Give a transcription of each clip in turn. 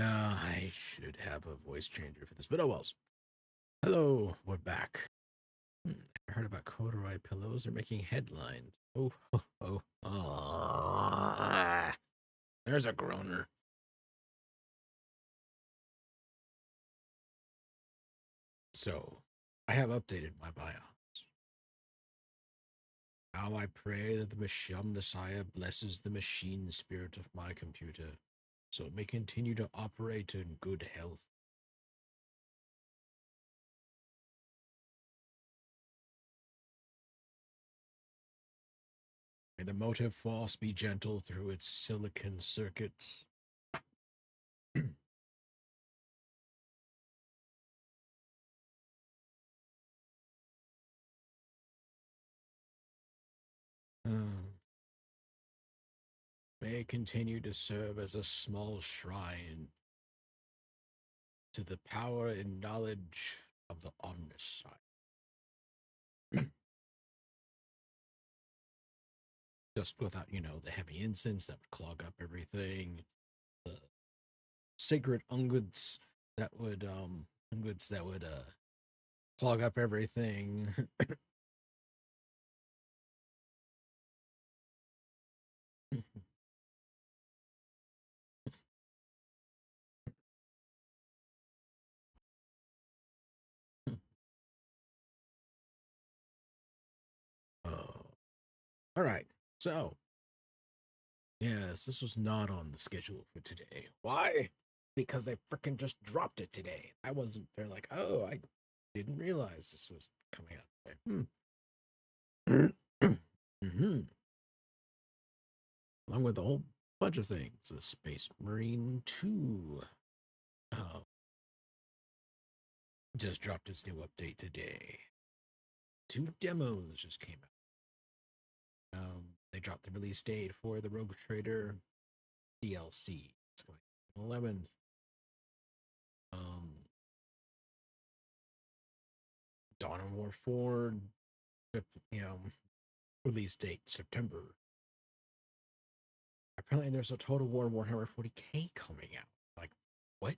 I should have a voice changer for this, but oh well. Hello, we're back. I heard about corduroy pillows. They're making headlines. Oh. There's a groaner. So, I have updated my BIOS. Now I pray that the Omnissiah blesses the machine spirit of my computer, so it may continue to operate in good health. May the motive force be gentle through its silicon circuits. May continue to serve as a small shrine to the power and knowledge of the Omnissiah. Just without, the heavy incense that would clog up everything, the sacred unguents that would clog up everything. Oh. All right. So, yes, this was not on the schedule for today. Why? Because they freaking just dropped it today. I wasn't, they're like, oh, I didn't realize this was coming out today. Along with a whole bunch of things. The Space Marine 2 just dropped its new update today. 2 demos just came out. They dropped the release date for the Rogue Trader DLC. It's going 11th. Dawn of War 4, release date September. Apparently, there's a Total War Warhammer 40k coming out. Like, what?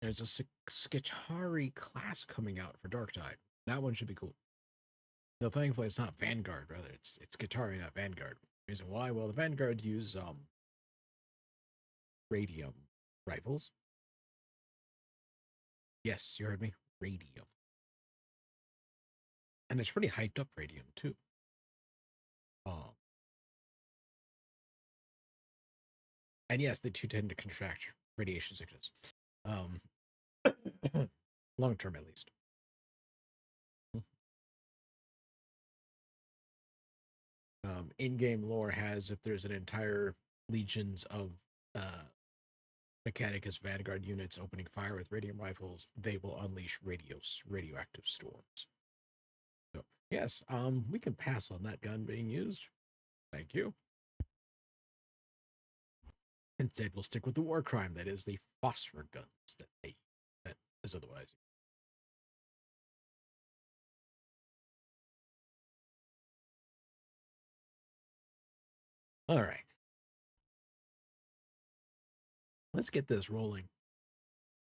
There's a Skitari class coming out for Dark Tide. That one should be cool. Though thankfully it's not Vanguard, rather it's Skitari, not Vanguard. Reason why? Well, the Vanguard use radium rifles. Yes, you heard me. Radium. And it's pretty hyped up radium too. And yes, they too tend to contract radiation sickness. Long term at least. In-game lore has, if there's an entire legions of Mechanicus Vanguard units opening fire with radium rifles, they will unleash radioactive storms. So yes, we can pass on that gun being used. Thank you. Instead, we'll stick with the war crime, that is the phosphor guns that is otherwise. All right. Let's get this rolling.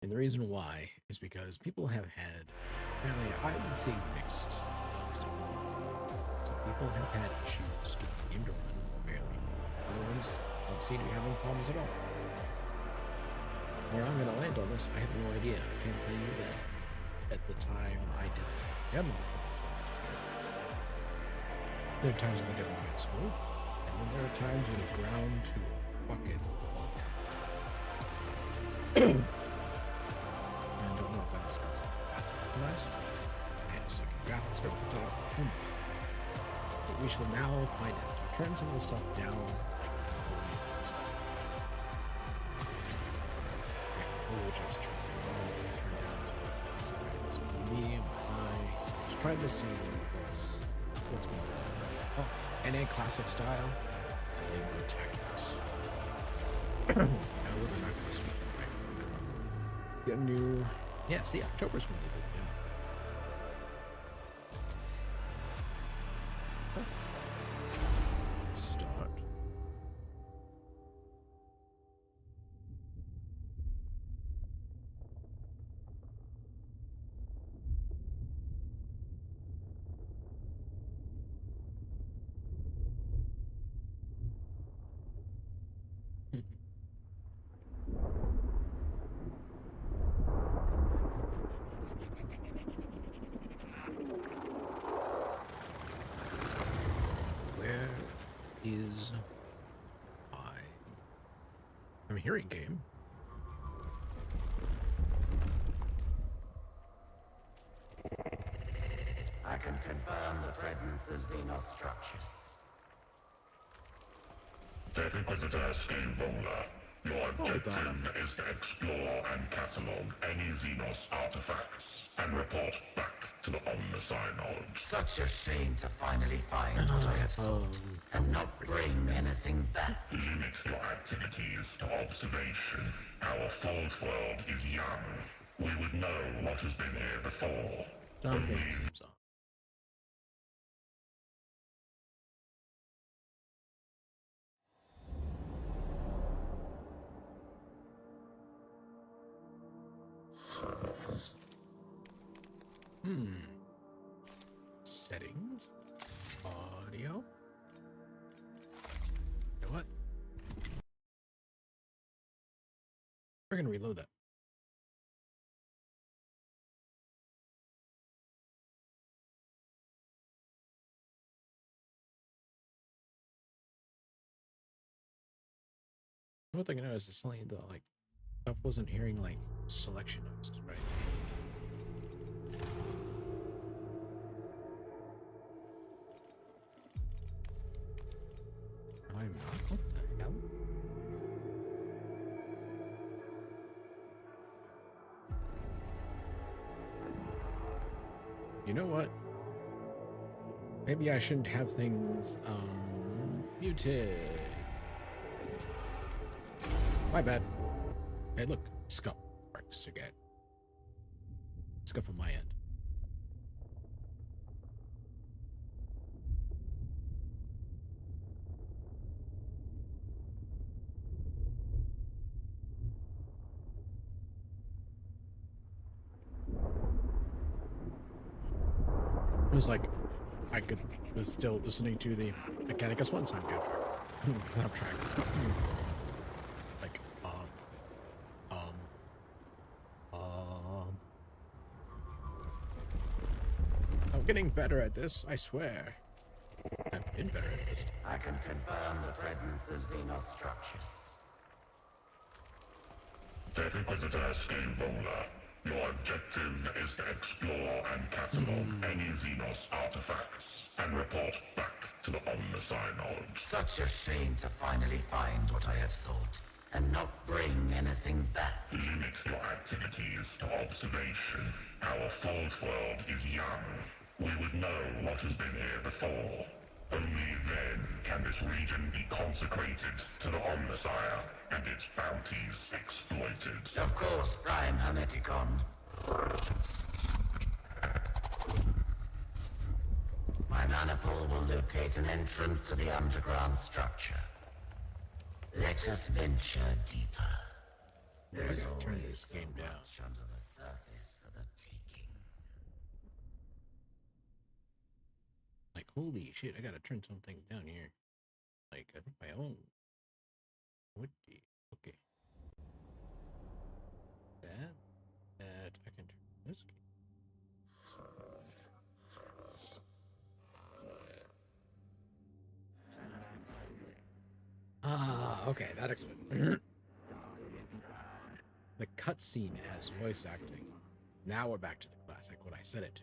And the reason why is because people have had, apparently, I've been seeing mixed. So people have had issues getting the game to run, barely. Other ones don't seem to be having problems at all. Where I'm going to land on this, I have no idea. I can tell you that at the time I did the demo for this last year, there are times when the demo went smooth, and then there are times when it ground to a bucket. I don't know if that was nice. And second graphics are at the top. But we shall now find out. I'll turn some of the stuff down. Just turn down some of me and I just trying to see what's going on. Oh, NA classic style. Lingo tactics. Now we're not going to speak right. Get a new. Yeah, see, October's when they did hearing game. I can confirm the presence of Xenos structures. Tech Inquisitor Scaveroller, your objective is to explore and catalog any Xenos artifacts and report back to the Omnissiah node. Such a shame to finally find what I have sought and not bring anything back. Limit your activities to observation. Our Forge world is young. We would know what has been here before. Something seems off. Settings. Audio. You know what? We're gonna reload that. One thing I noticed is suddenly the like stuff wasn't hearing like selection notes, right? I'm not. What the hell? You know what? Maybe I shouldn't have things muted. My bad. Hey, look, Scuff works again. Scuff on my end. It was like I was still listening to the Mechanicus one soundtrack. Like I'm getting better at this, I swear. I've been better at this. I can confirm the presence of Xenos structures. Tech Inquisitor Scaveroller, your objective is to explore and catalog any Xenos artifacts and report back to the Omnissiah node. Such a shame to finally find what I have sought and not bring anything back. Limit your activities to observation. Our Forge world is young. We would know what has been here before. Only then can this region be consecrated to the Omnissiah and its bounties exploited. Of course, Prime Hermeticon. My maniple will locate an entrance to the underground structure. Let us venture deeper. There is always turn this game down. much under the surface for the taking. Like, holy shit, I gotta turn something down here. Like, I think my own. Would be okay. That I can turn this game. Ah, okay, that explains. The cutscene has voice acting. Now we're back to the classic, what I set it to.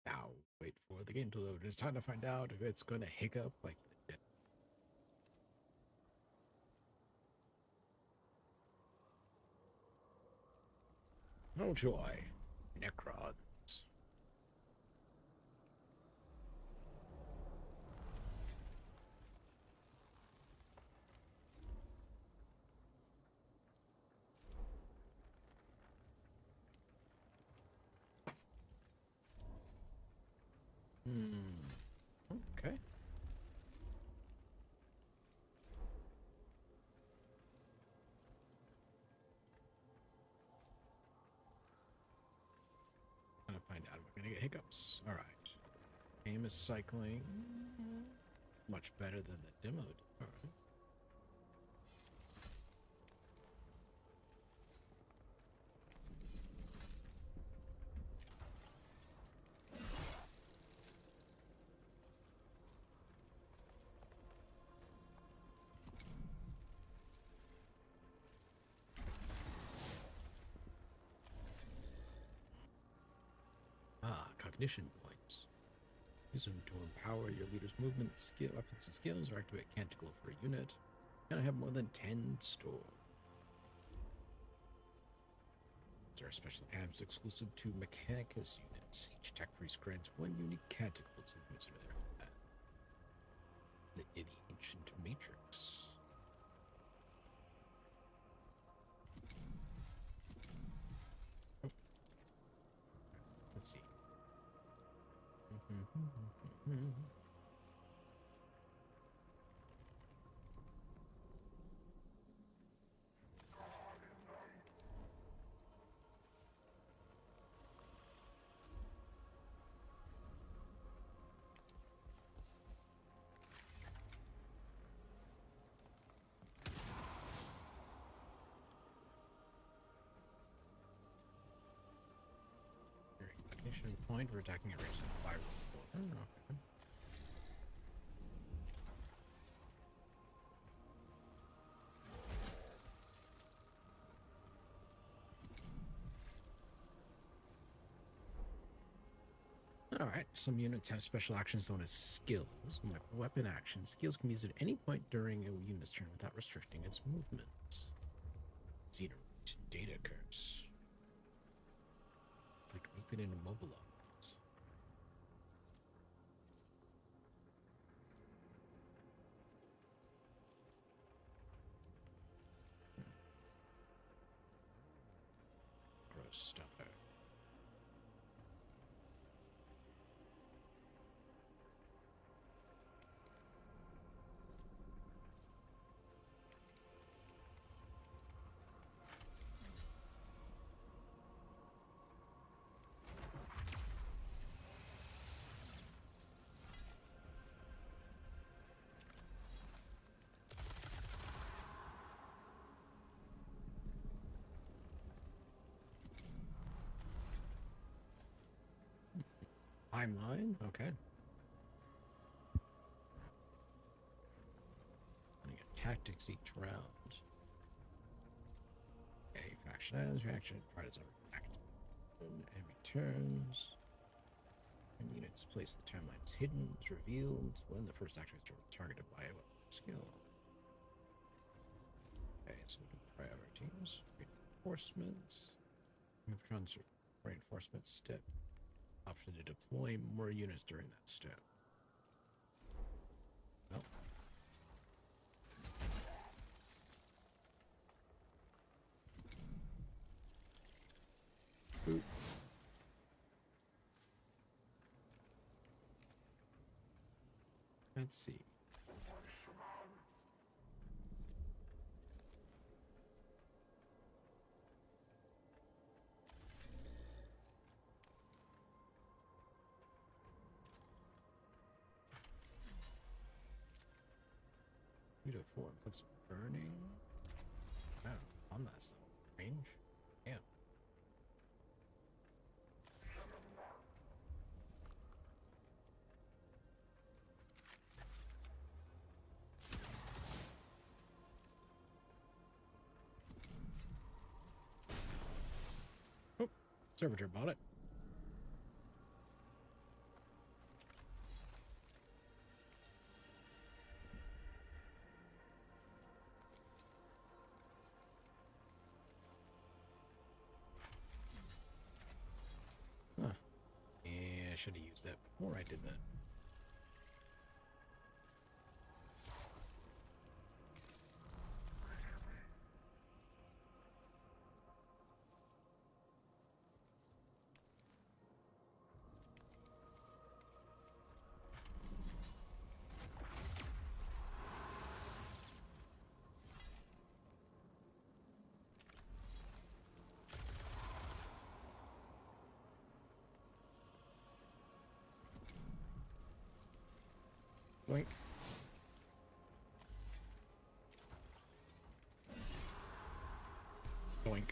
Now, wait for the game to load. It's time to find out if it's going to hiccup like the dead. No joy, Necrons. I get hiccups. All right. Aim is cycling. Much better than the demo did. All right. Cognition points. Use them to empower your leader's movement, skill, weapons, and skills, or activate Canticle for a unit. Can I have more than 10 stored? There are special amps exclusive to Mechanicus units. Each tech priest grants one unique Canticle to the units under their command. The ancient matrix. Oh. Let's see. Cognition point for attacking a race of 5 or 4. Okay. Alright, some units have special actions known as skills, like weapon actions. Skills can be used at any point during a unit's turn without restricting its movement. Zeta data curse. It's like weaken and immobilize. Gross stopper. Timeline? Okay. I get tactics each round. Okay, faction items, reaction card is active. And returns. And units place the timeline is hidden, is revealed when the first action is targeted by a weapon skill. Okay, so we do priorities. Reinforcements. Reinforcement step. Option to deploy more units during that step. Well. Boop. Let's see. To four inflicts burning. Oh, on that stuff. Range? Yeah. Oh, servitor bought it. Huh. Yeah, I should have used that before I did that. Wink. Doink.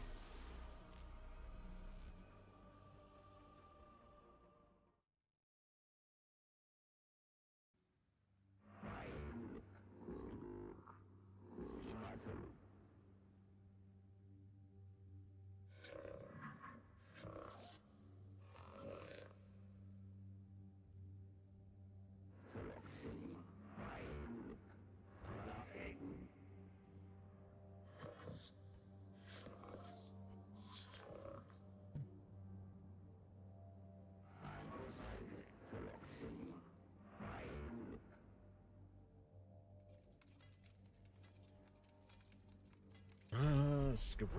Skipper.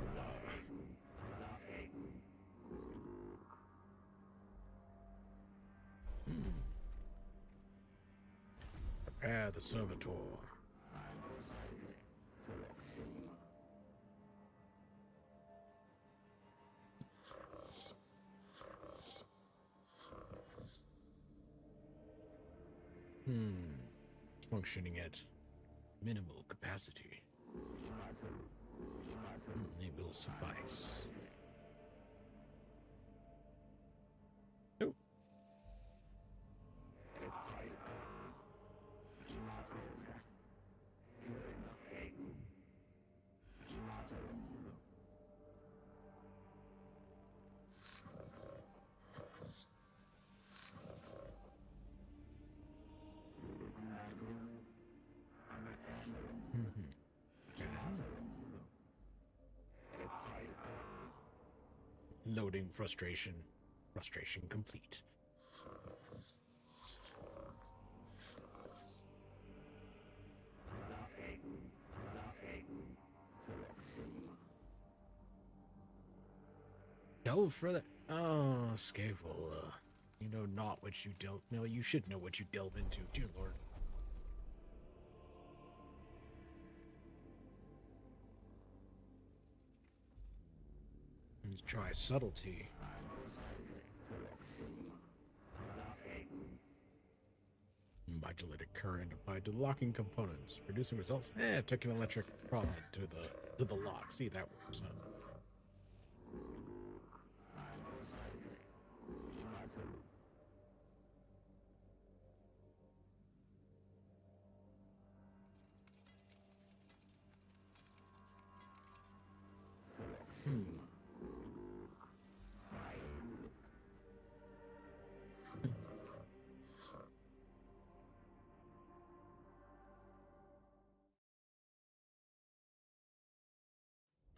Prepare the servitor. Functioning at minimal capacity. It will suffice. Oh. Loading frustration. Frustration complete. Delve further. Oh, Scaffold. You know not what you delve. No, you should know what you delve into, dear Lord. Let's try subtlety. Modulated current applied to locking components, producing results. Took an electric prod to the lock. See, that works, huh?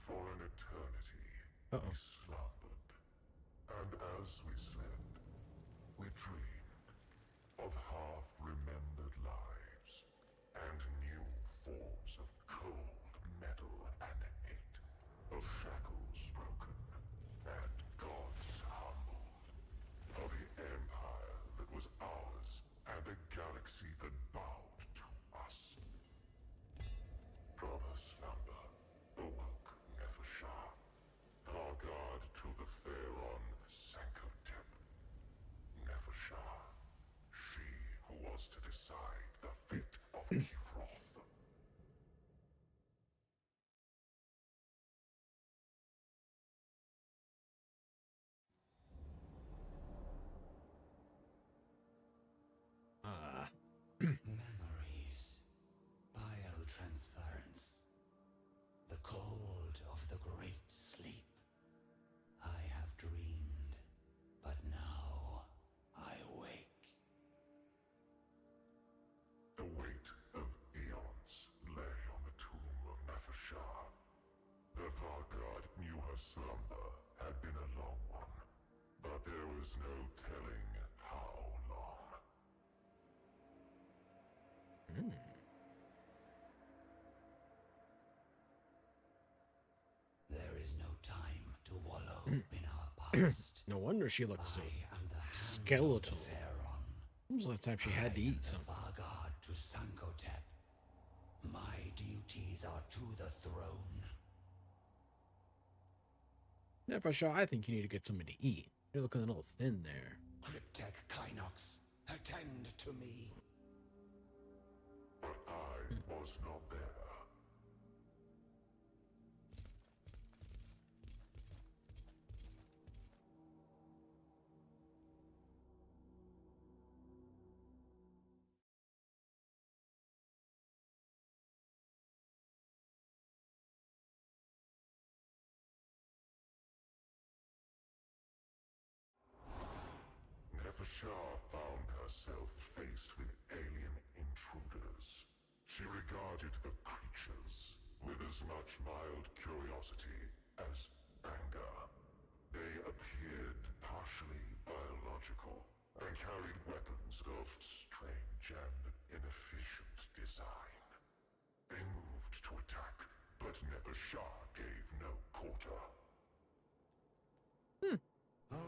For an eternity, Uh-oh. we slumbered, and as we slept, we dreamed of half-remembered lives and new forms of cold metal and hate, of shackles broken and gods humbled, of the empire that was ours and a galaxy that bowed to us. From her slumber awoke Nefershah, our guard to the Pharaon Sankotep. Nefershah, she who was to decide the fate of Kivroth. Memories. Biotransference. The cold of the great sleep. I have dreamed, but now I wake. The weight of eons lay on the tomb of Nefershah. The Vargard knew her slumber had been a long one, but there was no telling how long. There is no time to wallow in our past. No wonder she looked so I am the hand skeletal. of the Pharaon. When was the last time she had to eat something? Vargard to Sankotep. My duties are to the throne. Nefershah, I think you need to get something to eat. You're looking a little thin there. Cryptek Kynox, attend to me. but I was not there. Neversha found herself faced with alien intruders. She regarded the creatures with as much mild curiosity as anger. They appeared partially biological and carried weapons of strange and inefficient design. They moved to attack, but Neversha gave no quarter.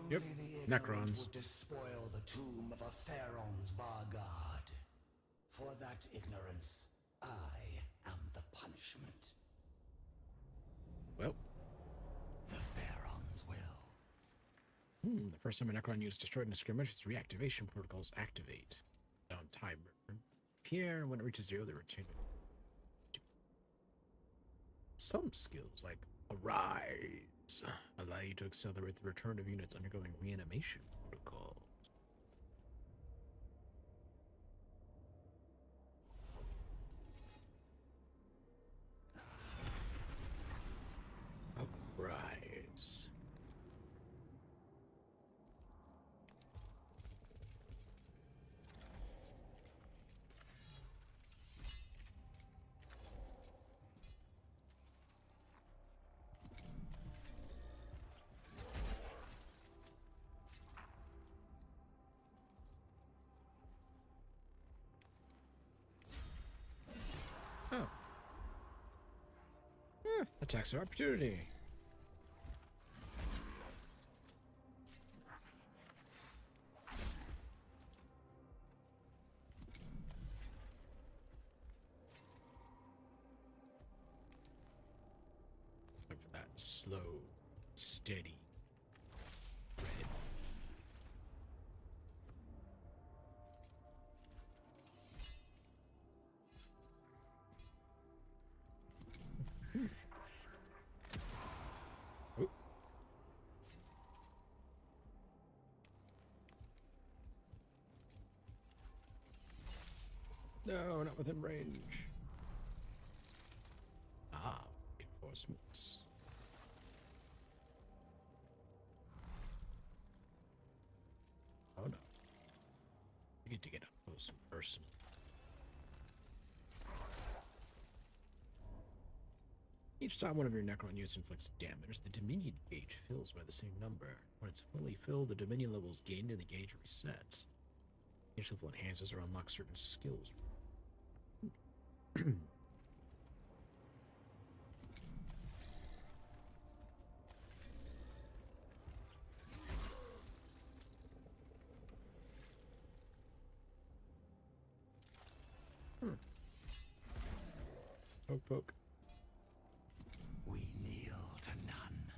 Yep, Only the ignorant Necrons. would despoil the tomb of a Pharaoh's Vargard. For that ignorance, I am the punishment. Well, The Pharaoh's will. the first time a Necron unit is destroyed in a skirmish, its reactivation protocols activate. Down timer. Pierre, when it reaches 0, they retain it. Some skills, like Arise, allow you to accelerate the return of units undergoing reanimation protocols. Arise. Oh. Attacks of opportunity. Look for that slow, steady red. Oh. No, not within range. Ah, reinforcements. Oh no. You get to get up close and personal. Each time one of your Necron units inflicts damage, the Dominion gauge fills by the same number. When it's fully filled, the Dominion level is gained and the gauge resets. Gauge level enhances or unlocks certain skills. Poke, poke. We kneel to none.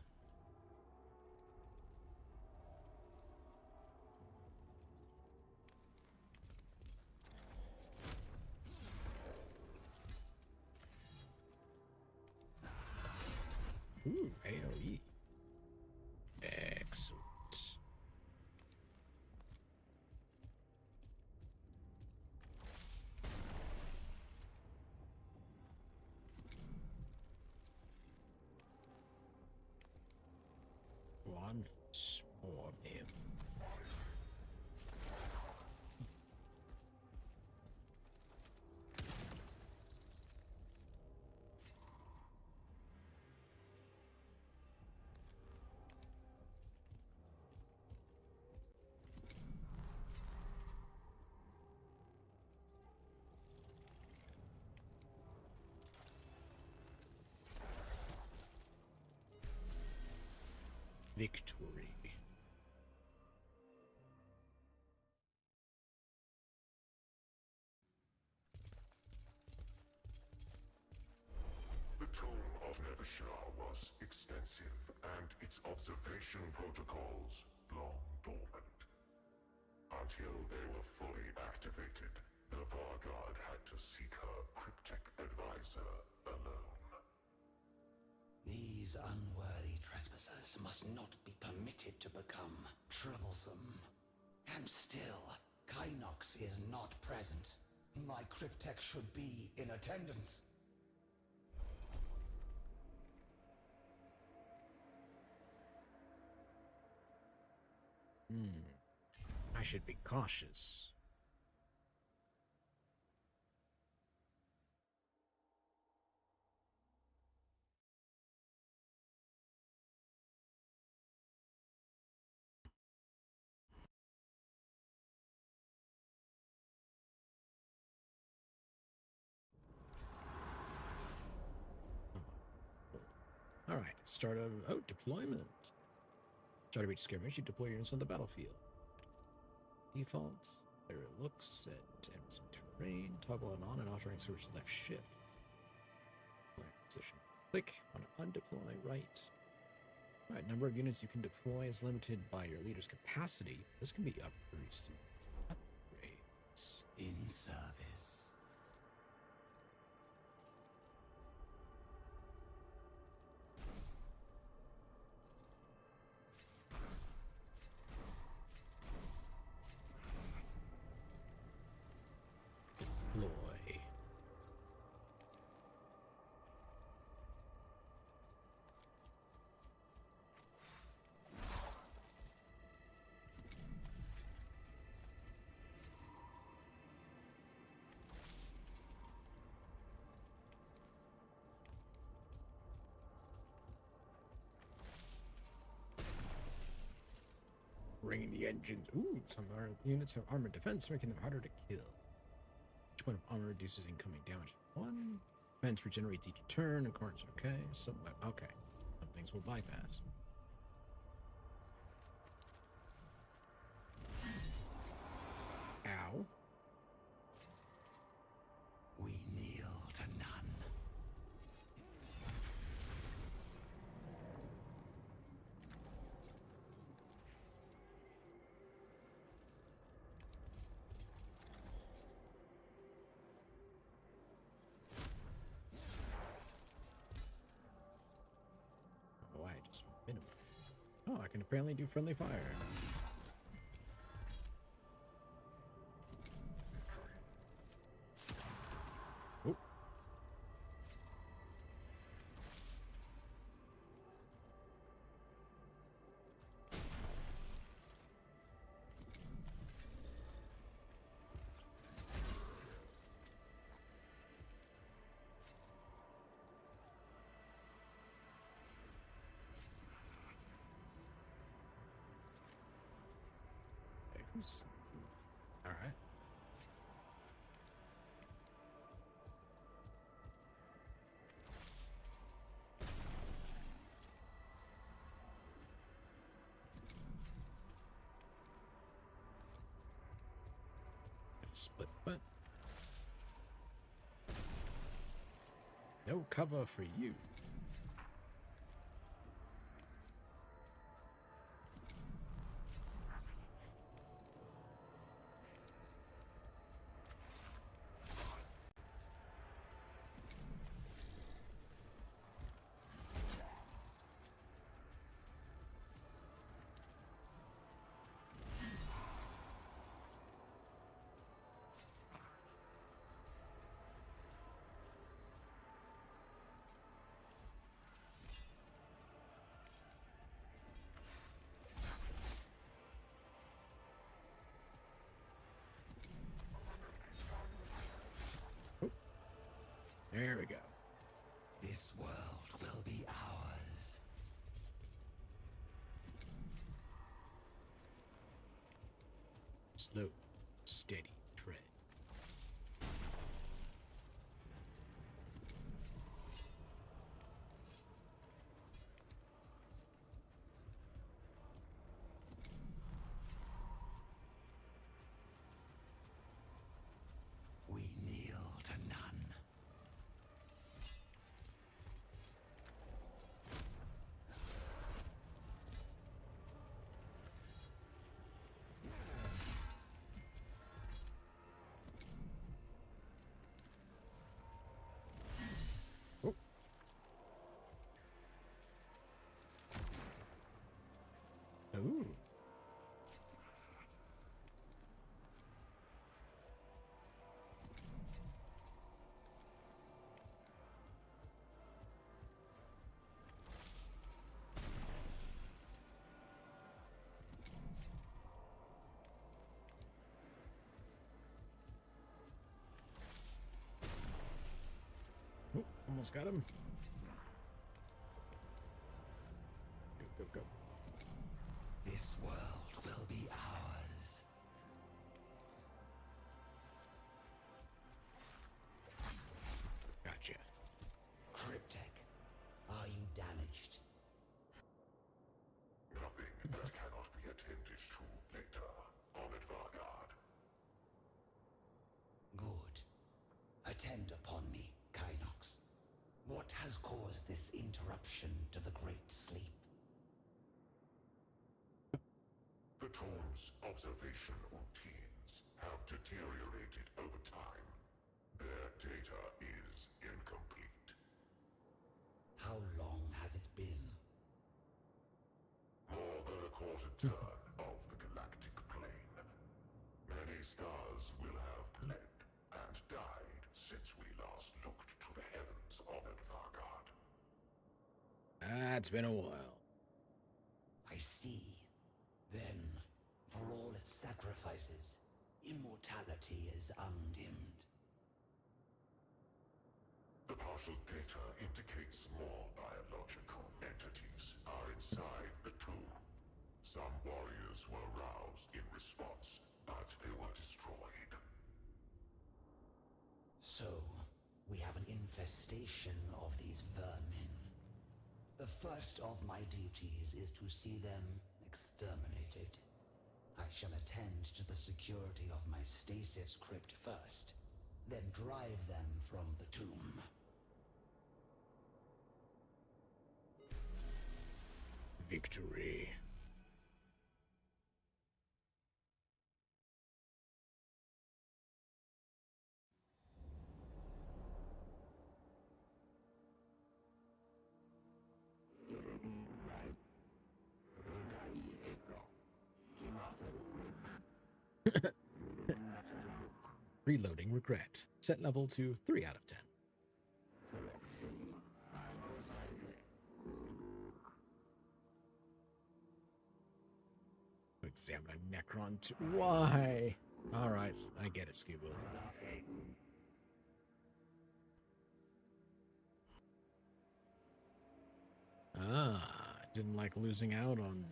Ooh, AoE. Excellent. One swarm him. Victory. The tomb of Neversha was extensive, and its observation protocols long dormant. Until they were fully activated, The Vanguard had to seek her cryptic advisor alone. These unworthy trespassers must not be permitted to become troublesome. And still, Kynox is not present. My cryptech should be in attendance. I should be cautious. All right, start of deployment. Try to reach skirmish. You deploy units on the battlefield. Default. There it looks at some terrain. Toggle it on and off during switch left shift. Position. Click on undeploy right. All right, number of units you can deploy is limited by your leader's capacity. This can be upgrades through upgrades. In service. Deploy. Bringing the engines. Ooh, some units have armored defense, making them harder to kill. Each point of armor reduces incoming damage. One. Defense regenerates each turn. Of course, okay. Some okay. Some things will bypass. Ow. We kneel to none. Oh, I just minimum. Oh, I can apparently do friendly fire. Oh. All right. Split butt. No cover for you. There we go. This world will be ours. Slow, steady tread. We kneel to none. Ooh. Oh, almost got him. Go, go, go. This world will be ours. Gotcha. Cryptek, are you damaged? Nothing that cannot be attended to later on Vargard. Good. Attend upon me, Kynox. What has caused this interruption to the Great Sleep? The tomb's observation routines have deteriorated over time. Their data is incomplete. How long has it been? More than a quarter turn of the galactic plane. Many stars will have bled and died since we last looked to the heavens on Vargard. It's been a while. I see. Then, for all its sacrifices, immortality is undimmed. The partial data indicates more biological entities are inside the tomb. Some warriors were roused in response, but they were destroyed. So, we have an infestation of these vermin. The first of my duties is to see them exterminated. I shall attend to the security of my stasis crypt first, then drive them from the tomb. Victory. Reloading regret. Set level to 3 out of 10. Examine a Necron to why? Alright, I get it, Scuba. Didn't like losing out on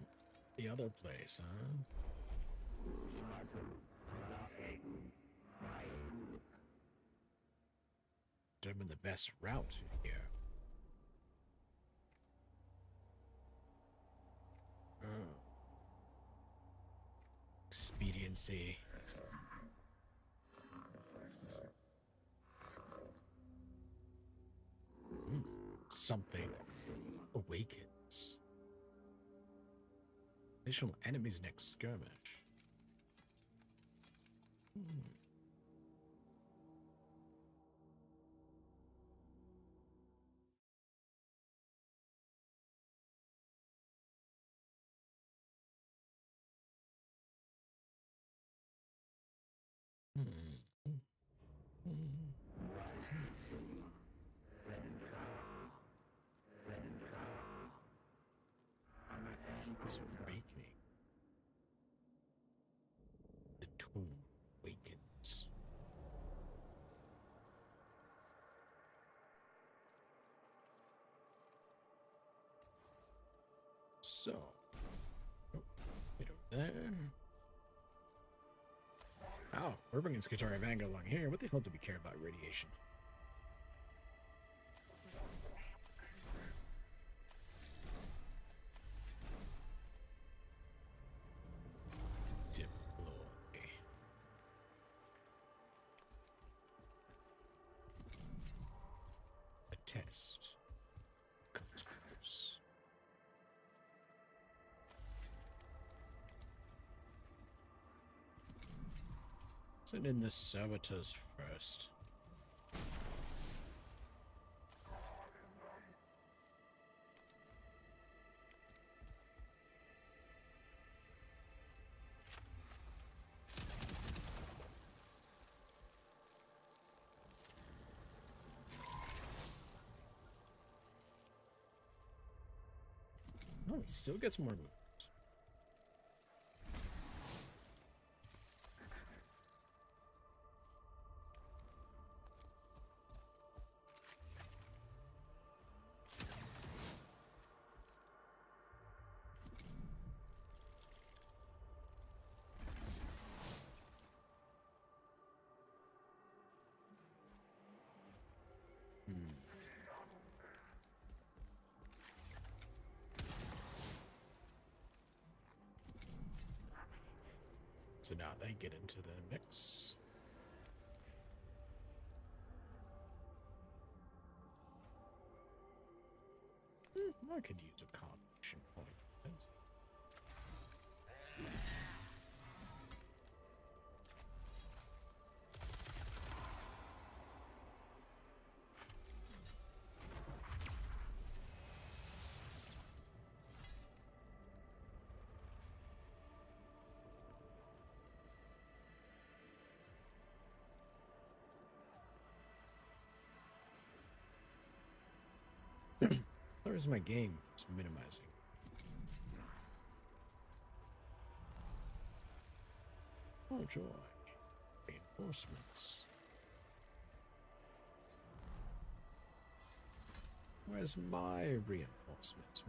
the other place, huh? Determine the best route here. Expediency. Something awakens. Additional enemies next skirmish. It's awakening. The tomb awakens. So, get over there. Oh, we're bringing Skitaria Vanguard along here. What the hell do we care about radiation? Deploy. A test. Compels. Send in the servitors first. Oh, it still gets more movement. So now they get into the mix. I could use a combination point. Where is my game? It's minimizing. Oh joy. Reinforcements. Where's my reinforcements?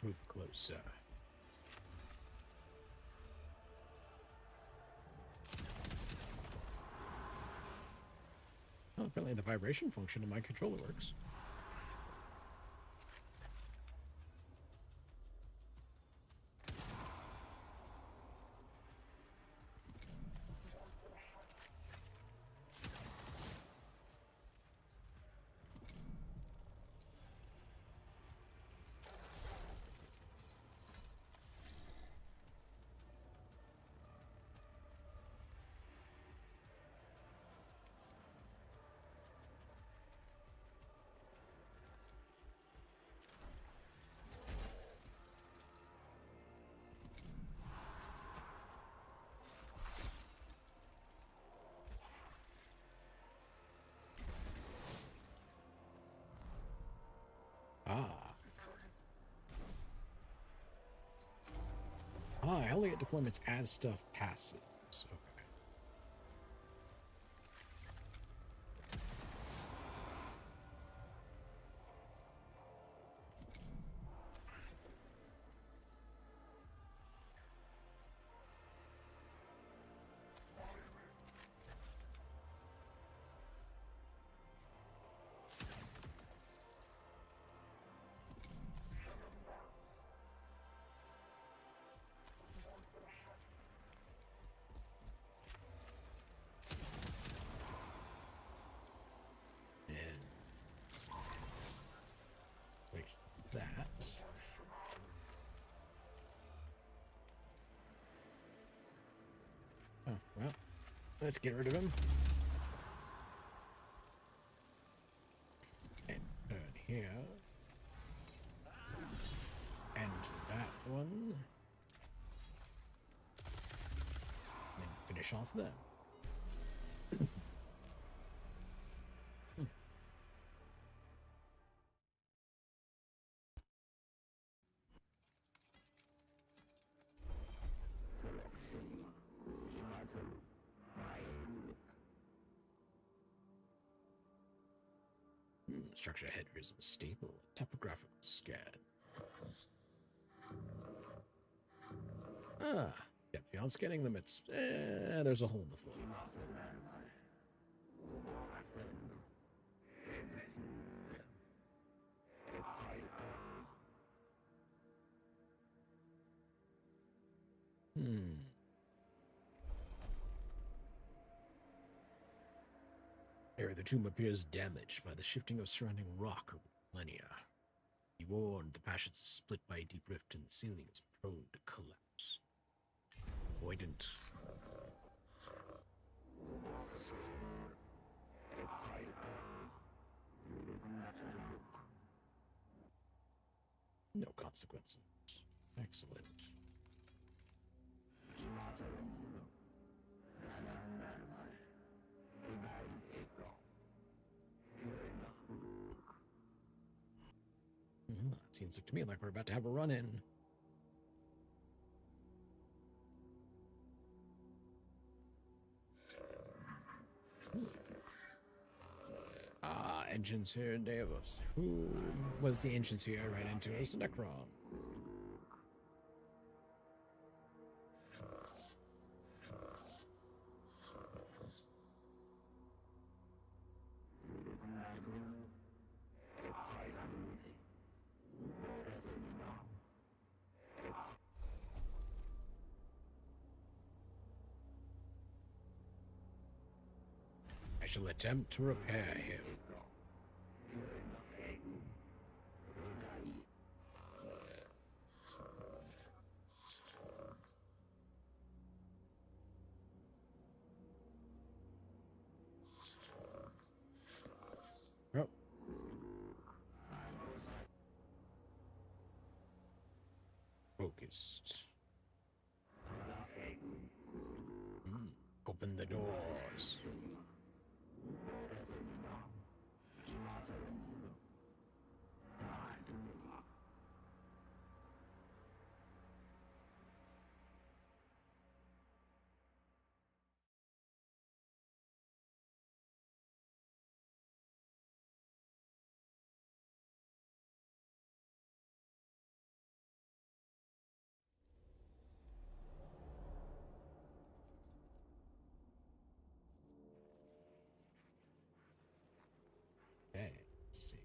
Move closer. Oh, apparently the vibration function in my controller works. I only get deployments as stuff passes. Okay. That. Oh, well, let's get rid of him. And turn here. And that one. And then finish off there. Structure header is unstable. Topographical scan. Depth beyond scanning limits. There's a hole in the floor. Here, the tomb appears damaged by the shifting of surrounding rock over millennia. Be warned, the passage is split by a deep rift and the ceiling is prone to collapse. Avoidant. No consequences. Excellent. Seems like to me like we're about to have a run-in. Ancients here in Davos. Who was the ancients here I ran into? It was Necron. I shall attempt to repair him. Oh. Focused. Open the doors. Okay, let's see.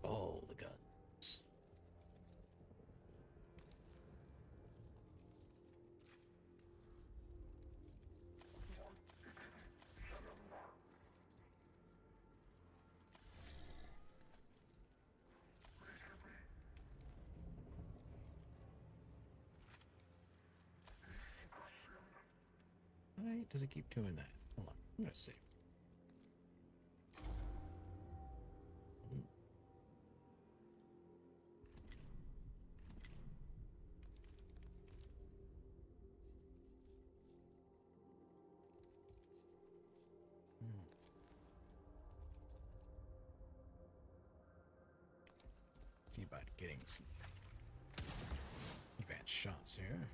All the guns. Why does it keep doing that? Hold on, I'm gonna see. See about getting some advanced shots here.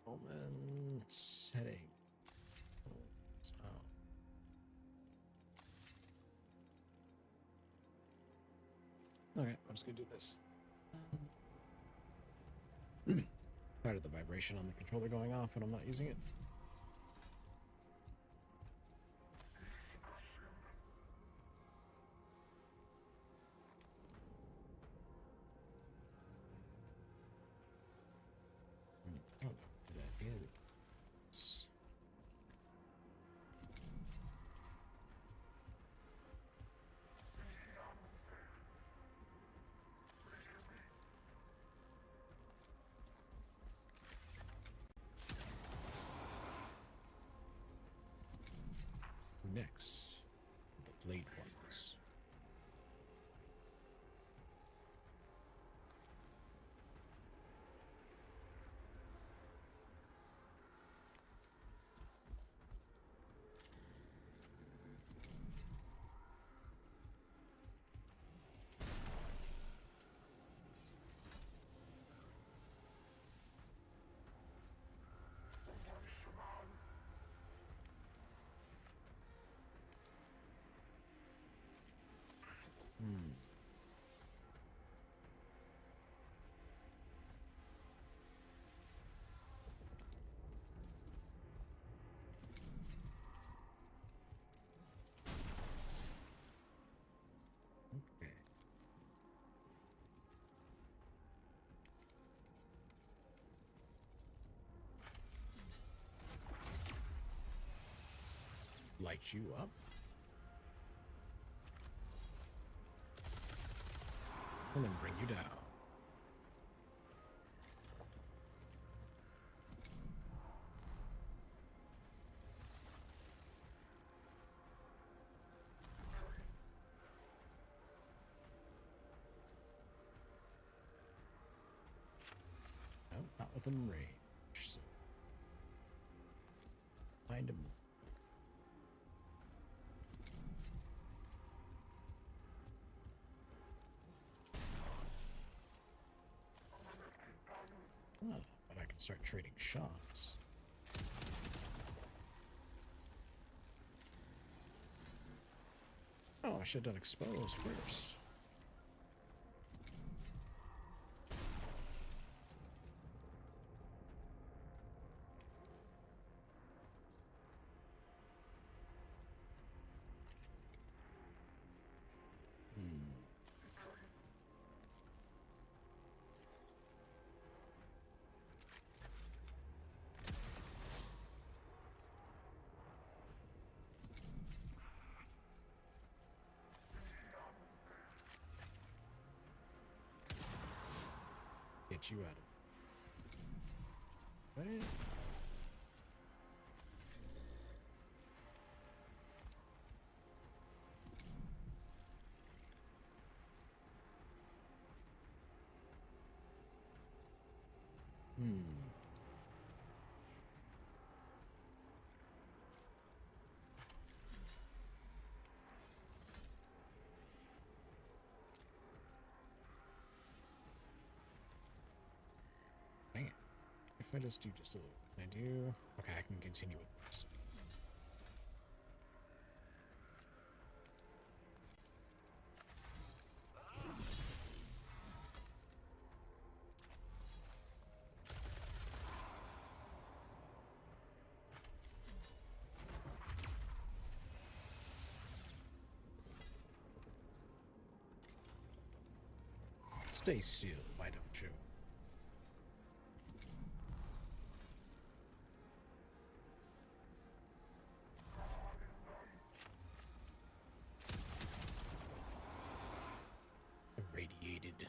Omen setting. Oh. Alright, I'm just gonna do this. Tired of the vibration on the controller going off and I'm not using it. I don't know who that is. Who next? The flayed ones. light you up. And then bring you down. No, not within range. So find him. Oh, but I can start trading shots. Oh, I should have done expose first. Get you out of it. Right? Dang it. If I just do just a little, can I do? Okay, I can continue with this. Stay still, why don't you? Irradiated.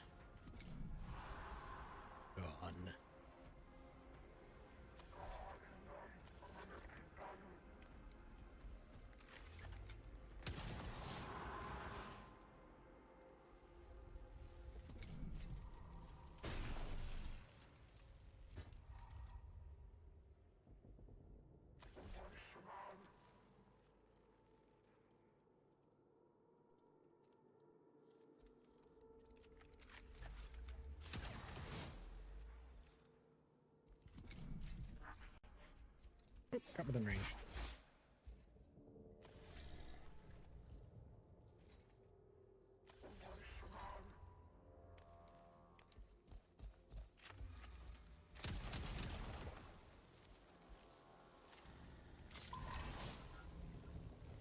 Gone. Oh, got within range.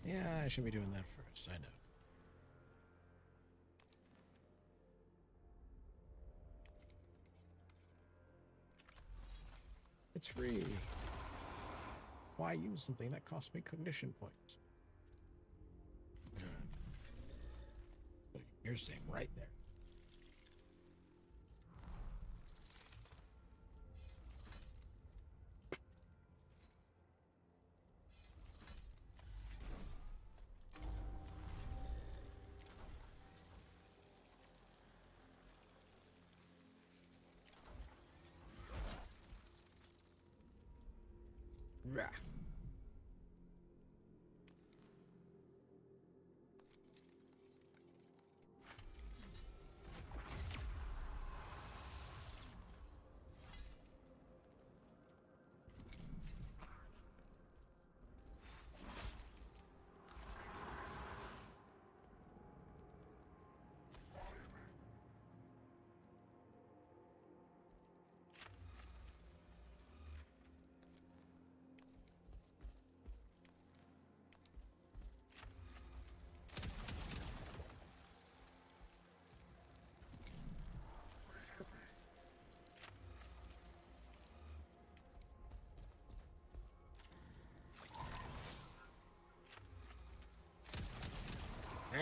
Yeah, I should be doing that first, I know. It's free. Why use something that costs me cognition points? You're staying right there. Rah.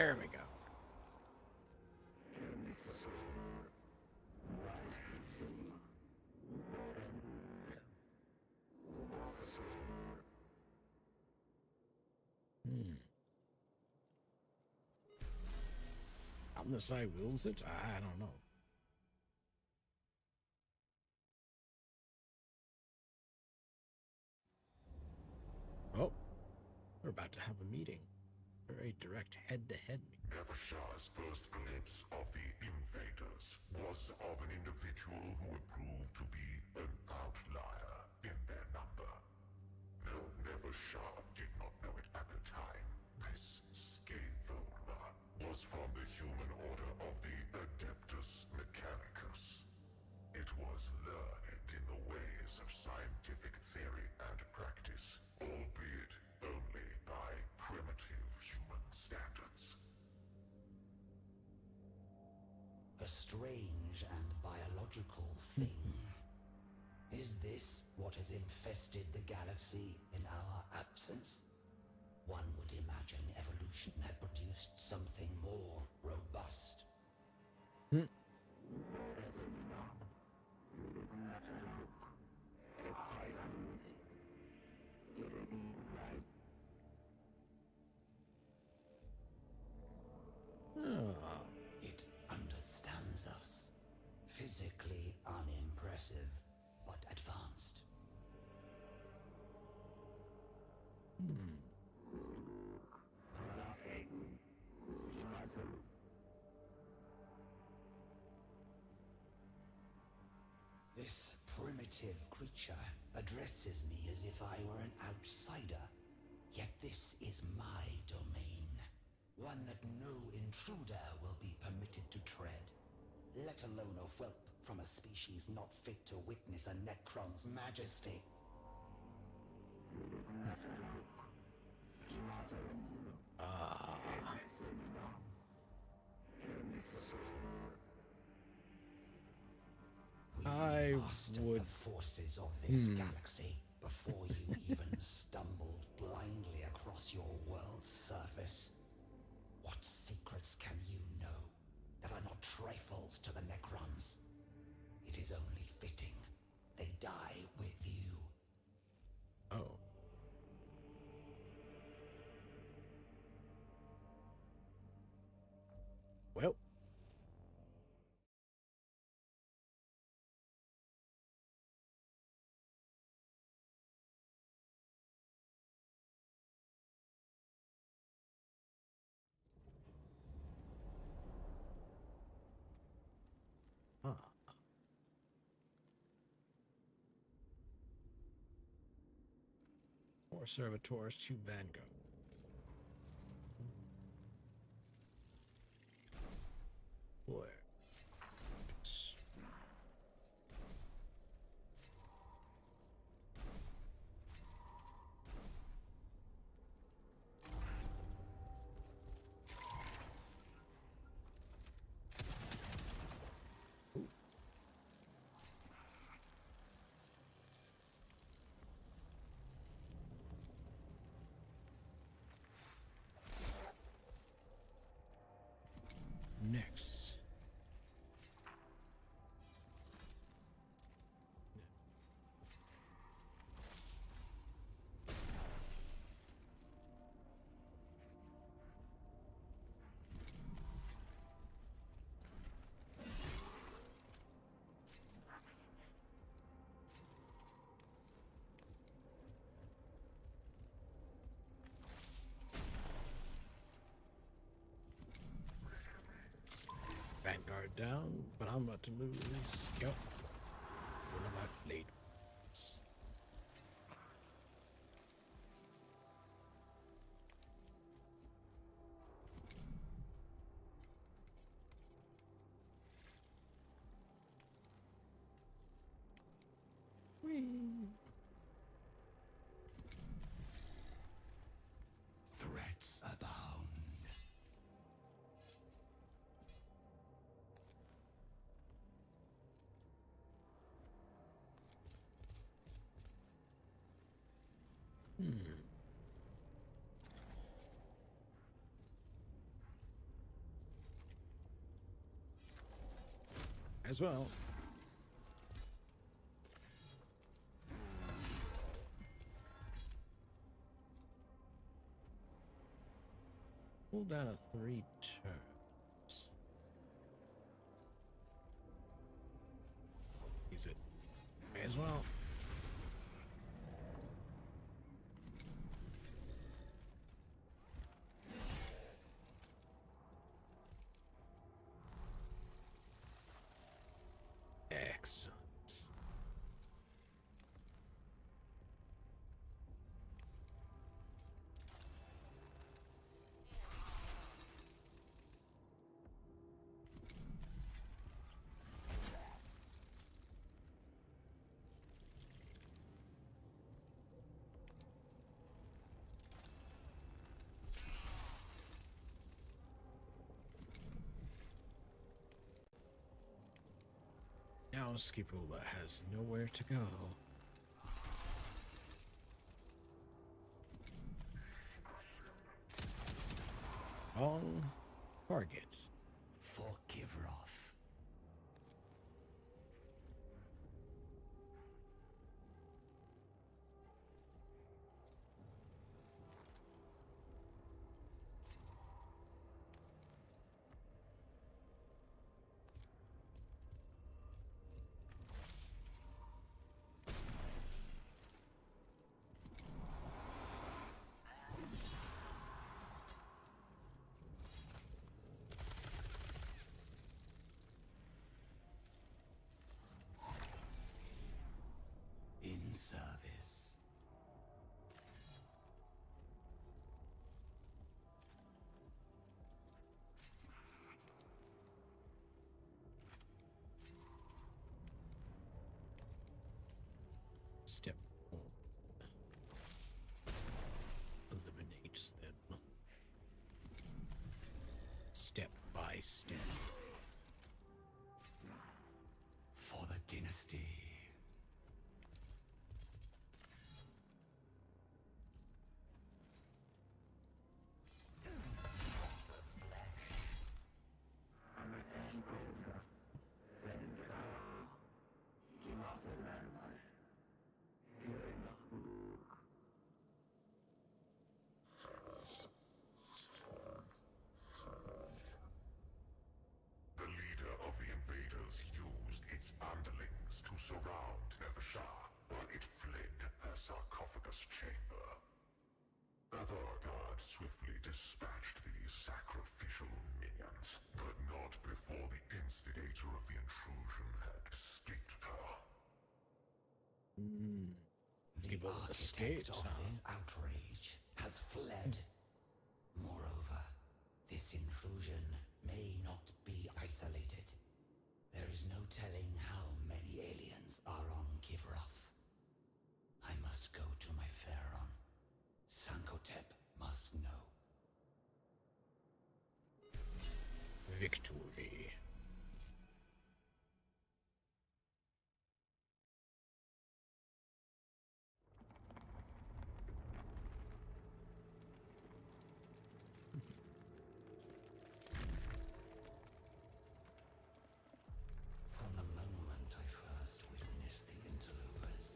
There we go. Omnissiah wields it? I don't know. Oh, we're about to have a meeting. A very direct head-to-head meeting. Evershar's first glimpse of the invaders was of an individual who would prove to be an outlier in their number. Though Evershar did not know it at the time, this scatholder was from the human order of the Adeptus Mechanicus. It was learned in the ways of scientific theory and practice, albeit only by primitive human standards. A strange and biological thing. Is this what has infested the galaxy in our absence? One would imagine evolution had produced something more robust. Oh. It understands us. Physically unimpressive, but advanced. This primitive creature addresses me as if I were an outsider. Yet this is my domain. One that no intruder will be permitted to tread. Let alone a whelp from a species not fit to witness a Necron's majesty. I Mastered would. the forces of this galaxy before you even stumbled blindly across your world's surface. What secrets can you know that are not trifles to the Necrons? It is only fitting they die with you. Oh. Well. Huh. More servitors to Vanguard. Boy. Next. Vanguard down, but I'm about to lose. Yep. One of my fleet. Threats abound. as well. Pull down a 3 turns. Use it. May as well. Excellent. Now Skipula has nowhere to go. Wrong target. For Kivroth. In service. Step forward. Eliminates them. Step by step. For the dynasty. The leader of the invaders used its underlings to surround Nevershah, but it fled her sarcophagus chamber. Other guards swiftly dispatched these sacrificial minions, but not before the instigator of the intrusion had escaped her. Skipula Architect escaped, of huh? this outrage has fled. Moreover, this intrusion may not be isolated. There is no telling how many aliens are on Kivroth. I must go to my Pharaon. Sankotep must know. Victory. From the moment I first witnessed the interlopers,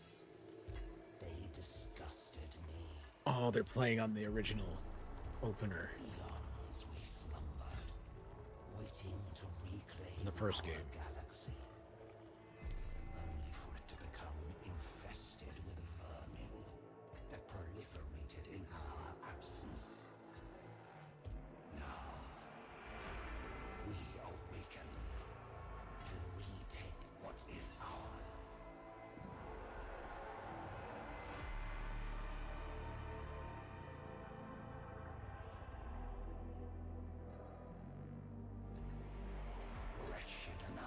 they disgusted me. Oh, they're playing on the original opener Eons we slumbered, waiting to reclaim in the first our game. galaxy, only for it to become infested with vermin that proliferated in our absence. Now, we awaken to retake what is ours. Wretched and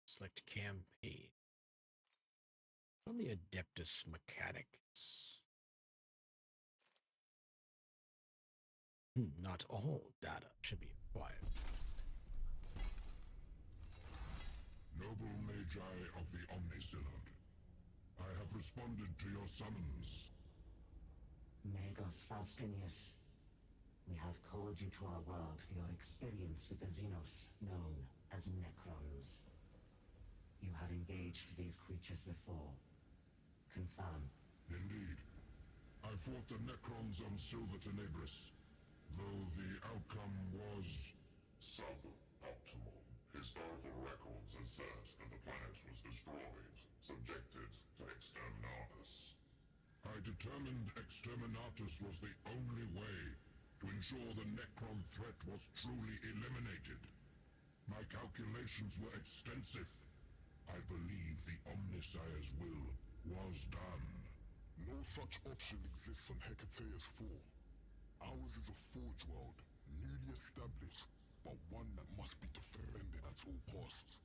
Select campaign. On the Adeptus Mechanicus. Not all data should be acquired. Noble Magi of the Omnissiah, I have responded to your summons. Magos Faustinius, we have called you to our world for your experience with the Xenos, known as Necrons. You have engaged these creatures before. Confirm. Indeed. I fought the Necrons on Silver Tenebris, though the outcome was suboptimal. Historical records assert that the planet was destroyed, subjected to exterminatus. I determined exterminatus was the only way to ensure the Necron threat was truly eliminated. My calculations were extensive. I believe the Omnissiah's will was done. No such option exists on Hecateus 4. Ours is a forge world, newly established, but one that must be defended at all costs.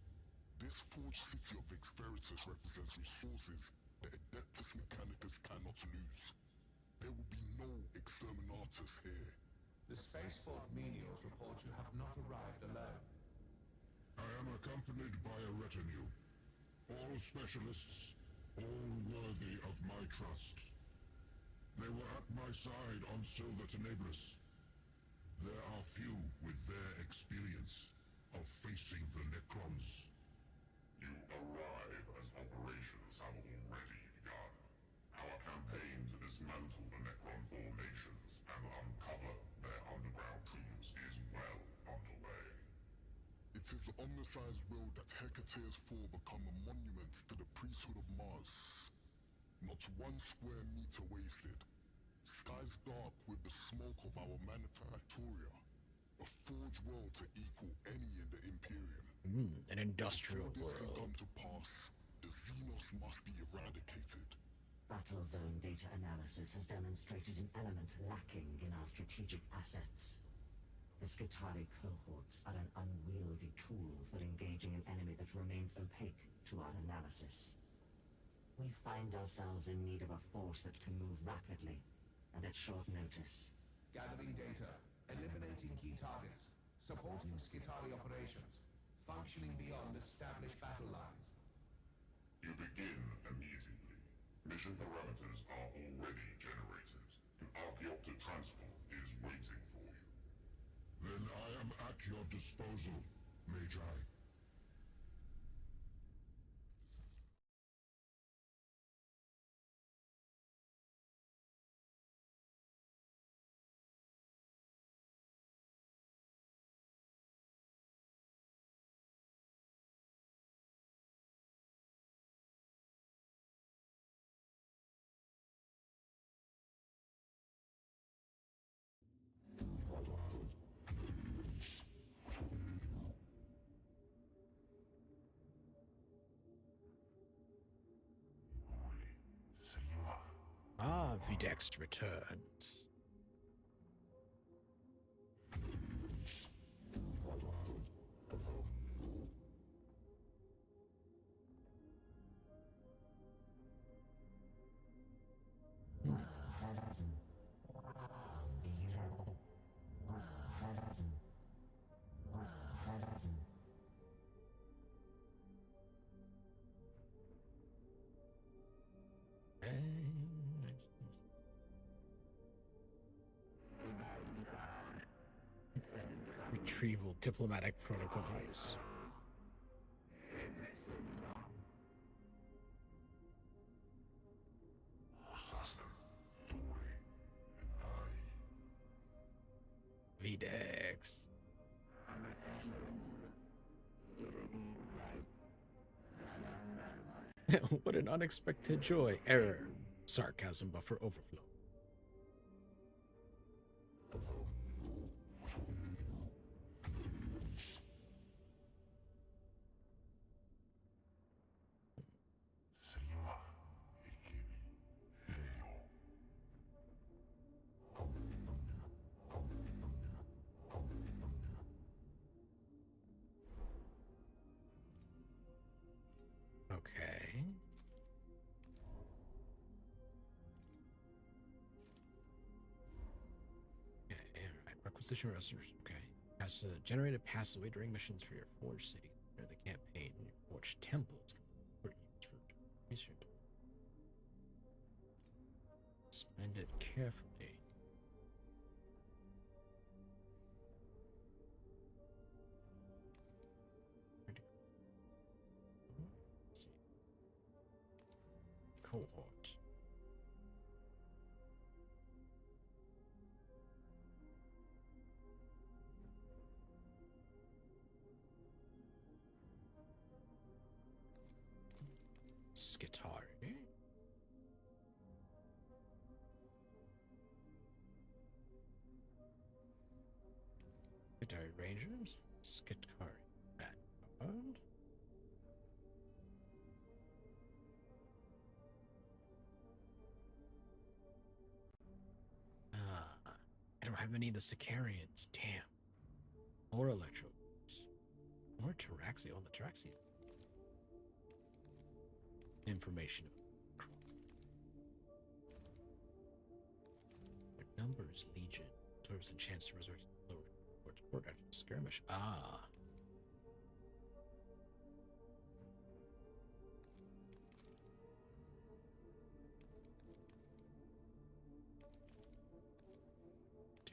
This forged city of Experitus represents resources that Adeptus Mechanicus cannot lose. There will be no exterminatus here. The spaceport menials report you have not arrived alone. I am accompanied by a retinue. All specialists, all worthy of my trust. They were at my side on Silver Tenebris. There are few with their experience of facing the Necrons. You arrive as operations have already begun. Our campaign to dismantle the Necron formations and uncover their underground tombs is well underway. It is the Omnissiah's will that Hecateus 4 become a monument to the priesthood of Mars. Not 1 square meter wasted. Skies dark with the smoke of our manufactoria. A forge world to equal any in the Imperium. An industrial Before this can world. come to pass, the Xenos must be eradicated. Battle zone data analysis has demonstrated an element lacking in our strategic assets. The Skitari cohorts are an unwieldy tool for engaging an enemy that remains opaque to our analysis. We find ourselves in need of a force that can move rapidly and at short notice. Gathering data, eliminating key targets, supporting Skitari operations, functioning beyond established battle lines. You begin immediately. Mission parameters are already generated. An archaeopter transport is waiting for you. Then I am at your disposal, Magi. Ah, Videx returns. Retrieval diplomatic protocols. Videx. What an unexpected joy. Error. Sarcasm buffer overflow. acquisition resources. Okay. Has to generate a passively during missions for your forge city. Or the campaign, your forge temples. For research. Spend it carefully. Let's see. Cohort. Skitari. Skitari Rangers. Skitari Vanguard. I don't have any of the Sicarians. Damn. Or Electro. Or Taraxi. Oh, the Taraxi. Information. Their numbers, Legion. Absorbs a chance to resurrect the lower towards port after the skirmish. Ah.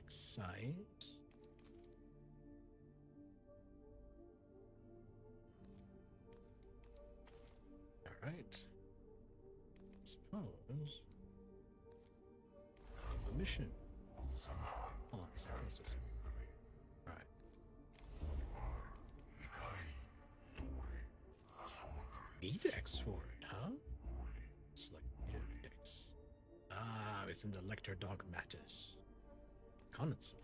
Site. Alright. Suppose. A mission. Oh, services. Alright. Edex for it, huh? Select Edex. Ah, it's in the Lector Dogmatus. Condensate.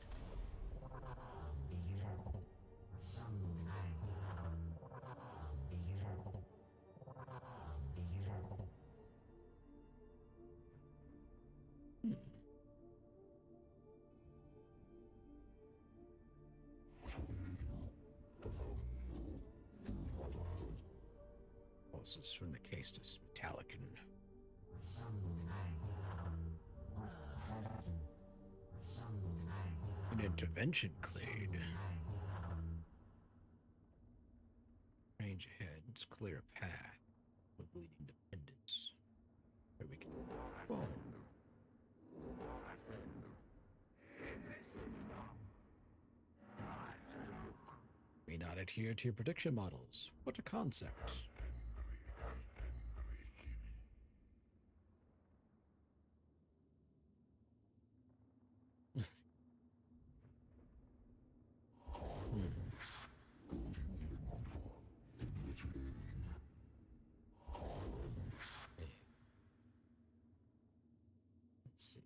Oh, this is from the case to metallic and an intervention clade. Range ahead. Let's clear a path with bleeding dependence. Where we can. Whoa. May not adhere to your prediction models. What a concept. Let's see.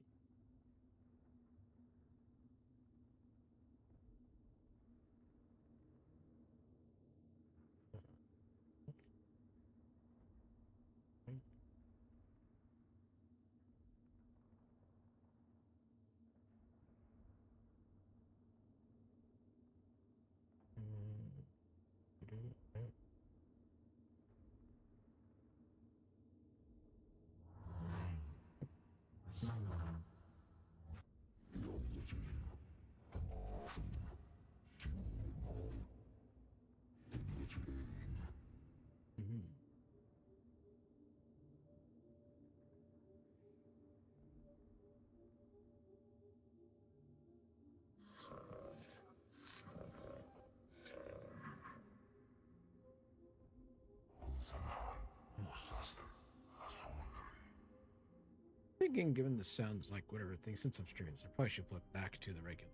Thinking, given this sounds like whatever thing, since I'm streaming this, I probably should flip back to the regular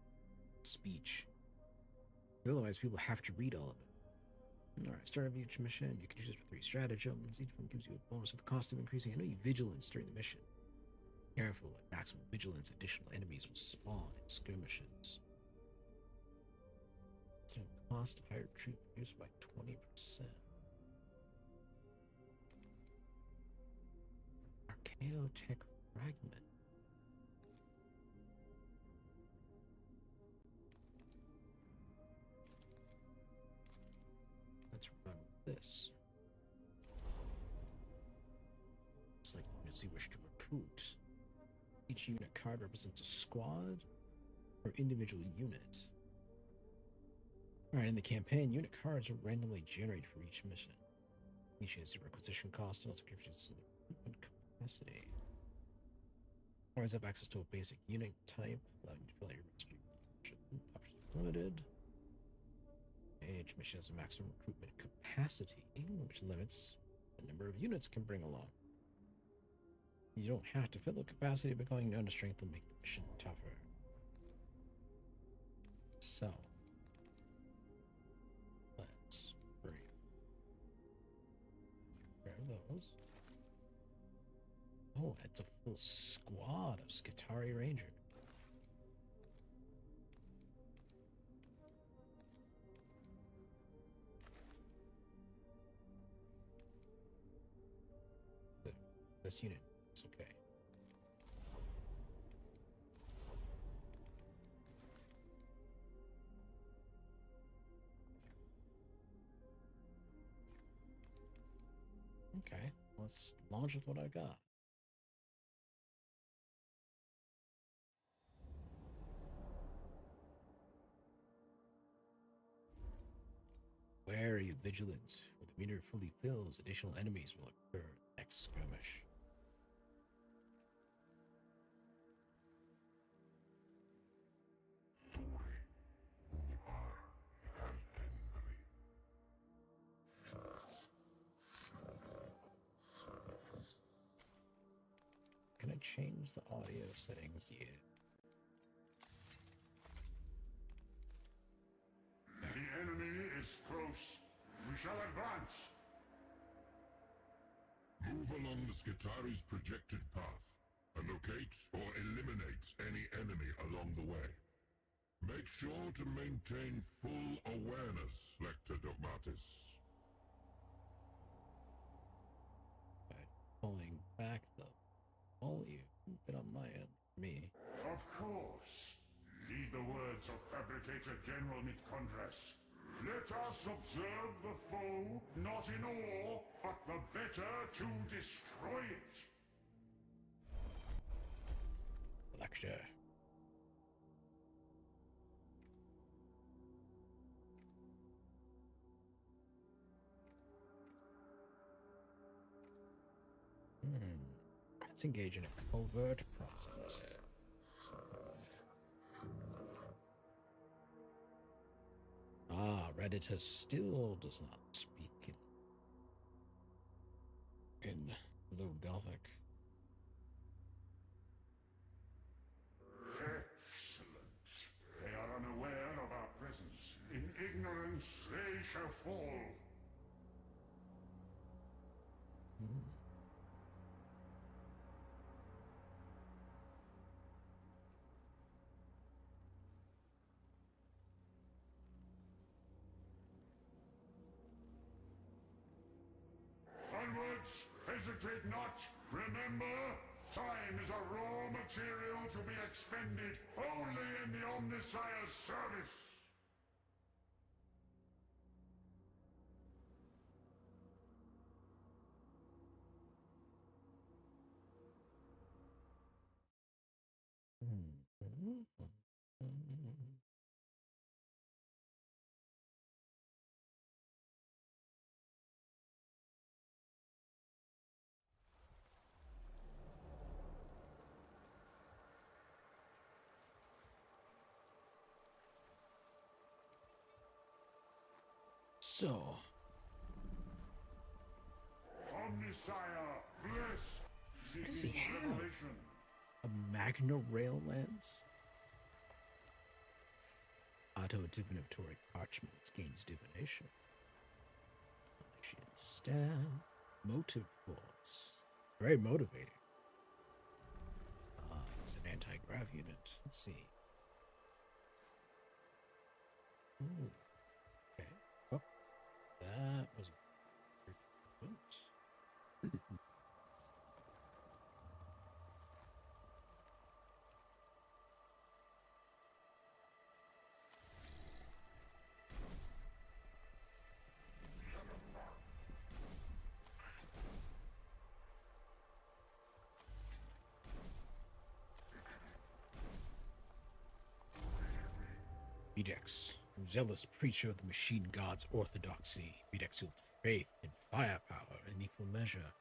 speech. Otherwise, people have to read all of it. Alright, start of each mission, you can use it for 3 stratagems. Each one gives you a bonus at the cost of increasing enemy vigilance during the mission. Careful, at maximum vigilance, additional enemies will spawn in skirmishes. So cost higher troop reduced by 20%. Archaeotech fragment. Let's run this. It's like units you wish to recruit. Each unit card represents a squad per individual unit. Alright, in the campaign, unit cards are randomly generated for each mission. Each has zero acquisition cost and also gives you some recruitment capacity. Always have access to a basic unit type, allowing you to fill out your registry. Options limited. Each mission has a maximum recruitment capacity, which limits the number of units can bring along. You don't have to fill the capacity, but going down to strength will make the mission tougher. So, let's grab those. Oh, it's a full squad of Skitarii Rangers. This unit is okay. Okay, let's launch with what I got. Where are you vigilant? When the meter fully fills, additional enemies will occur in the next skirmish. Can I change the audio settings? Yeah. The enemy is close. We shall advance. Move along the Skitari's projected path, and locate or eliminate any enemy along the way. Make sure to maintain full awareness, Lector Dogmatis. Right. Pulling back the volume a bit on my end. Me. Of course. Heed the words of Fabricator General Mechanicus. Let us observe the foe, not in awe, but the better to destroy it. Lecture. Let's engage in a covert process. Ah, Redditor still does not speak in Low Gothic. Excellent. They are unaware of our presence. In ignorance, they shall fall. Onwards, hesitate not. Remember, time is a raw material to be expended only in the Omnissiah's service. So, Omnissiah, bless. what does he Seeking have? revelation. A Magna Rail lens? Auto divinatory parchments gains divination. Omniscient stab. Motive bolts. Very motivating. It's an anti-grav unit. Let's see. Ooh. Okay. Oh, that was a recruitment. Vedex, zealous preacher of the machine god's orthodoxy, Vedex wields faith and firepower in equal measure.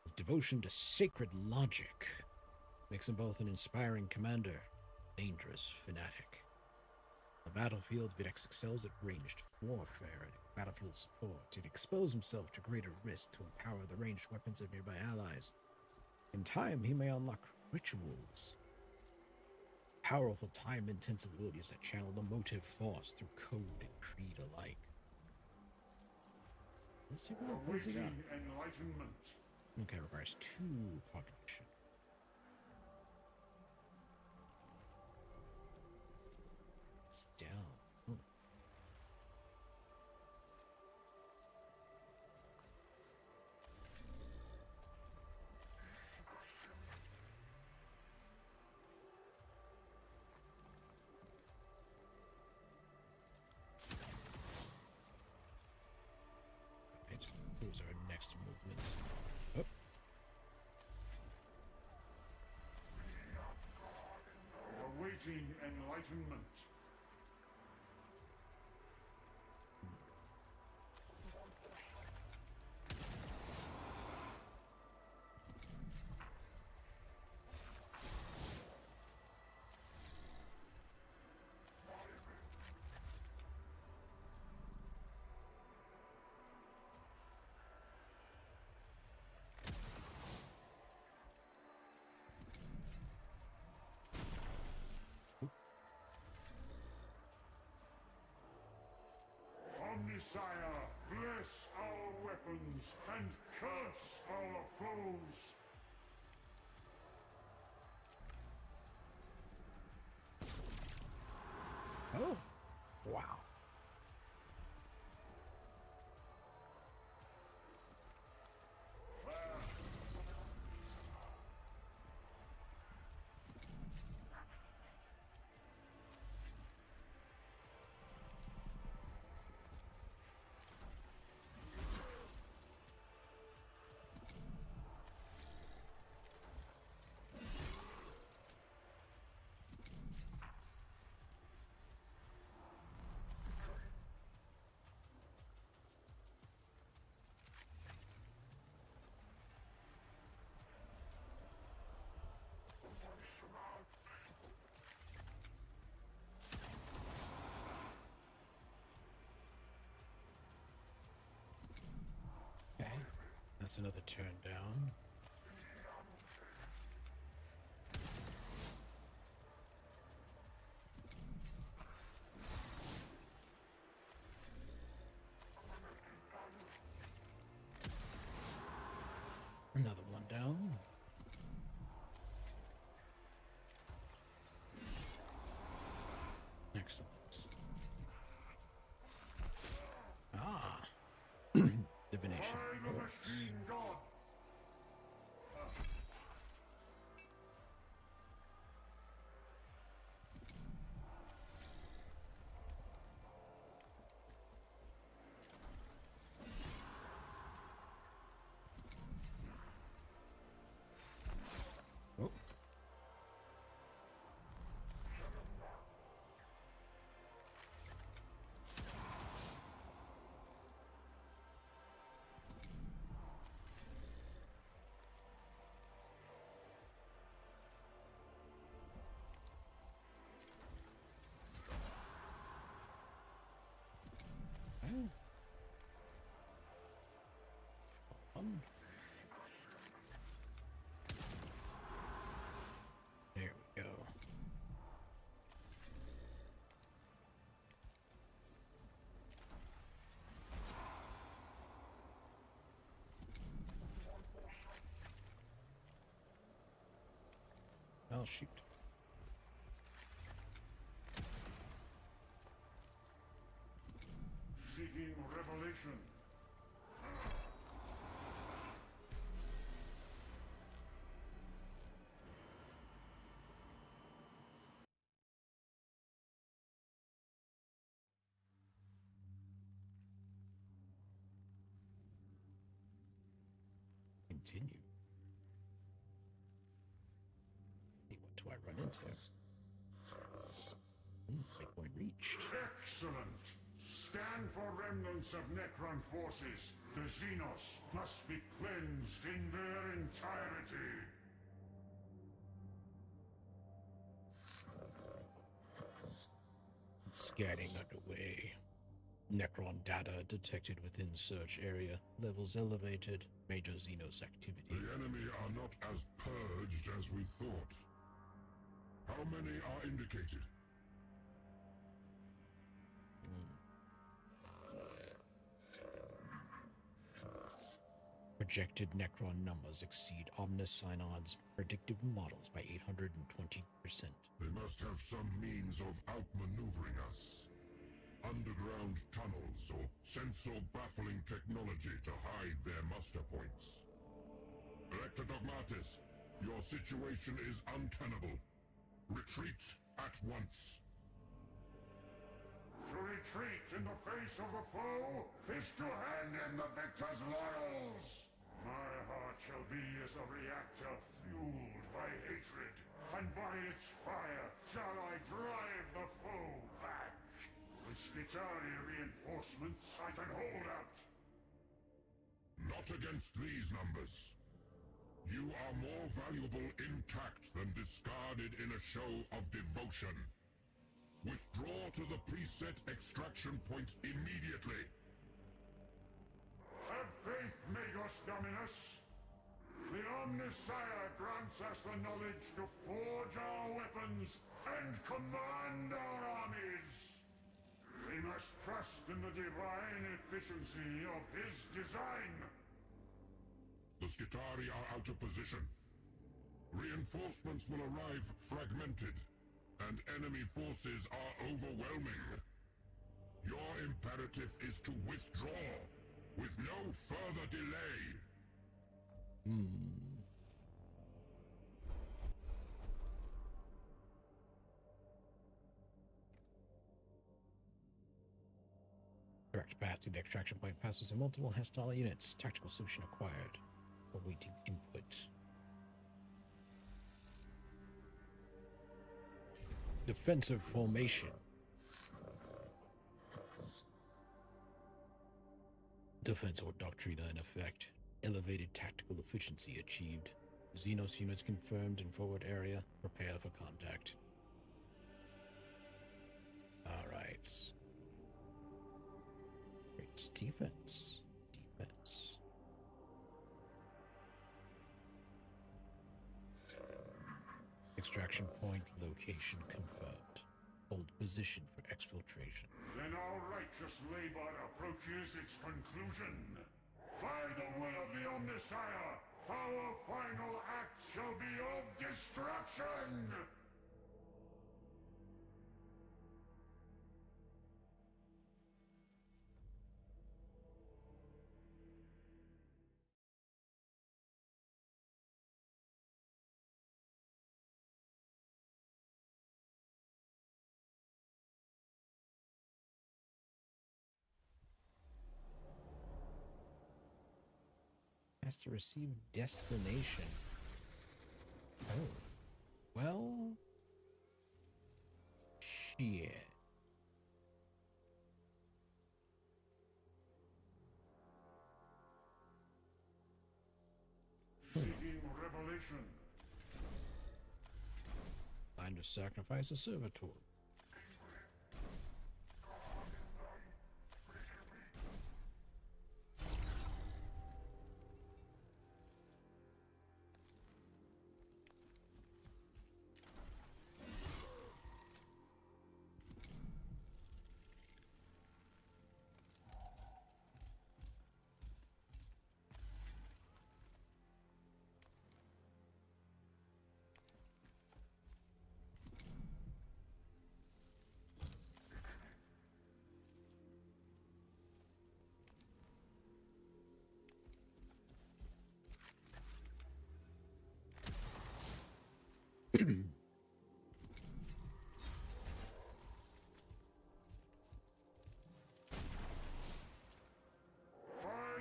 His devotion to sacred logic makes him both an inspiring commander, dangerous fanatic. On the battlefield, Vedex excels at ranged warfare and battlefield support. He'd expose himself to greater risk to empower the ranged weapons of nearby allies. In time, he may unlock rituals, powerful time-intensive abilities that channel the motive force through code and creed alike. Let's take a look. What does he got? Enlightenment. Okay, requires 2 cognition. It's down. Here's our next movement. Oh. Awaiting enlightenment. Omnissiah, bless our weapons and curse our foes. Oh. Wow. Okay, that's another turn down. Another one down. Excellent. Ah. Divination works. Oh. There we go. Oh, shoot. Seeking revelation. Continue. What do I run into? Waypoint reached. Excellent! Scan for remnants of Necron forces. The Xenos must be cleansed in their entirety. Scanning underway. Necron data detected within search area. Levels elevated. Major Xenos activity. The enemy are not as purged as we thought. How many are indicated? Projected Necron numbers exceed Omnissiah's predictive models by 820%. They must have some means of outmaneuvering us. Underground tunnels or sensor-baffling technology to hide their muster points. Elector Dogmatis, your situation is untenable. Retreat at once. To retreat in the face of the foe is to hand in the victor's laurels. My heart shall be as a reactor fueled by hatred, and by its fire shall I drive the foe back. With Skitarii reinforcements, I can hold out. Not against these numbers. You are more valuable intact than discarded in a show of devotion. Withdraw to the preset extraction point immediately. Have faith, Magos Dominus. The Omnissiah grants us the knowledge to forge our weapons and command our armies. We must trust in the divine efficiency of his design. The Skitarii are out of position. Reinforcements will arrive fragmented, and enemy forces are overwhelming. Your imperative is to withdraw, with no further delay. Direct path to the extraction point passes in multiple hostile units. Tactical solution acquired. Awaiting input. Defensive formation. Defensive doctrina in effect. Elevated tactical efficiency achieved. Xenos units confirmed in forward area. Prepare for contact. Alright. It's defense. Defense. Extraction point location confirmed. Hold position for exfiltration. Then our righteous labor approaches its conclusion. By the will of the Omnissiah, our final act shall be of destruction! Has to receive destination. Oh. Well. Shit. Seeking revelation. Time to sacrifice a servitor. By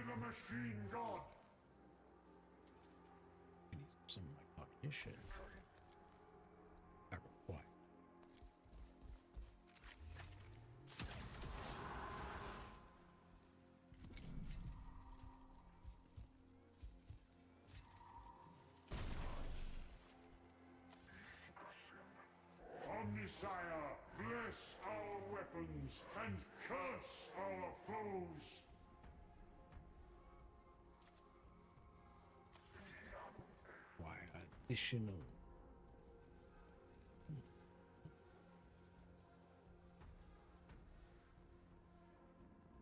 the machine god. I need some of my cognition. I require. weapons and curse our foes! Why additional?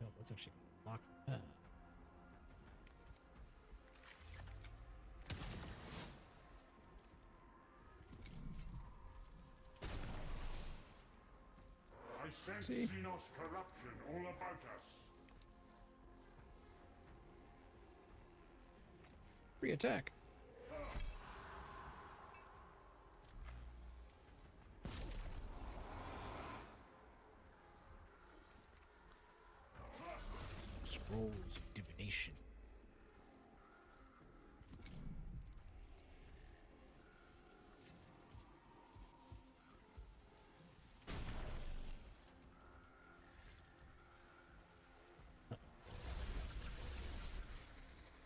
No, let's actually lock that. I sense See? Xenos corruption all about us. Free attack. Scrolls of divination.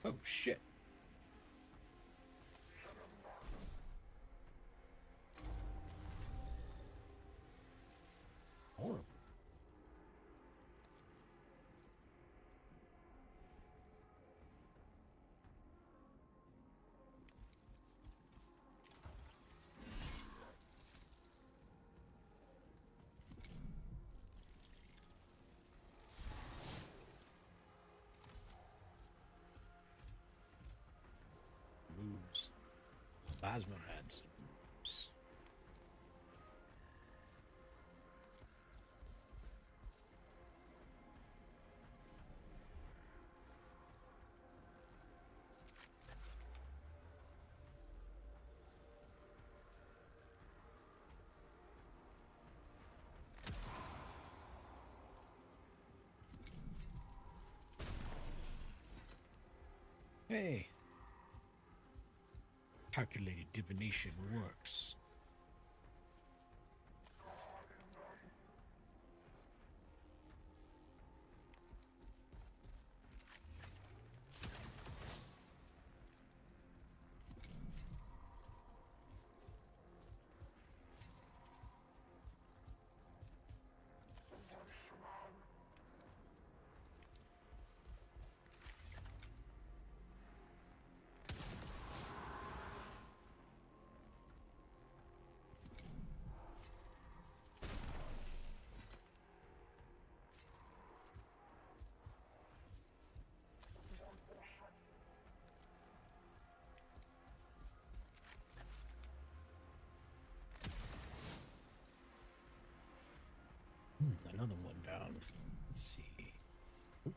Oh shit. Horrible. Moves. Plasma meds. Moves. Hey. Calculated divination works. Another one down. Let's see. Oop,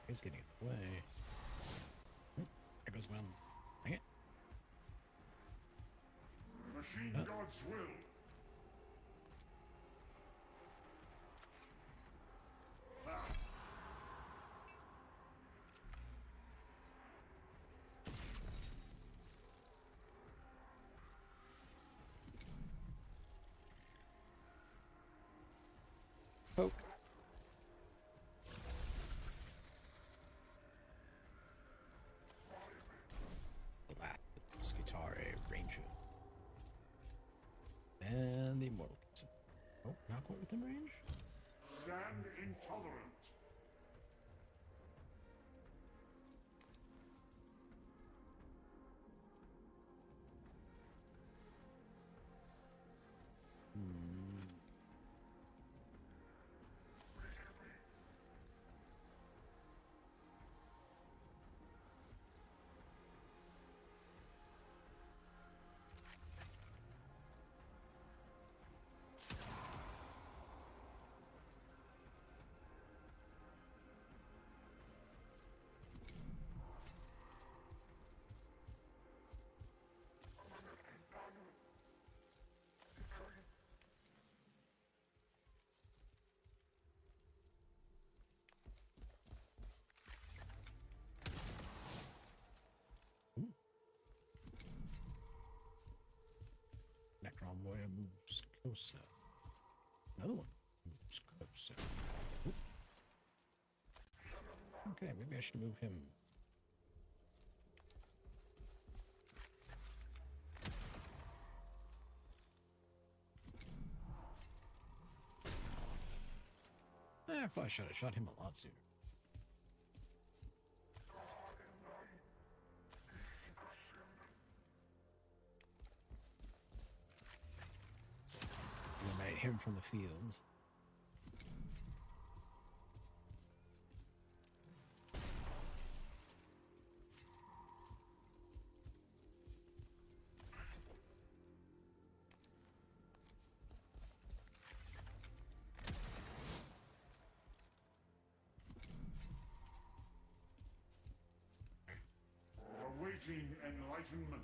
he's getting away. There goes one. Dang it. Machine God's will. Poke. Black Skitare Ranger. And the Immortal. Oh, not quite within range? Stand intolerant. Necron Warrior moves closer. Another one moves closer. Oop. Okay, maybe I should move him. I probably should have shot him a lot sooner. So, eliminate him from the fields. Awaiting enlightenment.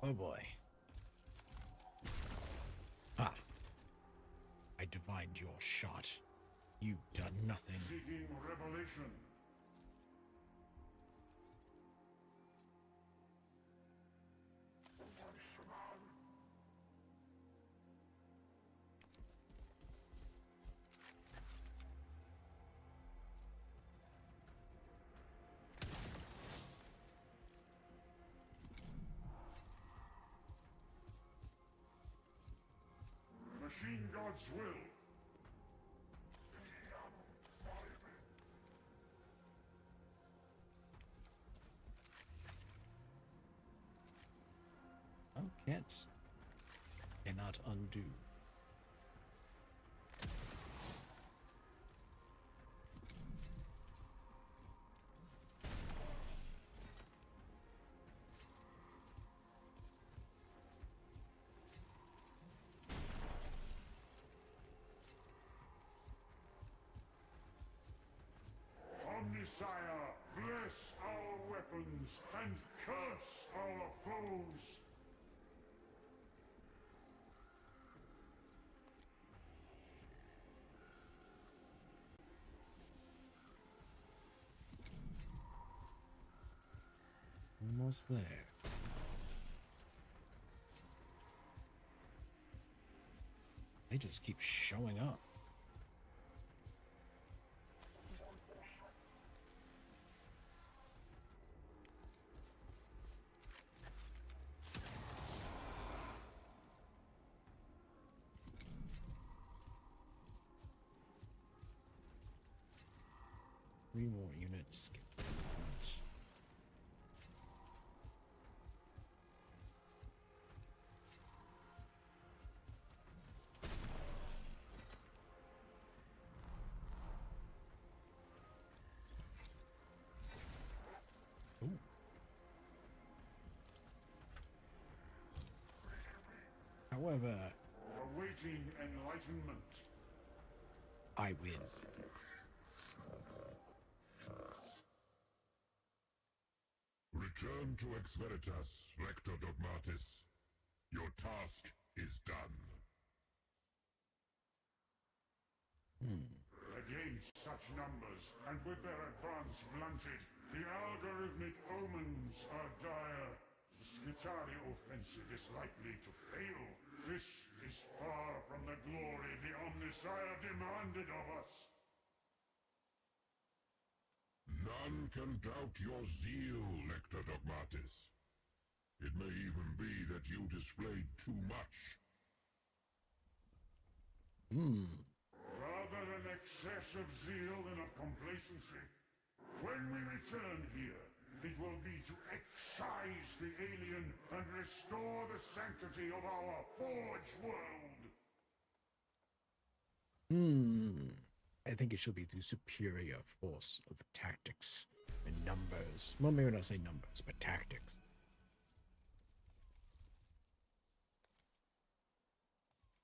Oh boy. Ah. I divined your shot. You've done nothing. Seeking revelation. Machine God's will. Oh, can't. Cannot undo. Omnissiah, bless our weapons and curse our foes. Almost there. They just keep showing up. Three more units. Get the point. Ooh. However, Awaiting enlightenment. I win. Return to Ex Veritas, Lector Dogmatis. Your task is done. Against such numbers, and with their advance blunted, the algorithmic omens are dire. The Skitaria offensive is likely to fail. This is far from the glory the Omnissiah demanded of us. None can doubt your zeal, Lector Dogmatis. It may even be that you displayed too much. Rather an excess of zeal than of complacency. When we return here, it will be to excise the alien and restore the sanctity of our forge world. I think it should be the superior force of tactics and numbers. Well, maybe not say numbers, but tactics.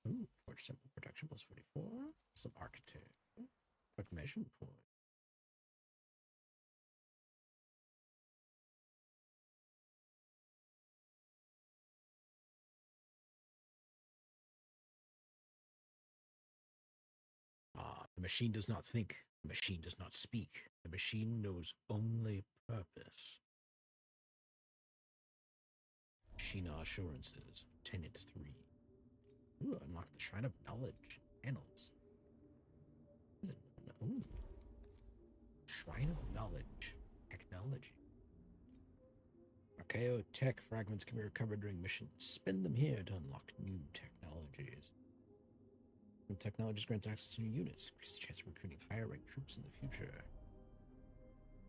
Ooh, forge simple production plus 44. Some architect. Reclamation point. The machine does not think. The machine does not speak. The machine knows only purpose. Shina Assurances. Tenant 3. Ooh, unlock the Shrine of Knowledge. Panels. What is it? Ooh. Shrine of Knowledge. Technology. Archaeo tech fragments can be recovered during missions. Spend them here to unlock new technologies. Some technologies grants access to new units. Increase the chance of recruiting higher ranked troops in the future.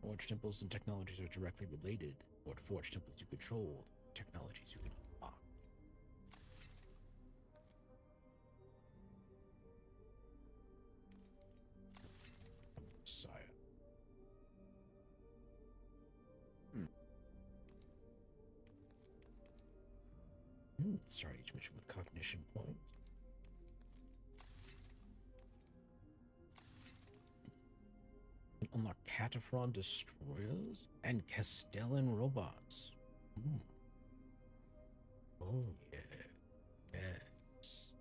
Forge temples and technologies are directly related. What forge temples you control, technologies you can unlock. Omnissiah. Start each mission with cognition points. Unlock Cataphren destroyers and Castellan robots. Oh yeah, yes.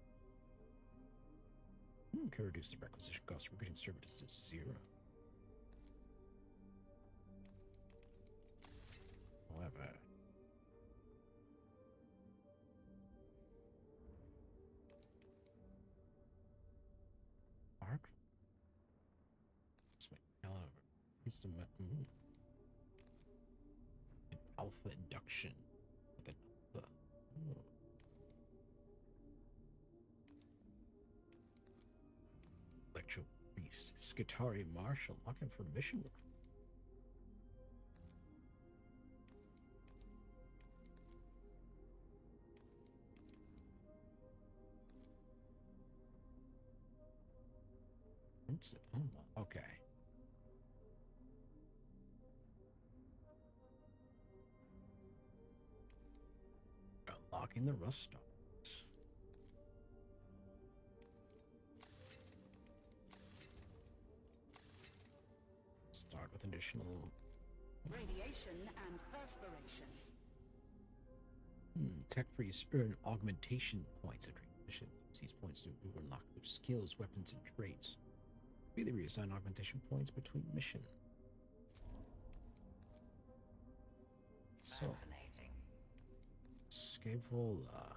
Can reduce the requisition cost of recruiting services to 0. However, arc. An alpha induction with an alpha. Electro Priest, Skitari Marshal, looking for mission recruit. Okay. Unlocking the rust stocks. Start with additional radiation and perspiration. Tech freeze earn augmentation points after mission. Use these points to improve or unlock their skills, weapons, and traits. Really reassign augmentation points between missions. So, Scavola.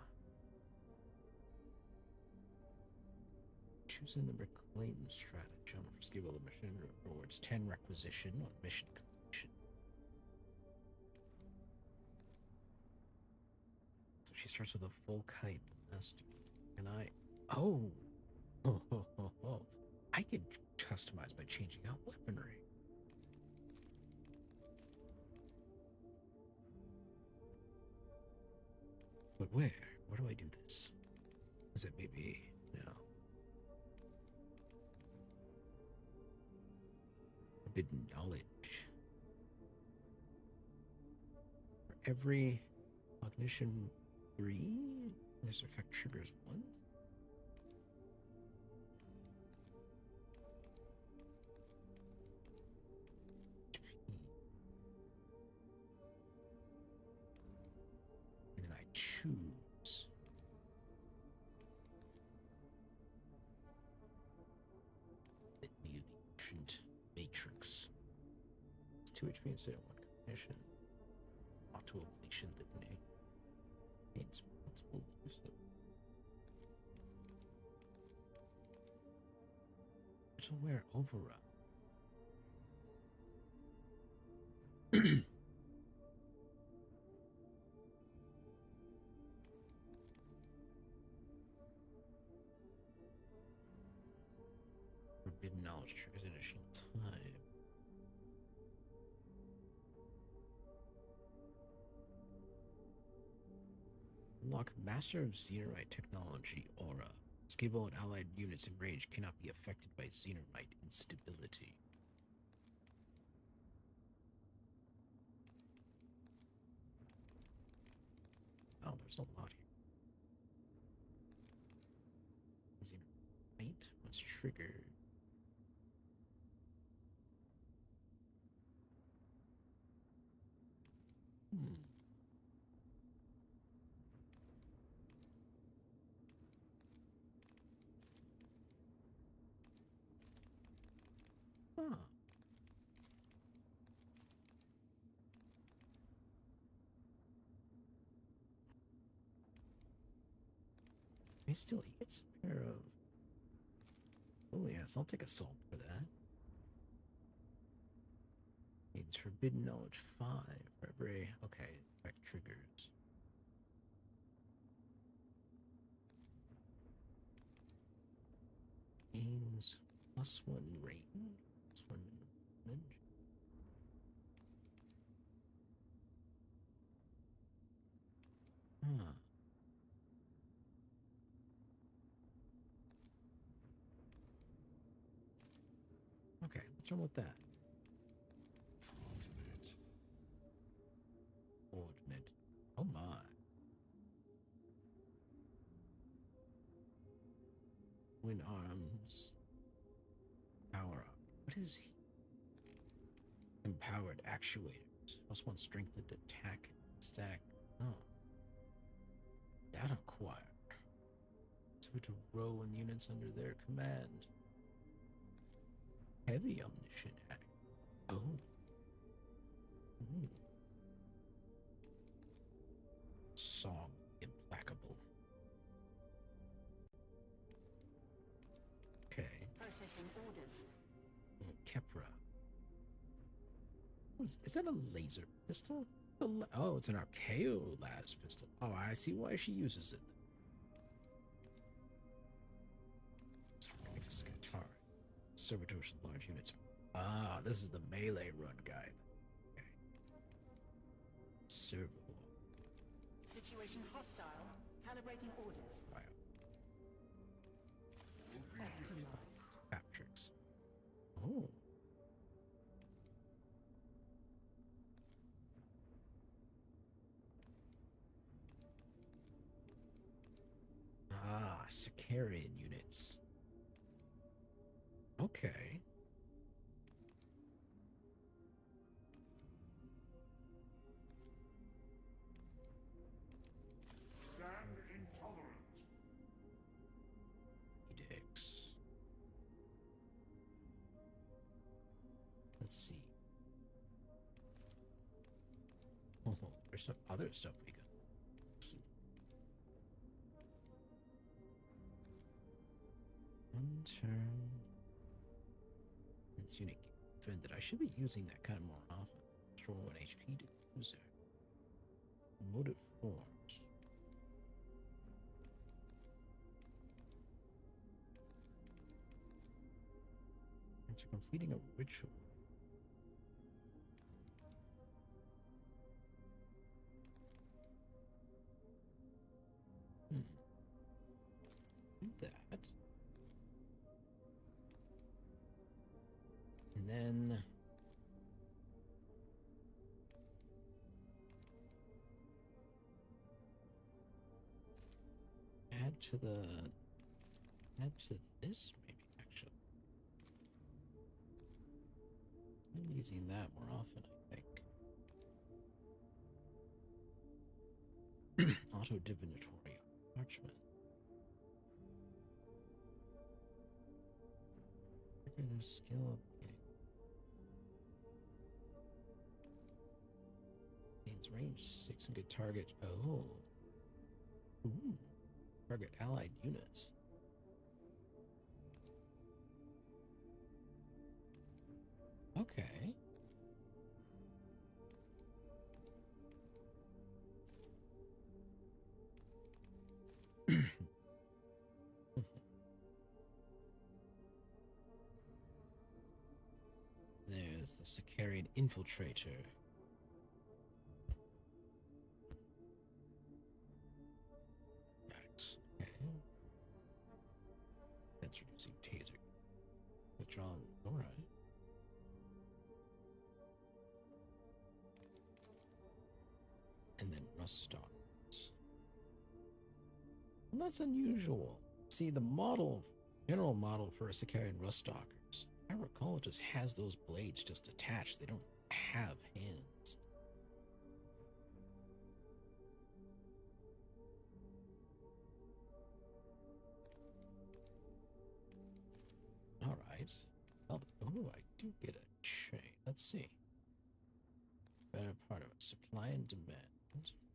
Choosing the reclaim stratagem for Scavola mission rewards 10 requisition on mission completion. So she starts with a full kite blast. And oh, I can customize by changing out weaponry. But where? Where do I do this? Is it maybe no? Forbidden knowledge. For every cognition 3, this effect triggers once. And then I choose. The ancient matrix. It's 2 HP instead of 1 cognition. Auto ablation litany. Gains multiple uses. Metalware overrun. Forbidden knowledge triggers additional time. Unlock Master of Xenorite Technology Aura. Scavel and allied units in range cannot be affected by Xenorite instability. Oh, there's a lot here. Xenorite was triggered. Huh. I still he gets a pair of. Oh yes, I'll take assault for that. Means forbidden knowledge 5 for every. Okay, effect triggers. Gains +1 range, +1 damage. Huh. Okay, what's wrong with that? Ordinate. Oh my. Wind arms. Power up. What is he? Empowered actuators. +1 strengthened attack stack. Oh. Data acquired. So to row in units under their command. Heavy omniscient act. Oh. Ooh. Song implacable. Okay. Processing orders. Kepra. Is that a laser pistol? Oh, it's an Archaeo las pistol. Oh, I see why she uses it. Guitar. Servitors and large units. Ah, this is the melee run guy. Okay. Servable. Situation hostile. Calibrating orders. Wow. Optimized. Captrix. Oh. Ah, Sicarian units. Okay. Stand intolerant. Edicts. Let's see. Oh, there's some other stuff we got. One turn. It's unique. Offended. I should be using that kind of more often. Restore 1 HP to the user. Motive forms. After completing a ritual. Do that. And then add to this maybe actually. I'm using that more often, I think. Auto divinatory parchment. Trigger the skill gains range 6 and good target. Oh. Ooh. Target allied units. Okay. There's the Sicarian infiltrator. Right. Okay. That's reducing taser. Withdrawn. Alright. And then rust stalkers. Well, that's unusual. See, the general model for a Sicarian rust stalkers, I recall it just has those blades just attached. They don't have hands. Alright. Oh, I do get a chain. Let's see. Better part of it. Supply and demand.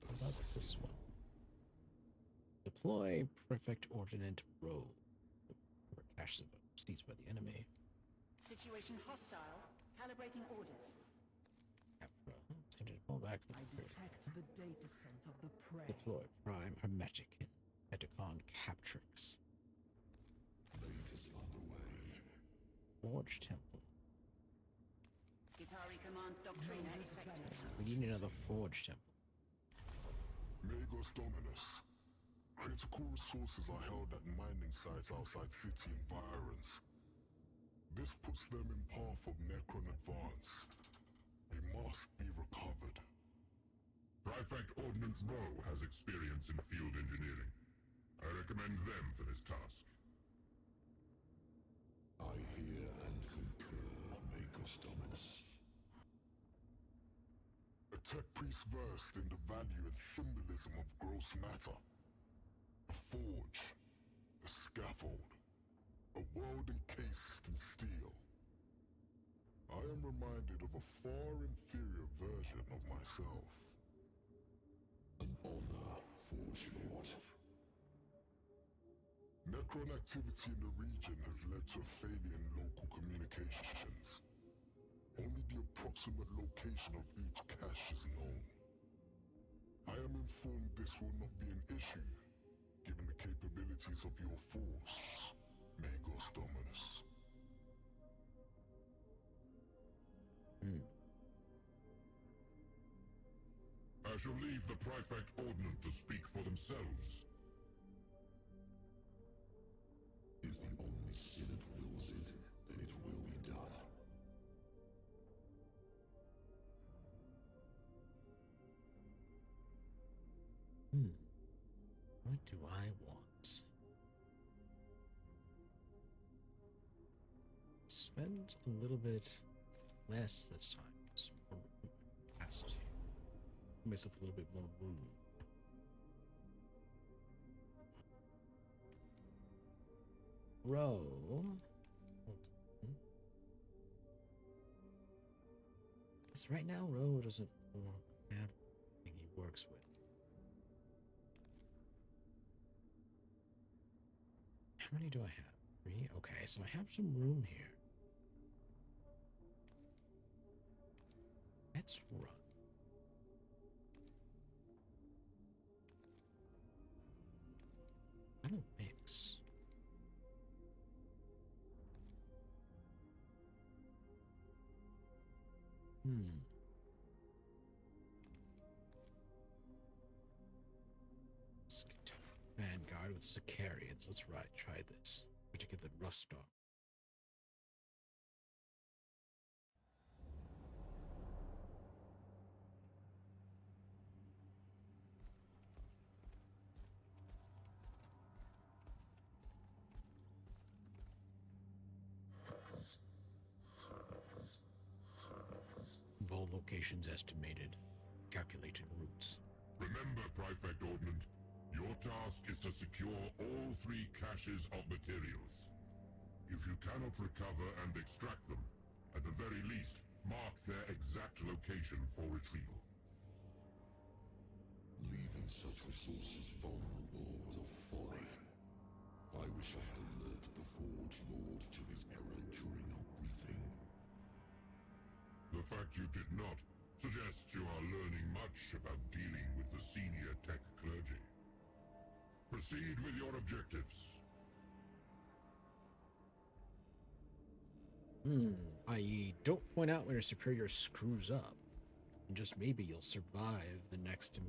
What about this one? Deploy perfect ordnance row. Or cache of seized by the enemy. Situation hostile. Calibrating orders. Capra. Time to fall back to I the detect the data scent of the prey. Deploy prime hermetic and Mechanicus captrix. Lakers underway. Forge temple. Skitari command doctrina effective. We need another forge temple. Magos Dominus. Critical resources are held at mining sites outside city environs. This puts them in path of Necron advance. They must be recovered. Prefect Ordnance Row has experience in field engineering. I recommend them for this task. I hear and concur, Magos Dominus. A tech priest versed in the value and symbolism of gross matter. A forge. A scaffold. A world encased in steel. I am reminded of a far inferior version of myself. An honor, Forge Lord. Necron activity in the region has led to a failure in local communications. Only the approximate location of each cache is known. I am informed this will not be an issue, given the capabilities of your force, Magos Dominus. I shall leave the Prefect Ordnance to speak for themselves. If the Omnissiah wills it, then it will be done. What do I want? Spend a little bit less this time. Some more capacity. Give myself a little bit more room. Row. Because right now, row doesn't have anything he works with. How many do I have? 3? Okay, so I have some room here. Let's run. I don't mix. Vanguard with Sicarians. Let's try this. We should get the rust off. All locations estimated. Calculated routes. Remember, Prefect Ordnance, your task is to secure all 3 caches of materials. If you cannot recover and extract them, at the very least, mark their exact location for retrieval. Leaving such resources vulnerable was a folly. I wish I had alerted the Forge Lord to his error during our briefing. The fact you did not suggests you are learning much about dealing with the senior tech clergy. Proceed with your objectives. I.e., don't point out when your superior screws up. And just maybe you'll survive the next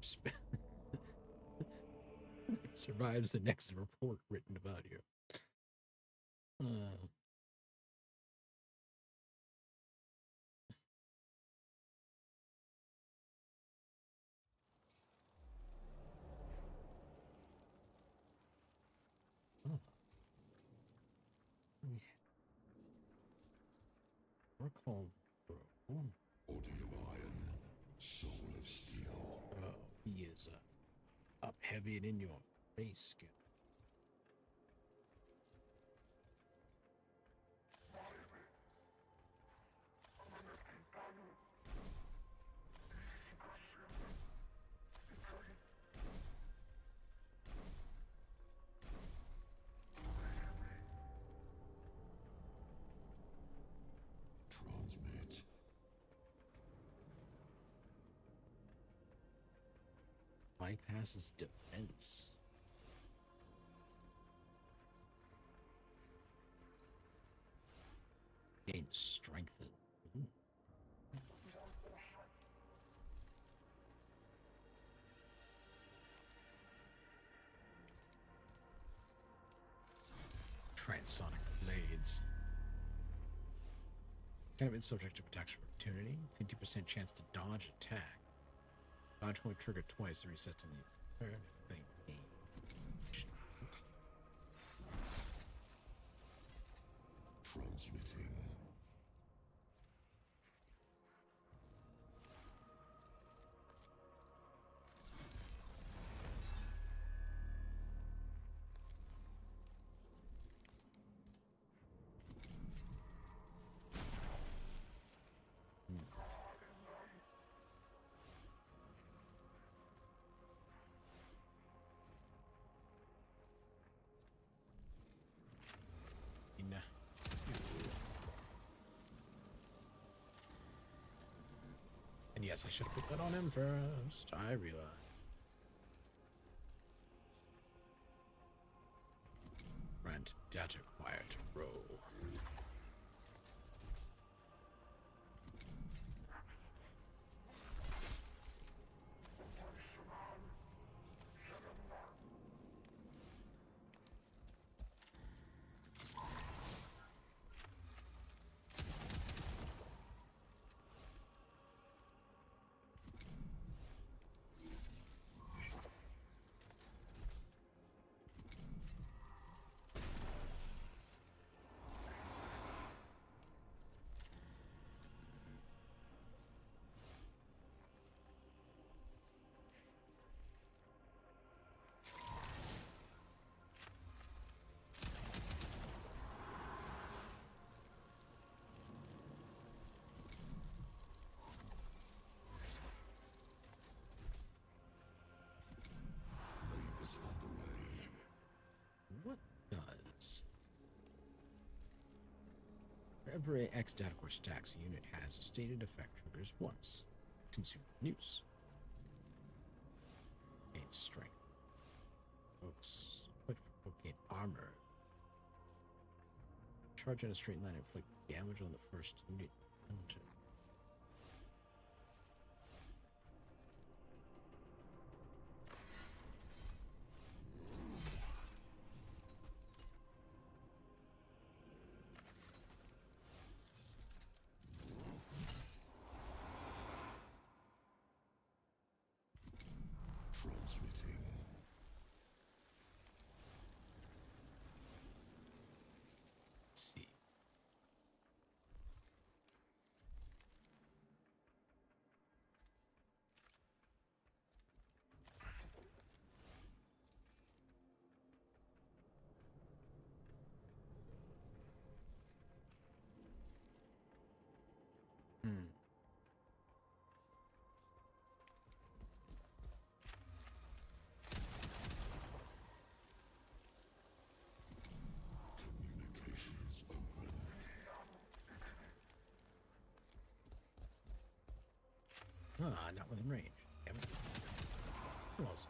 survives the next report written about you. We're called Body of iron, soul of steel. Oh, he is up heavy and in your face skin. Bypasses defense. Gain strengthen. Ooh. Transonic blades. Kind of been subject to protection opportunity. 50% chance to dodge attack. Dodge only trigger twice. The resets on the third thing. Transmitting. Nah. And yes, I should have put that on him first. I realize. Grant data quiet row. What does? For every X data core stacks a unit has, a stated effect triggers once. Consume use. Gain strength. Folks, okay, armor. Charge in a straight line, inflict damage on the first unit encountered. Transmitting. Let's see. Communications open. Ah, not within range. Damn it. Close.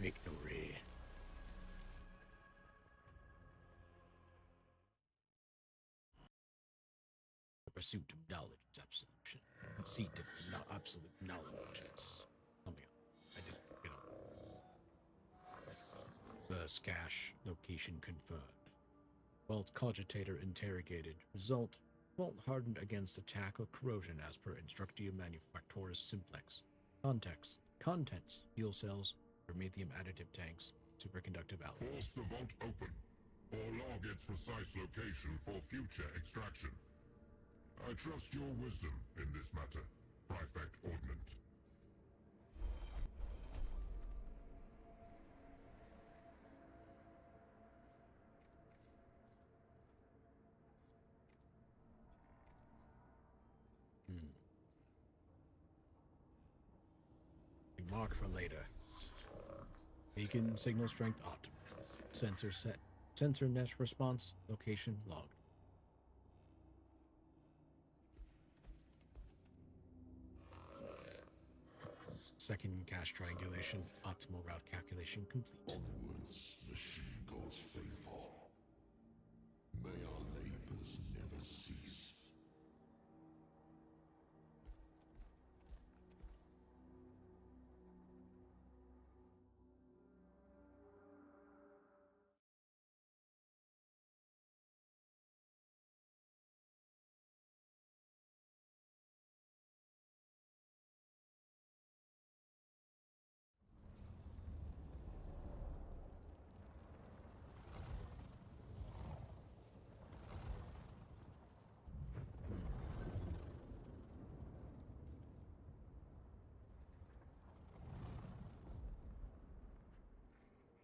Victory. The pursuit of knowledge is absolution. The conceit of absolute knowledge is something I didn't get on. The cache location confirmed. Vault cogitator interrogated. Result: vault hardened against attack or corrosion as per Instructio Manufactoris Simplex. Context: contents: fuel cells, promethium additive tanks, superconductive alloys. Force the vault open, or log its precise location for future extraction. I trust your wisdom in this matter, Prefect Ordnant. marked for later. Beacon signal strength optimal. Sensor set. Sensor net response. Location logged. Second cache triangulation. Optimal route calculation complete. Onwards, machine gods faithful. May our labors never cease.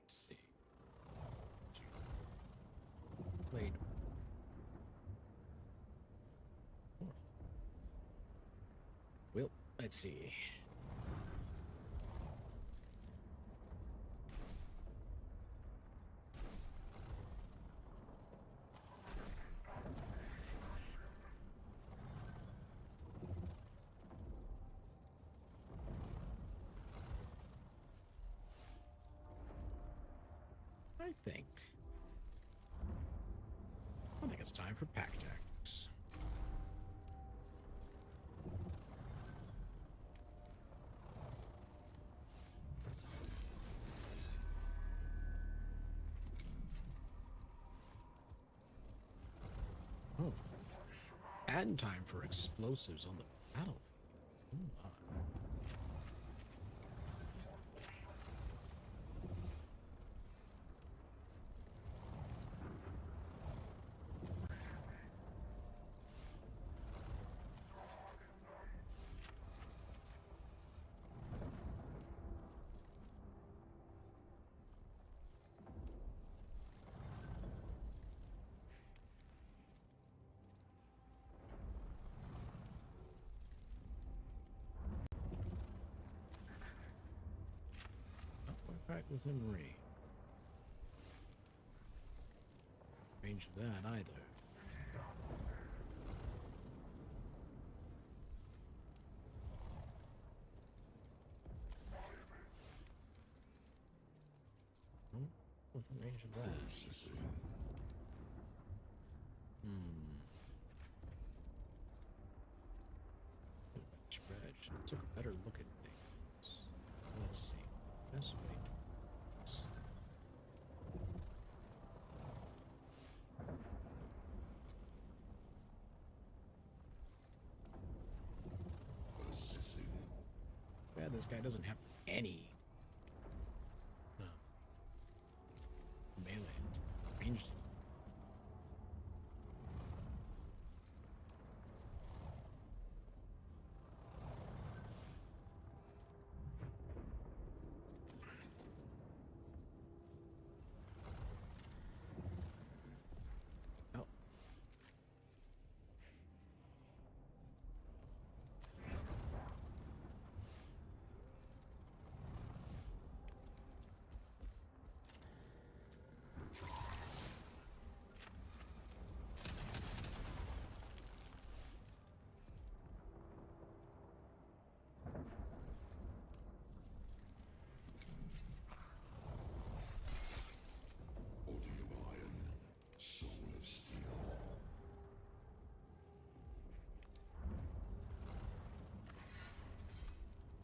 Let's see. Blade. Well, let's see. I think it's time for pack tactics. Oh. And time for explosives on the battlefield. Ooh, right within range. Range of that either. Within range of that. Spread. Took a better look at things. Let's see. Best way. Yeah, this guy doesn't have any melee ranged.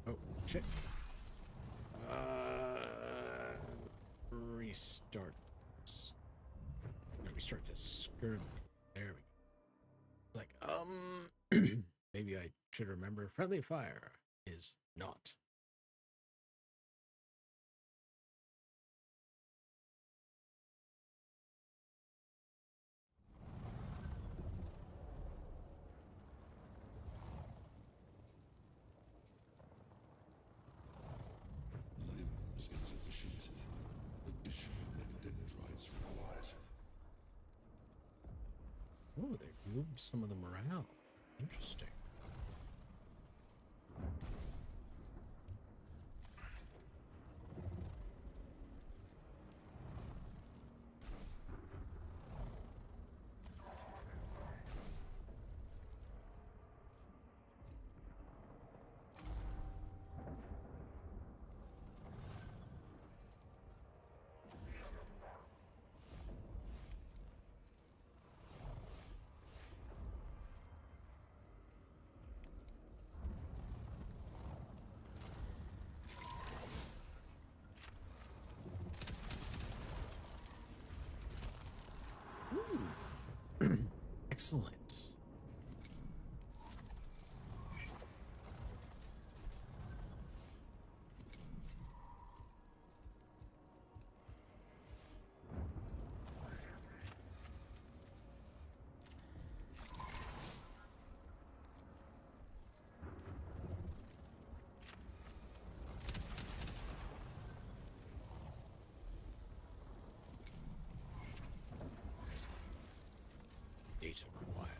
Oh, shit. Restart. No, restart to skirmish. There we go. It's like, maybe I should remember friendly fire is not. Limbs insufficient. Additional dendrites required. Oh, they moved some of the morale. Interesting. Excellent. Data acquired.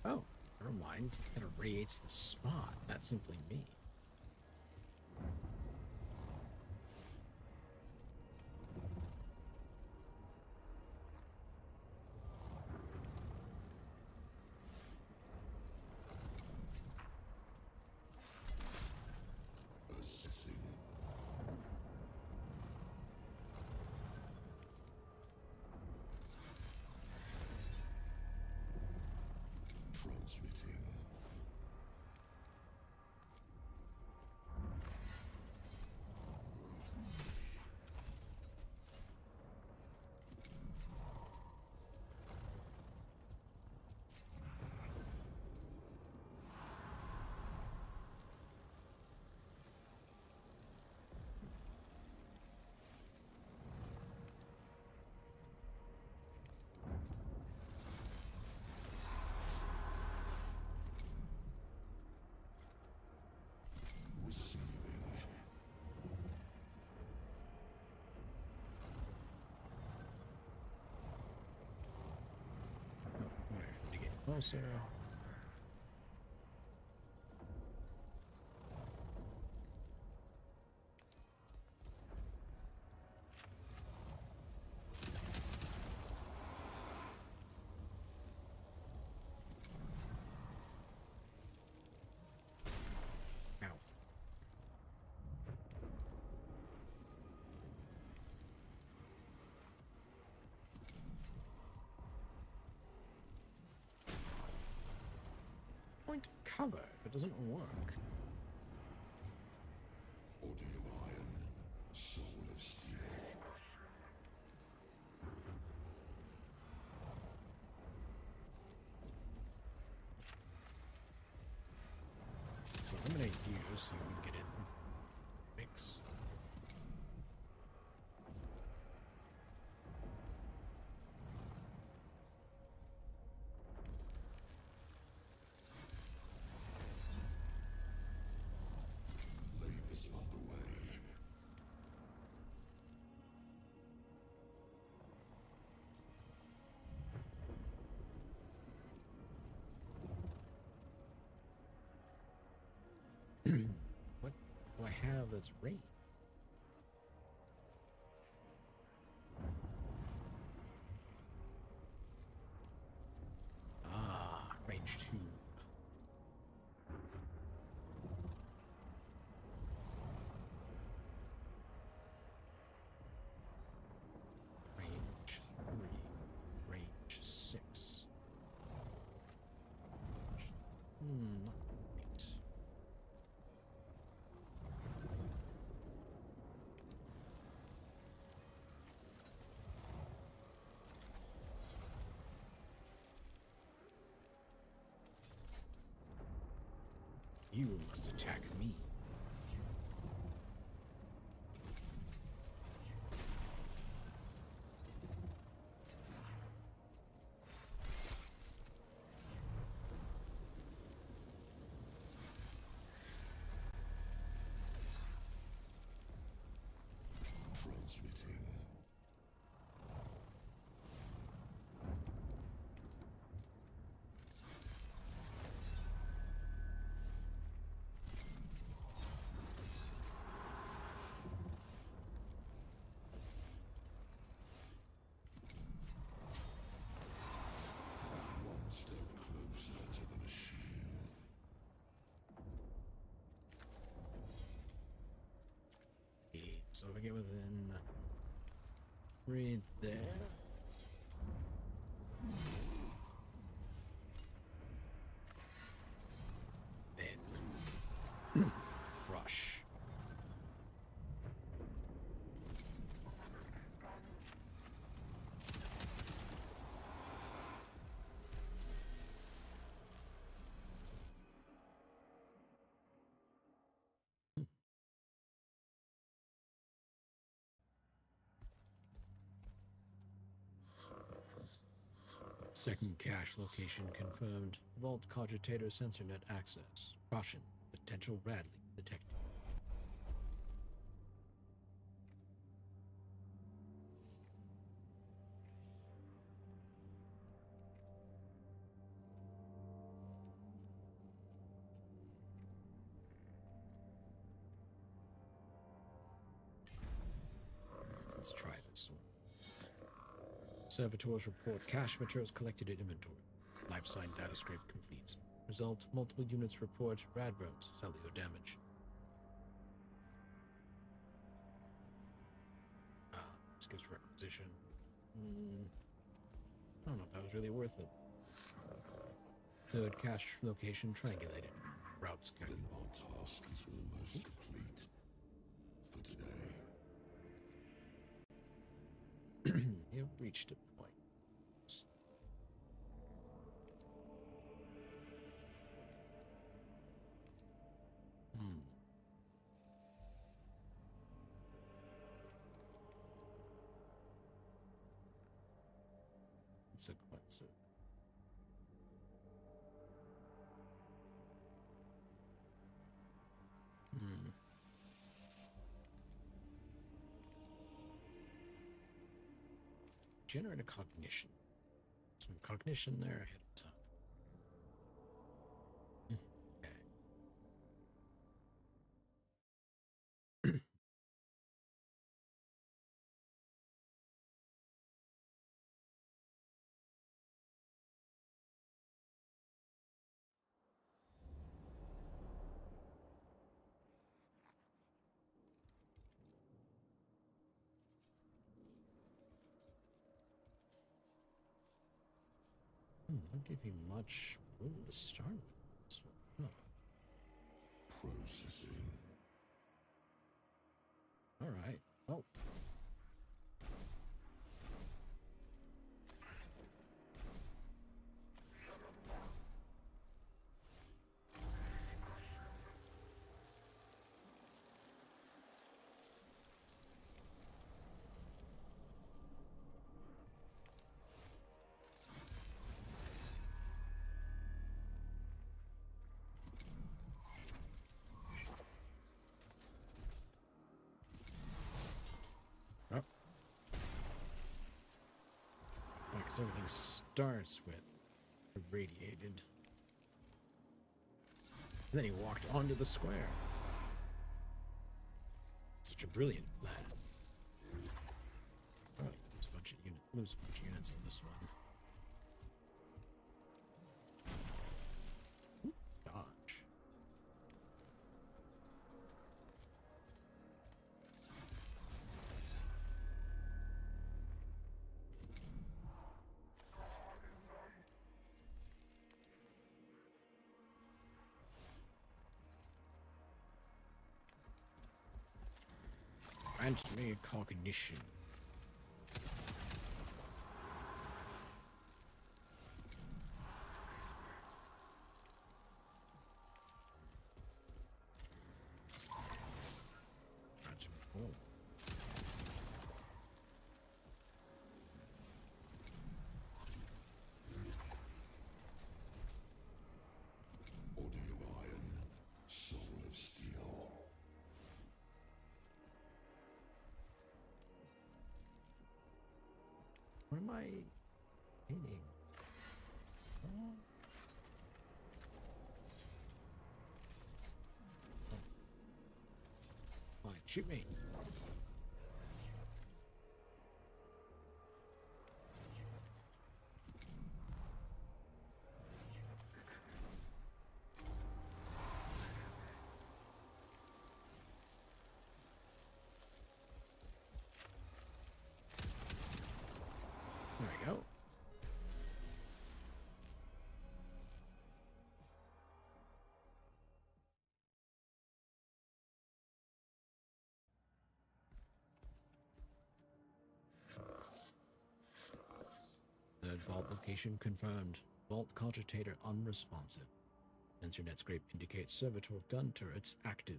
Oh, never mind. It irradiates the spot, not simply me. Assessing. Transmitting. Receiving. Alright, to get closer. Ow. Point of cover, if it doesn't work. Body of iron. Soul of steel. So eliminate you so you can get in. Mix. Labor's underway. What do I have that's rate? Ah, range 2. Range 3. Range 6. Not great. You must attack me. Transmitting. So if I get within right there. Then rush. Second cache location confirmed. Vault cogitator sensor net access. Caution. Potential Radley detected. Let's try this one. Servitors report cache materials collected in inventory. Life sign data scrape complete. Result, multiple units report rad burns, cellular damage. This gives requisition. I don't know if that was really worth it. Third cache location triangulated. Route scan. Then our task is almost complete for today. You've reached a point. Consequence. Generate a cognition. Some cognition there ahead of time. Don't give you much room to start with. This one. Processing. All right. Oh. Because everything starts with irradiated. And then he walked onto the square. Such a brilliant plan. Oh, lose a bunch of units on this one. Ooh, dodge. Grant me cognition. Grant me all. Body of iron, soul of steel. What am I eating? Oh. Fine, shoot me. Location confirmed. Vault cogitator unresponsive. Sensor net scrape indicates servitor gun turrets active.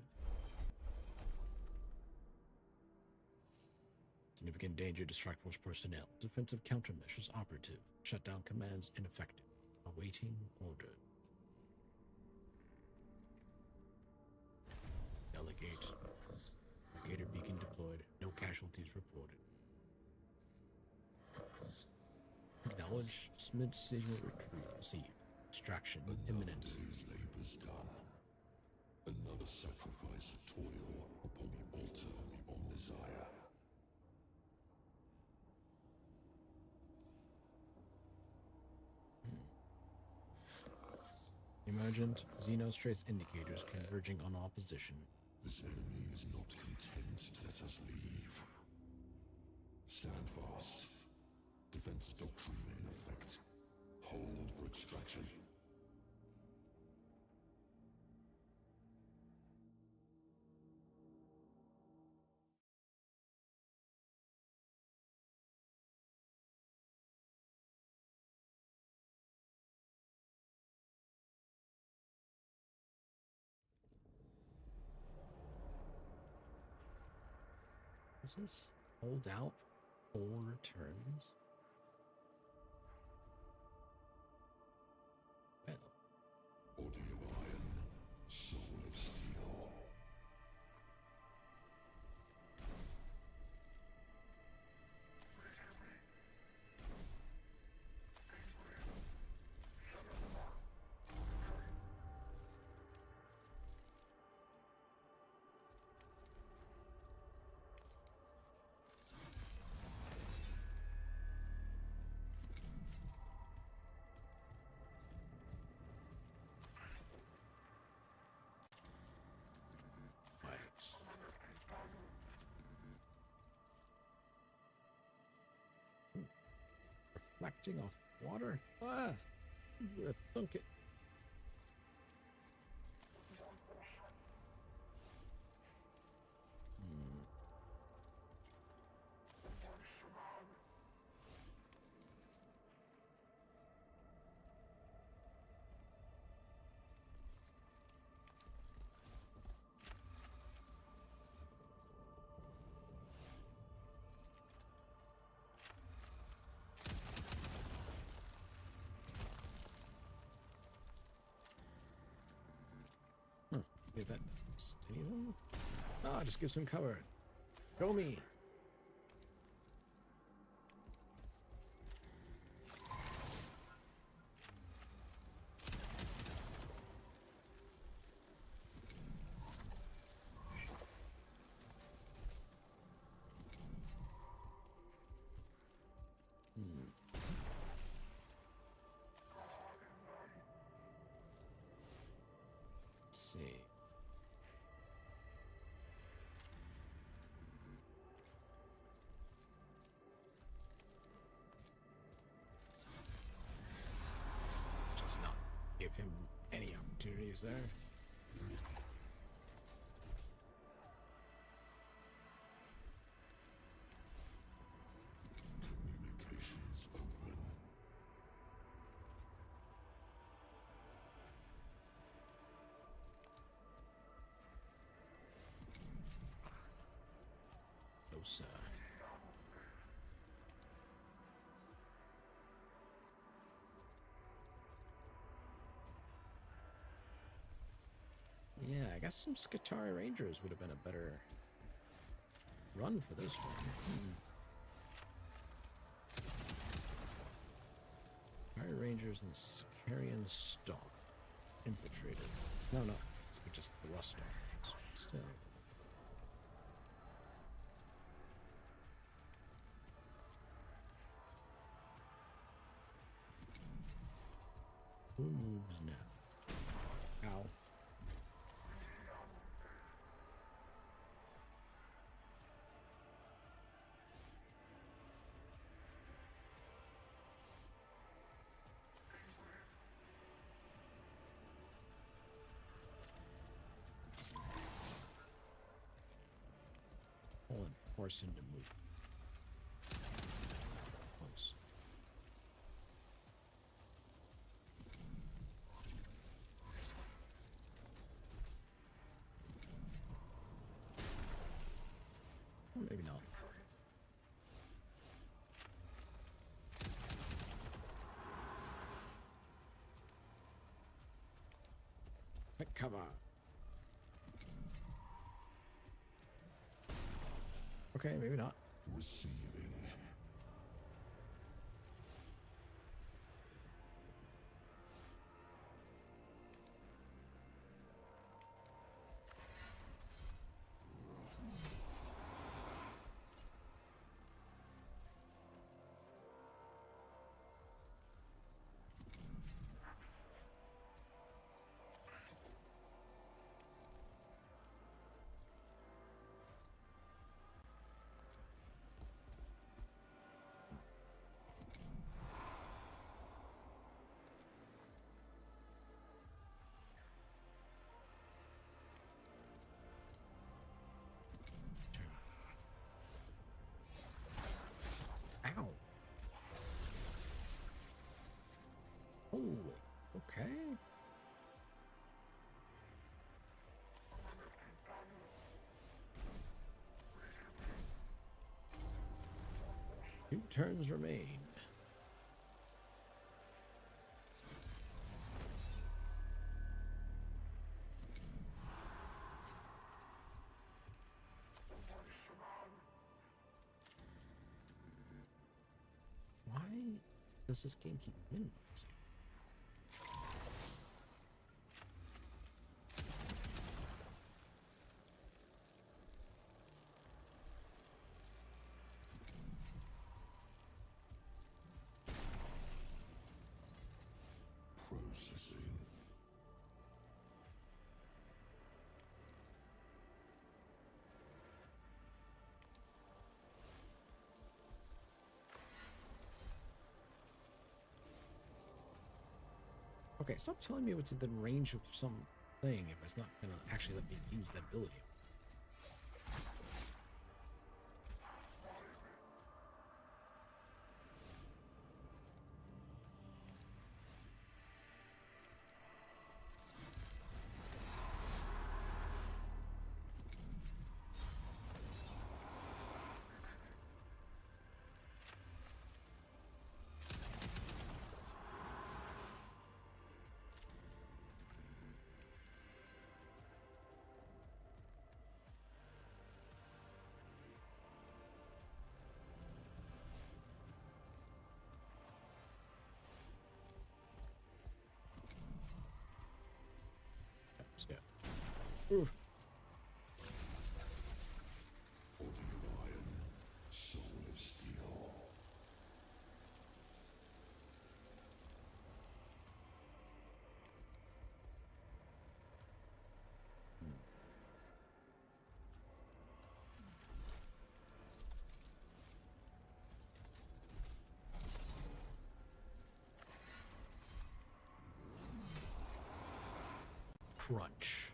Significant danger to strike force personnel. Defensive countermeasures operative. Shutdown commands ineffective. Awaiting order. Delegate. Locator beacon deployed. No casualties reported. Acknowledge mid-signal retreat received. Extraction imminent. Day's labor's done. Another sacrifice of toil upon the altar of the Omnissiah. Emergent Xenos trace indicators converging on opposition. This enemy is not content to let us leave. Stand fast. Defense doctrine in effect. Hold for extraction. Is this hold out 4 turns? Well, Body of iron, soul of steel. reflecting off water. Ah, you would have thunk it. Get that stadium. Ah, just give some cover. Show me. Let's see. Just not give him any opportunities there. Communications open. No, sir. Yeah, I guess some Skitarii Rangers would have been a better run for this one. Skitarii Rangers and Sicarian Stalk infiltrated. No, it's just the Rust Stalk. Still. Who moves now? Ow. Pull and force him to move. Close. cover. Okay, maybe not. Receiving. Ow. Oh, okay. Two turns remain. Why does this game keep minimizing? Processing. Okay, stop telling me what's within range of something if it's not gonna actually let me use that ability. Oof. Body of iron, soul of steel. Crunch.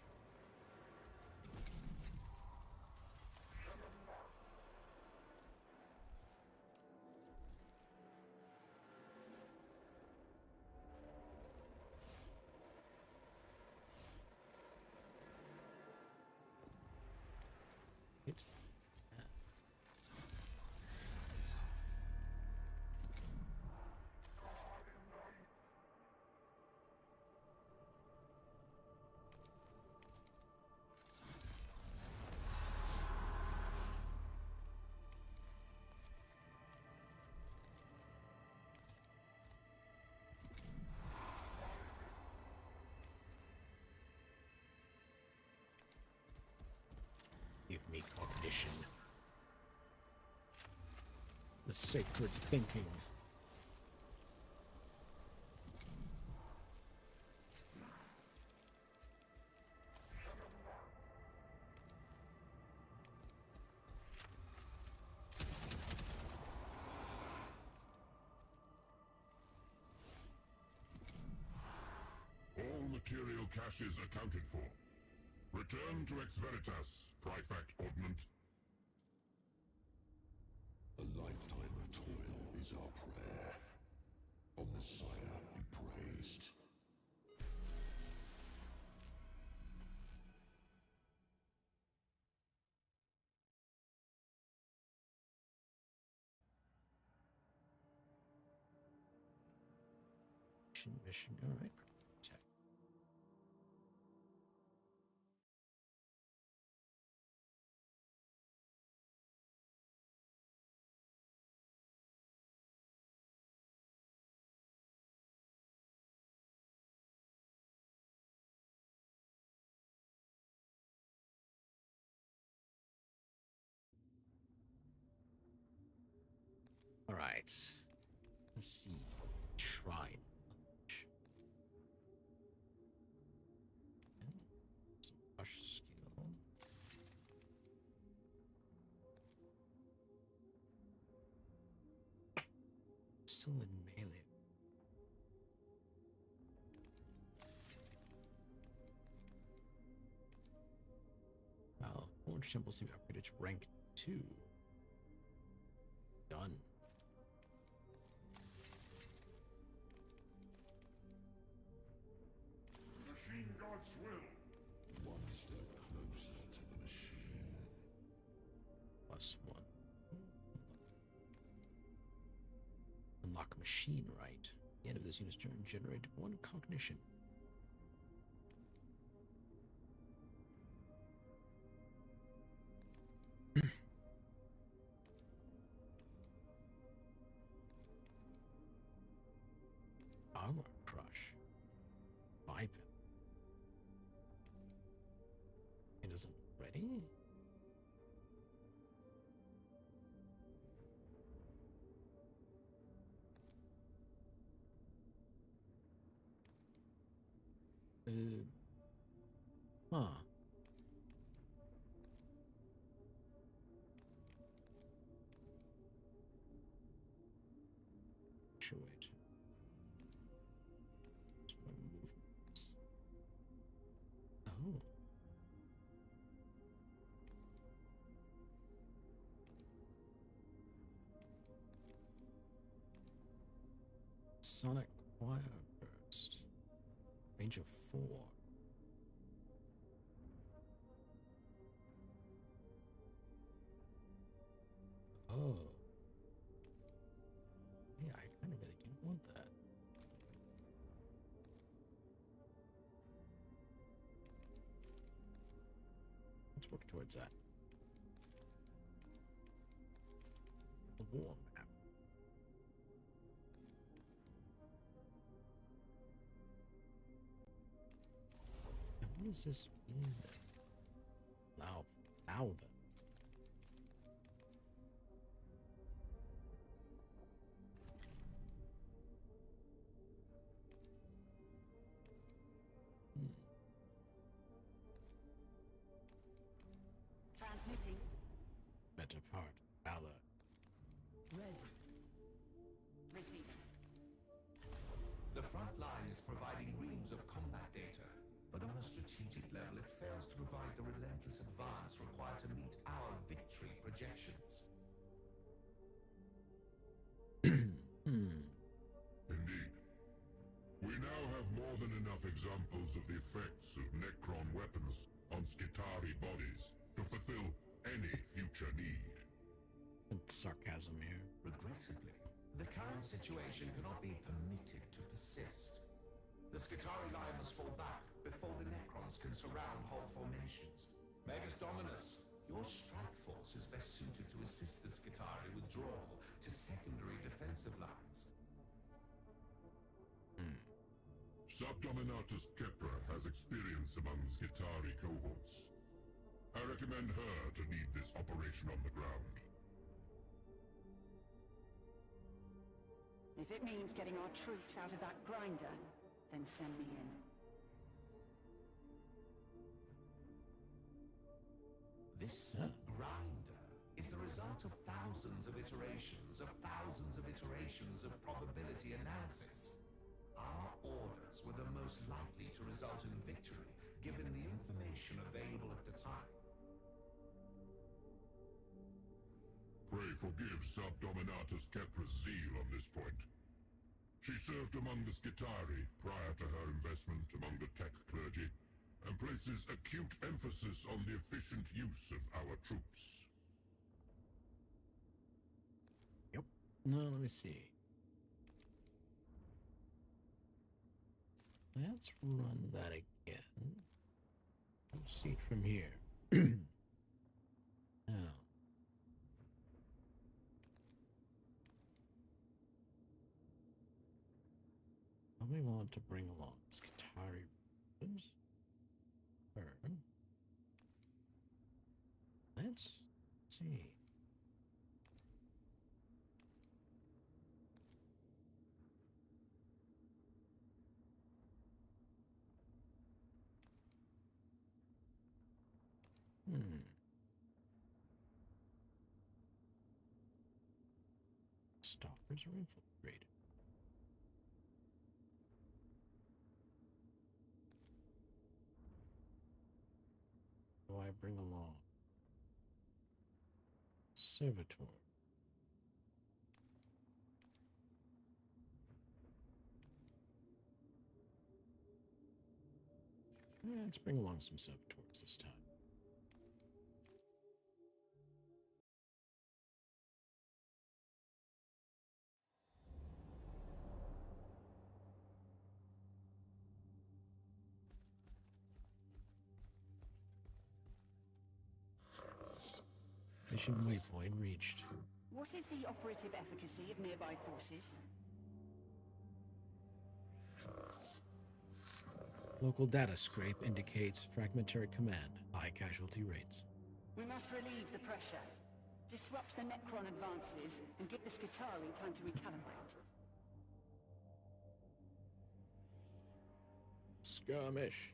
It. Give me cognition. The sacred thinking. All material caches accounted for. Return to Ex Veritas, Prefect Ordnant. A lifetime of toil is our prayer. Omnissiah be praised. Mission, all right. right. Let's see. Shrine. Some brush skill. Still in melee. Wow, Orange Temple seems upgraded to rank 2. Done. Machine God's will. One step closer to the machine. +1. Unlock machine right. At the end of this unit's turn, generate 1 cognition. Armor crush. Vibe. It isn't ready. Huh. Should wait. My movements. Oh. Sonic Wire Burst. Range of 4. Oh. Yeah, I kind of really do want that. Let's work towards that. The war map. And what does this mean then? Now then. Transmitting. Better part. Valor. Ready. Receiving. The front line is providing reams of combat data, but on a strategic level it fails to provide the relentless advance required to meet our victory projections. Indeed. We now have more than enough examples of the effects of Necron weapons on Skitari bodies to fulfill any future need. Sarcasm here. Regrettably, the current situation cannot be permitted to persist. The Skitari line must fall back before the Necrons can surround whole formations. Magus Dominus, your strike force is best suited to assist the Skitari withdrawal to secondary defensive lines. Subdominatus Kepra has experience among Skitari cohorts. I recommend her to lead this operation on the ground. If it means getting our troops out of that grinder, then send me in. This grinder is the result of thousands of iterations of probability analysis. Our orders were the most likely to result in victory, given the information available at the time. Pray forgive Subdominatus Kepra's zeal on this point. She served among the Skitari prior to her investment among the tech clergy, and places acute emphasis on the efficient use of our troops. Yep. No, let me see. Let's run that again. We'll see it from here. Now. We want to bring along Skitari rooms. Let's see. Stalkers are infiltrated. Do I bring along Servitor? Let's bring along some Saboteurs this time. Mission waypoint reached. What is the operative efficacy of nearby forces? Local data scrape indicates fragmentary command, high casualty rates. We must relieve the pressure. Disrupt the Necron advances and give the Skitarii time to recalibrate. Skirmish.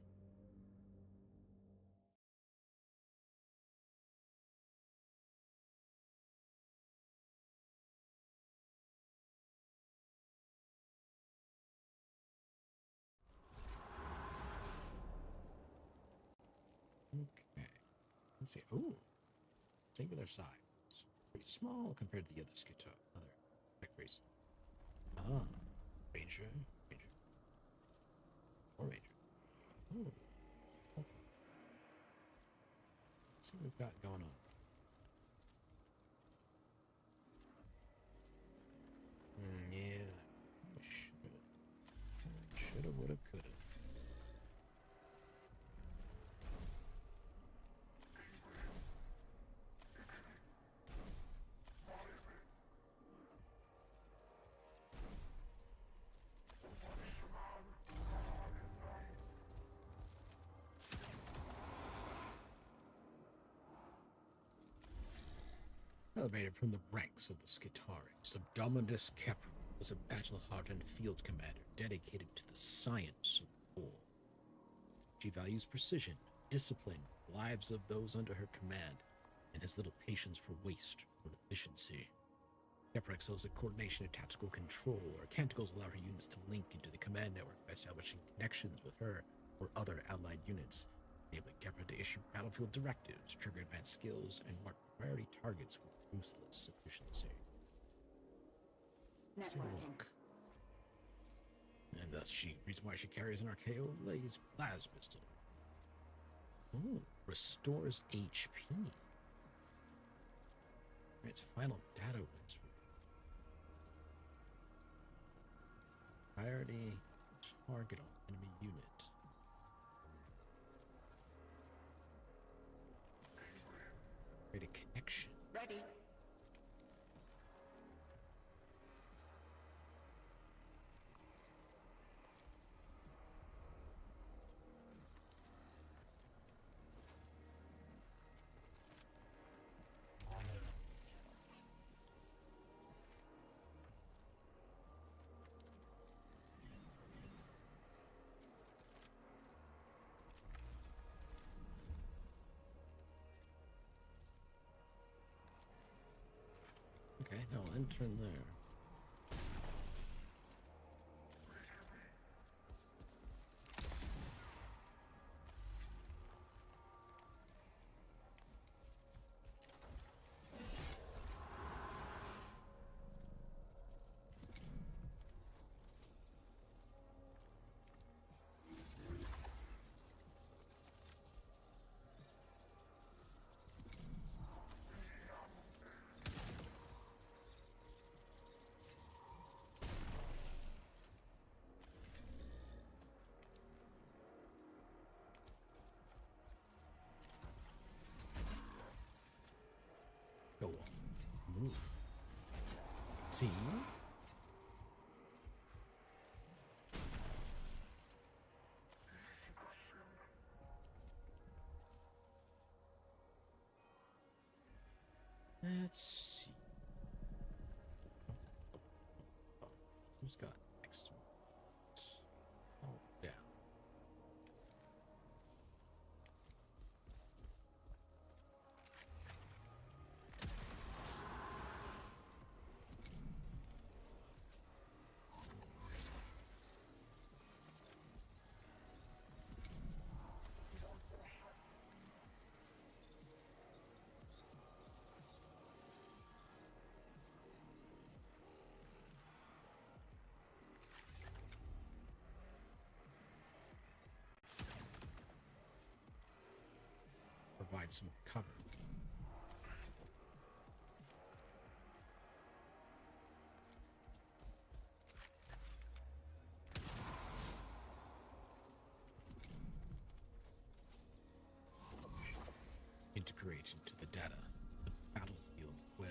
Okay. Let's see. Ooh. Singular size. It's pretty small compared to the other Skitar. Other factories. Ah. Ranger. Ranger. More Ranger. Ooh. Let's see what we've got going on. Yeah. Shoulda, woulda, coulda. Elevated from the ranks of the Skitarii, Subdominus Kepra was a battle-hardened field commander dedicated to the science of war. She values precision, discipline, the lives of those under her command, and has little patience for waste or efficiency. Kepra excels at coordination and tactical control. Her canticles allow her units to link into the command network by establishing connections with her or other allied units, enabling Kepra to issue battlefield directives, trigger advanced skills, and mark priority targets with ruthless efficiency. Let's take a look. And that's reason why she carries an Archaeo Lays Las pistol. Oh, restores HP. Its final data wins. Priority target on enemy unit. Create a connection. Ready. Okay, now I'll enter in there. Go on. Move. See? Let's see. Who's got next? Oh, yeah. provide some cover. Integrate into the data, the battlefield web.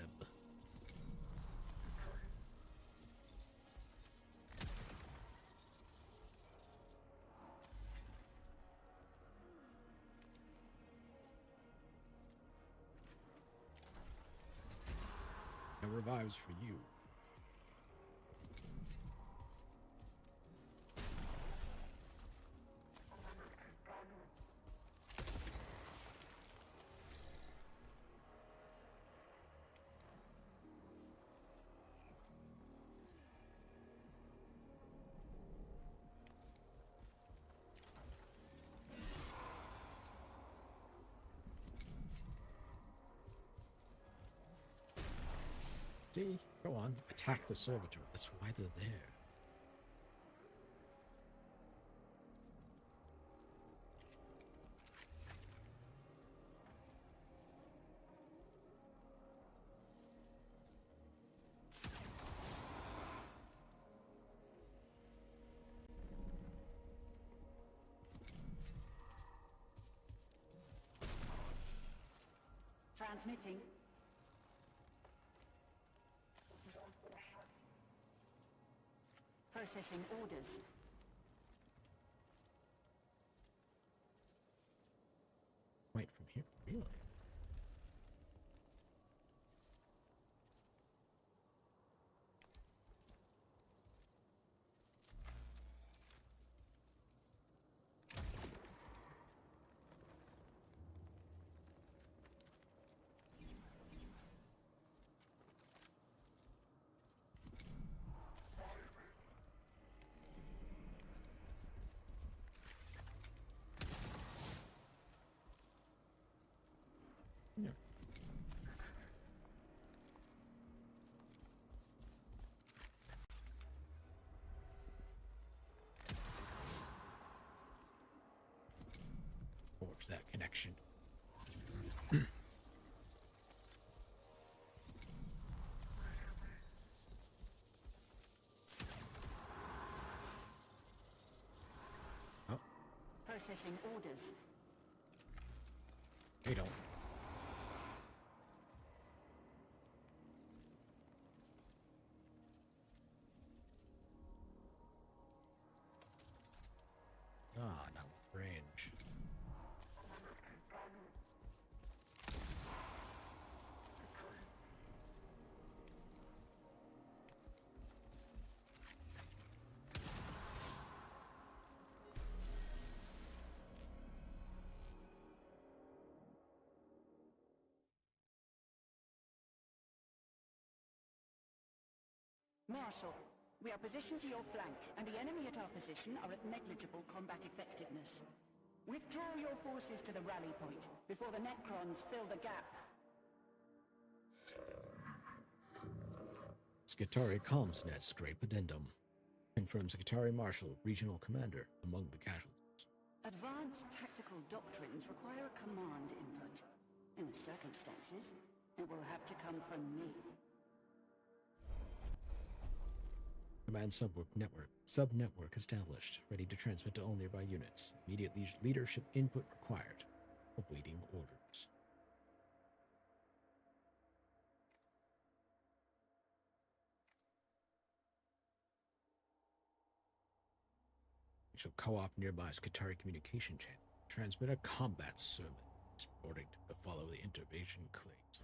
No revives for you. See? Go on. Attack the servitor. That's why they're there. Transmitting. Processing orders. Wait, from here? Really? Yeah. Forge that connection. Oh, Processing orders. they don't. Ah, now range. Marshal, we are positioned to your flank, and the enemy at our position are at negligible combat effectiveness. Withdraw your forces to the rally point before the Necrons fill the gap. Skitari Comsnet Scrape Addendum. Confirms Skitari Marshal, Regional Commander, among the casualties. Advanced tactical doctrines require a command input. In the circumstances, it will have to come from me. Command sub-network established, ready to transmit to all nearby units. Immediate leadership input required. Awaiting orders. We shall co-op nearby Skitari communication channel. Transmit a combat sermon, sporting to follow the intervention claims.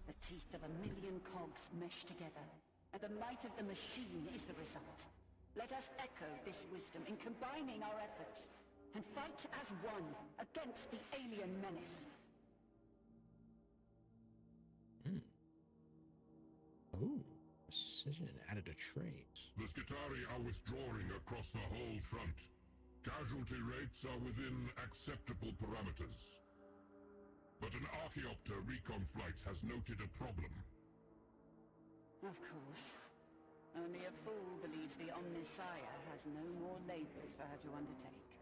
The teeth of 1,000,000 cogs mesh together, and the might of the machine is the result. Let us echo this wisdom in combining our efforts, and fight as one against the alien menace. Oh, precision added a trait. The Skitari are withdrawing across the whole front. Casualty rates are within acceptable parameters. But an Archaeopter recon flight has noted a problem. Of course. Only a fool believes the Omnissiah has no more labors for her to undertake.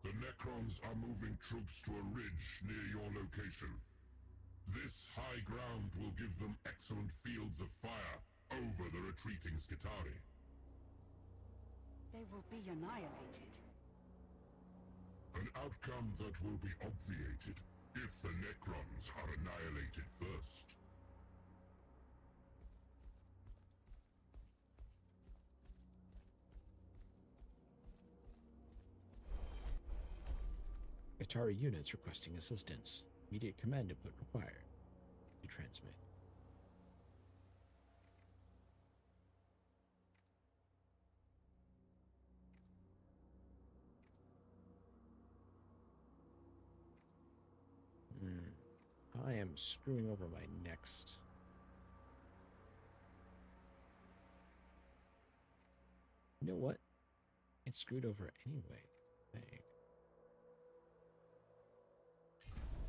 The The Necrons are moving troops to a ridge near your location. This high ground will give them excellent fields of fire over the retreating Skitarii. They will be annihilated. An outcome that will be obviated if the Necrons are annihilated first. Skitarii units requesting assistance. Immediate command input required. To transmit. I am screwing over my next. You know what? It's screwed over anyway. Dang.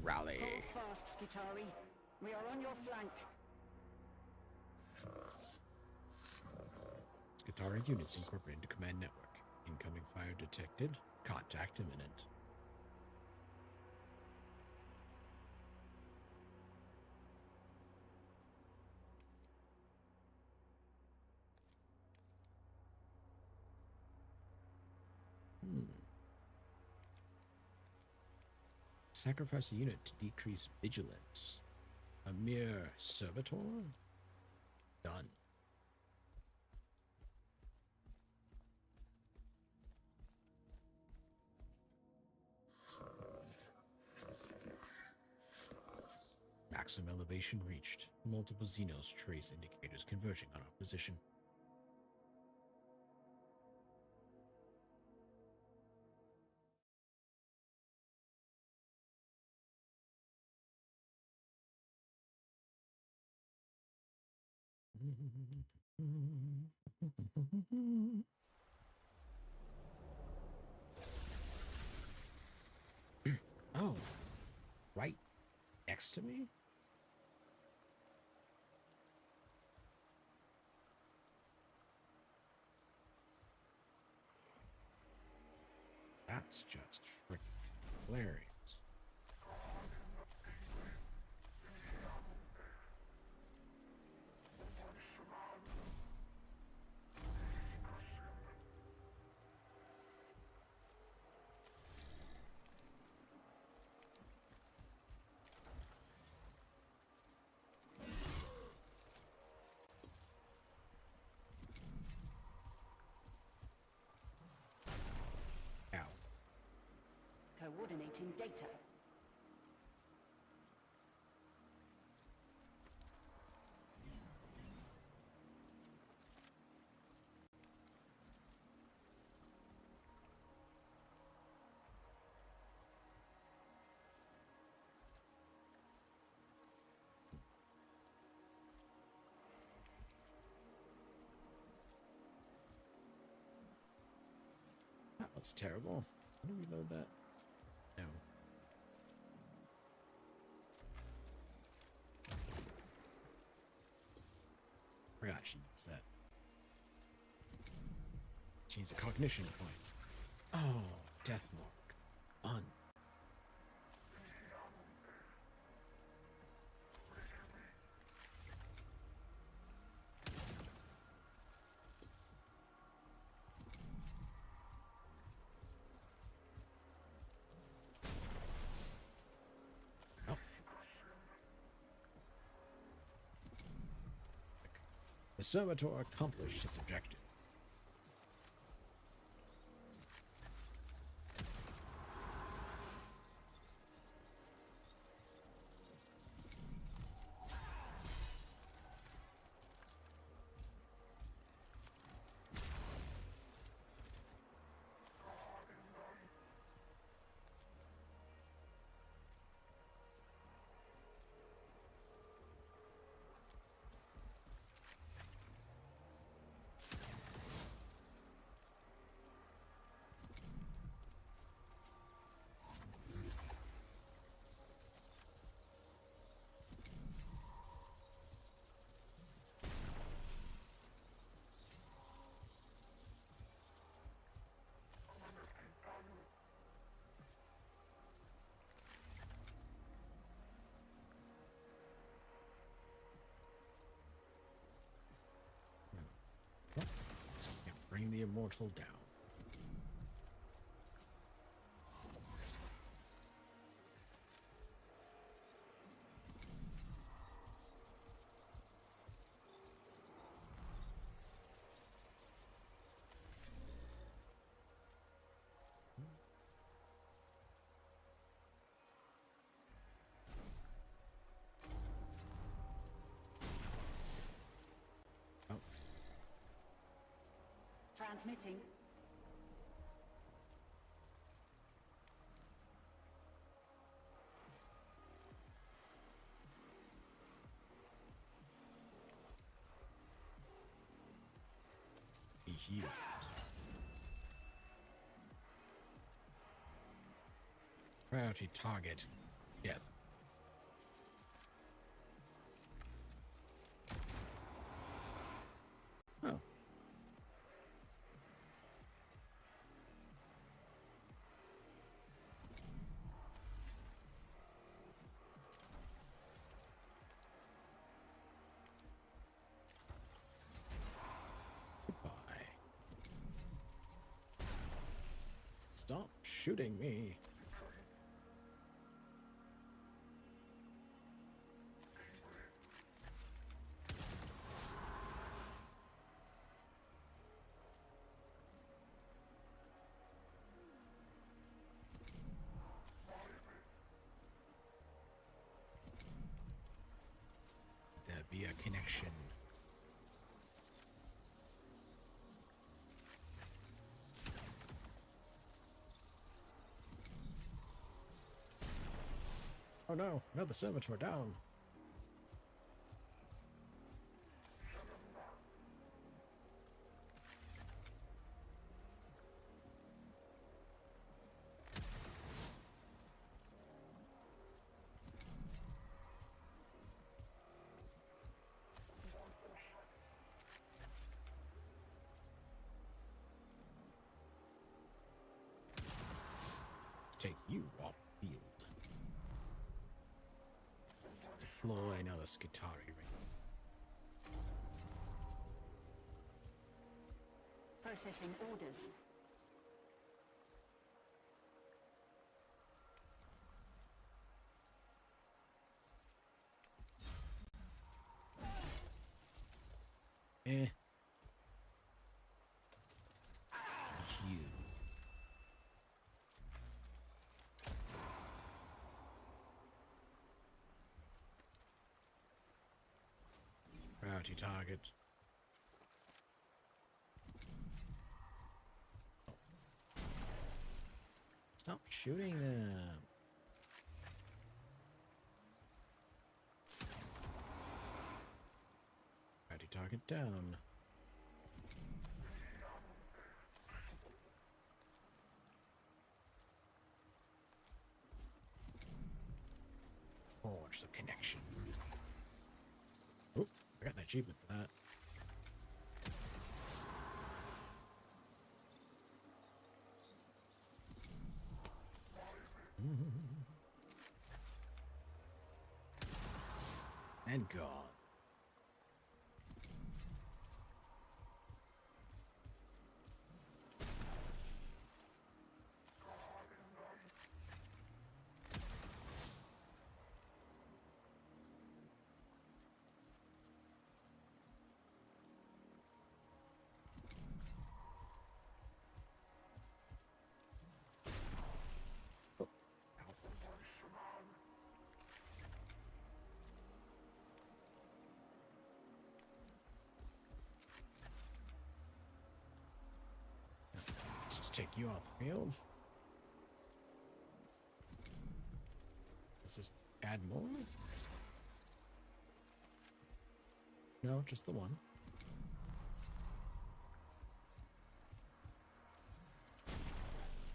Rally. Hold fast, Skitarii. We are on your flank. Skitarii units incorporated into command network. Incoming fire detected. Contact imminent. Sacrifice a unit to decrease vigilance. A mere servitor? Done. Maximum elevation reached. Multiple Xenos trace indicators converging on our position. Oh, right next to me? That's just freaking hilarious. Coordinating data. That looks terrible. How do we load that? No. Forgot she needs that. She needs a cognition point. Oh, death mark. Un. The servitor accomplished its objective. bring the immortal down. Transmitting. Be healed. Priority target. Yes. Oh. Goodbye. Stop shooting me. There be a connection. Oh no, another servitor down. Take you off field. Deploy another Skitari ring. Processing orders. You. Priority target. Stop shooting them. Priority target down. Forge the connection. Oh, I got an achievement for that. And gone. Just take you off the field. Does this add more? No, just the one.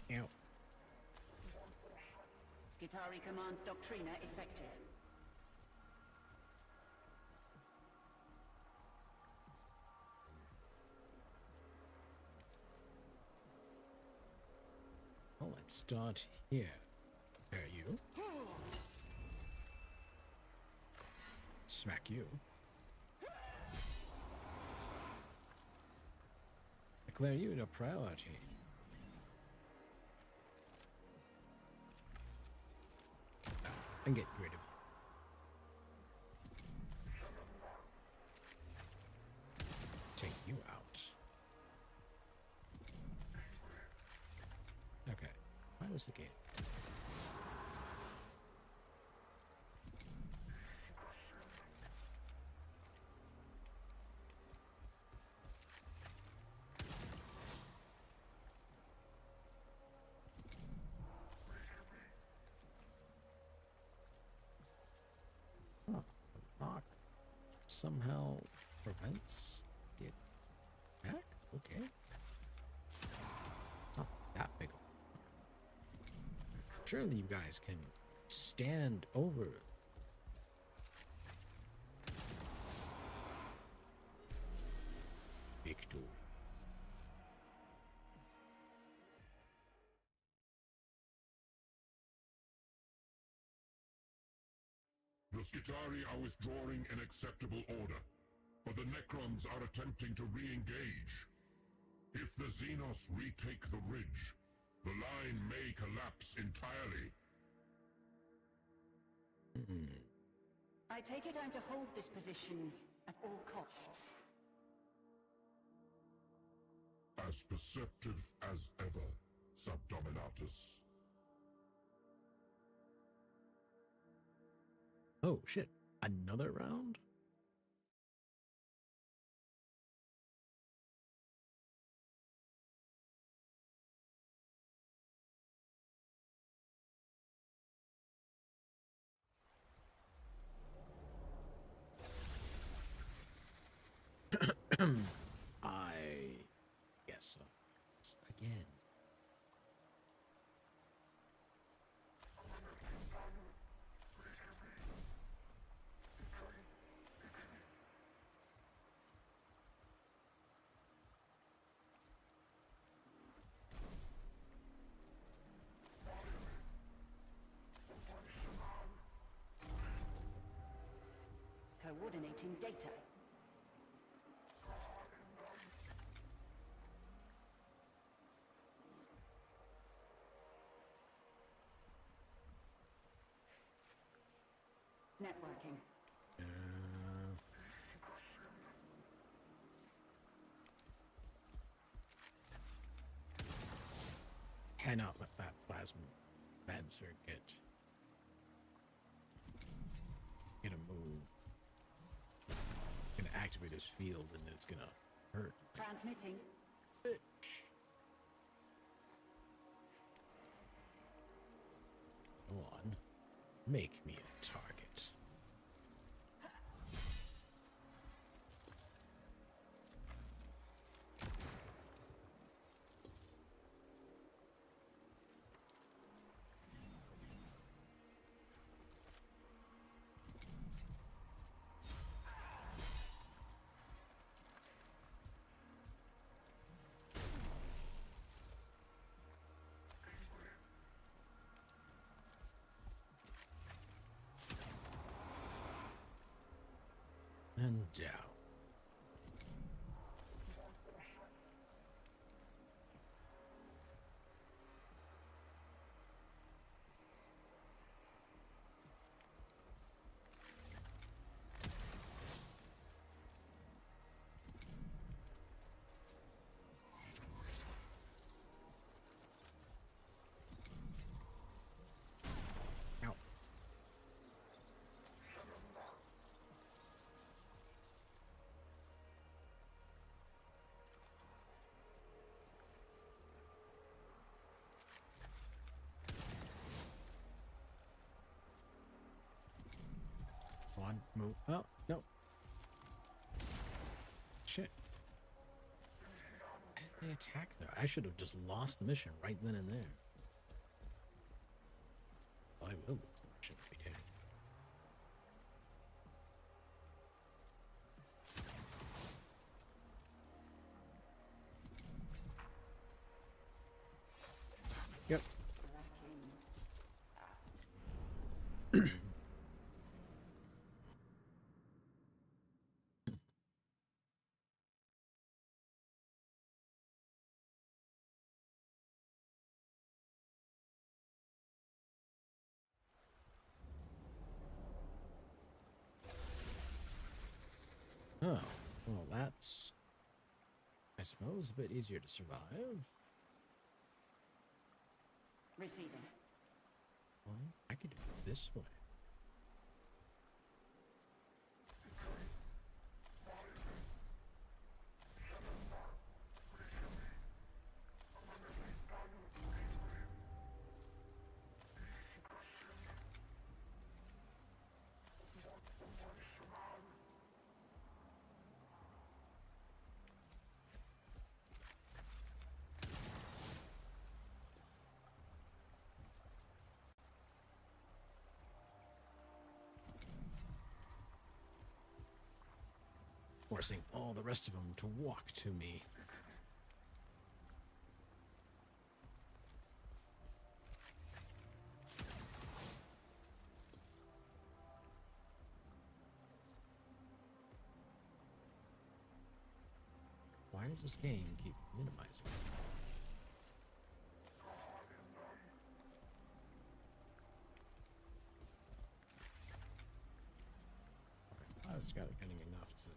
Ew. Skitari Command Doctrina effective. Well, let's start here. There you. Smack you. declare you a priority. And get rid of you. Take you out. Okay. Why was the gate? Oh, the rock somehow prevents the attack? Okay. It's not that big. Surely you guys can stand over it. Victory. The Skitari are withdrawing in acceptable order, but the Necrons are attempting to re-engage. If the Xenos retake the ridge, the line may collapse entirely. I take it I'm to hold this position at all costs. As perceptive as ever, Subdominatus. Oh shit. Another round? I guess so. Again. Coordinating data. Networking. Cannot let that plasma Mancer get a move. Gonna activate his field and then it's gonna hurt. Transmitting. Bitch. Go on. Make me a target. And down. Ow. Come on, move. Oh, no. Shit. They attack there. I should have just lost the mission right then and there. Well, I will lose the mission if we did. Yep. Oh, well, that's, I suppose, a bit easier to survive. Receiving. Well, I could do it this way. Forcing all the rest of them to walk to me. Why does this game keep minimizing? I was getting enough to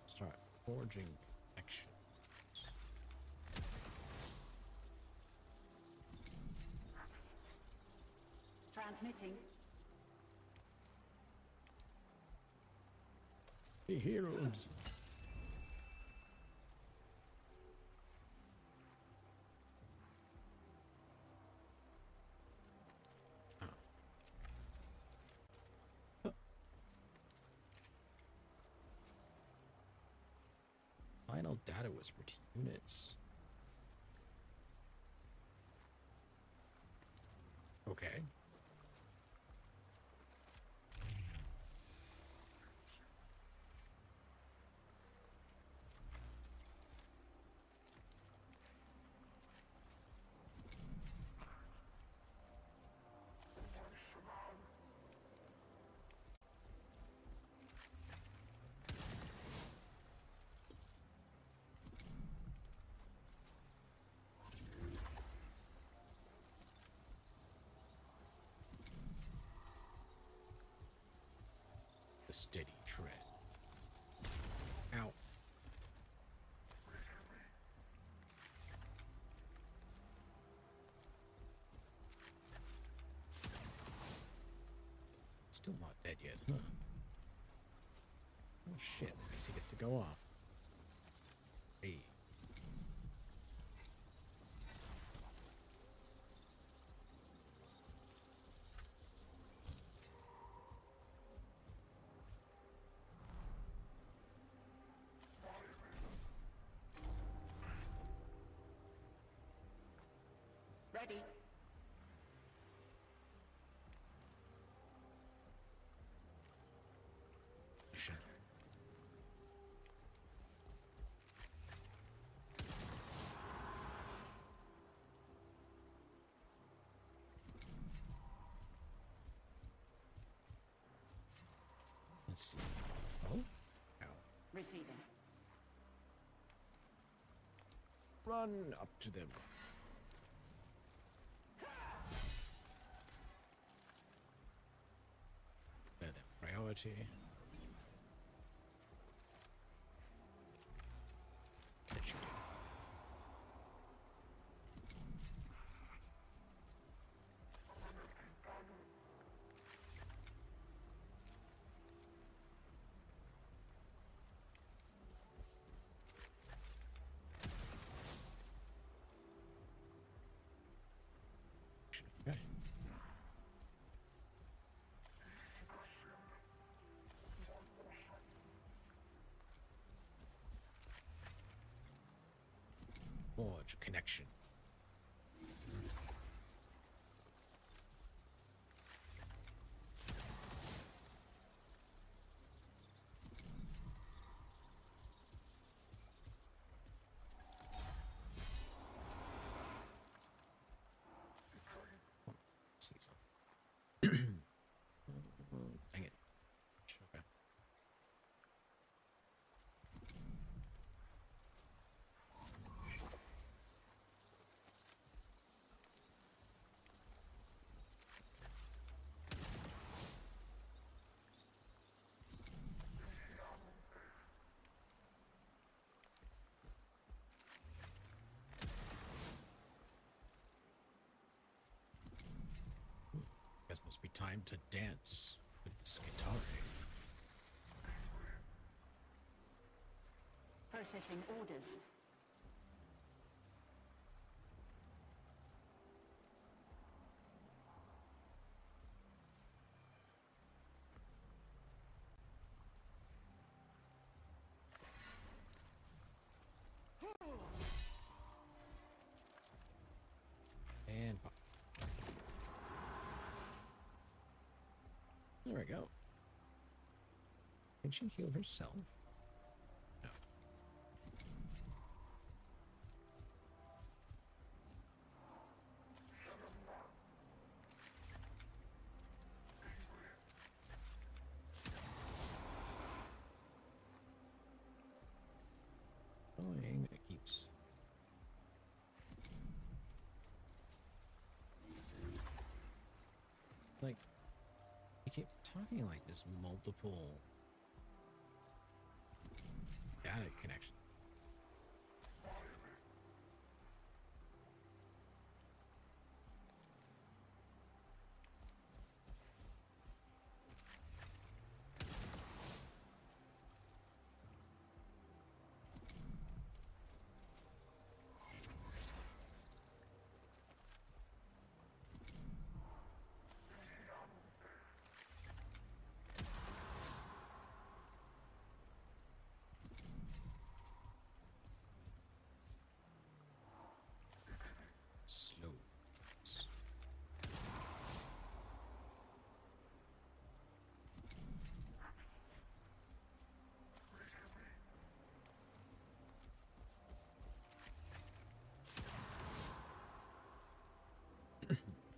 start forging connections. Transmitting. Be heroes. Final data whisper to units. Okay. A steady tread. Ow. Still not dead yet, huh? Oh shit, that means he gets to go off. Hey. Ready. Shit. Let's see. Oh? Ow. Receiving. Run up to them. They're their priority. That should do. Okay. Forge connection. See something. Dang it. Okay. Be time to dance with the Skitari. Processing orders. And pop. There we go. Can she heal herself? No. Annoying that it keeps. Like, you keep talking like there's multiple data connections. Slow.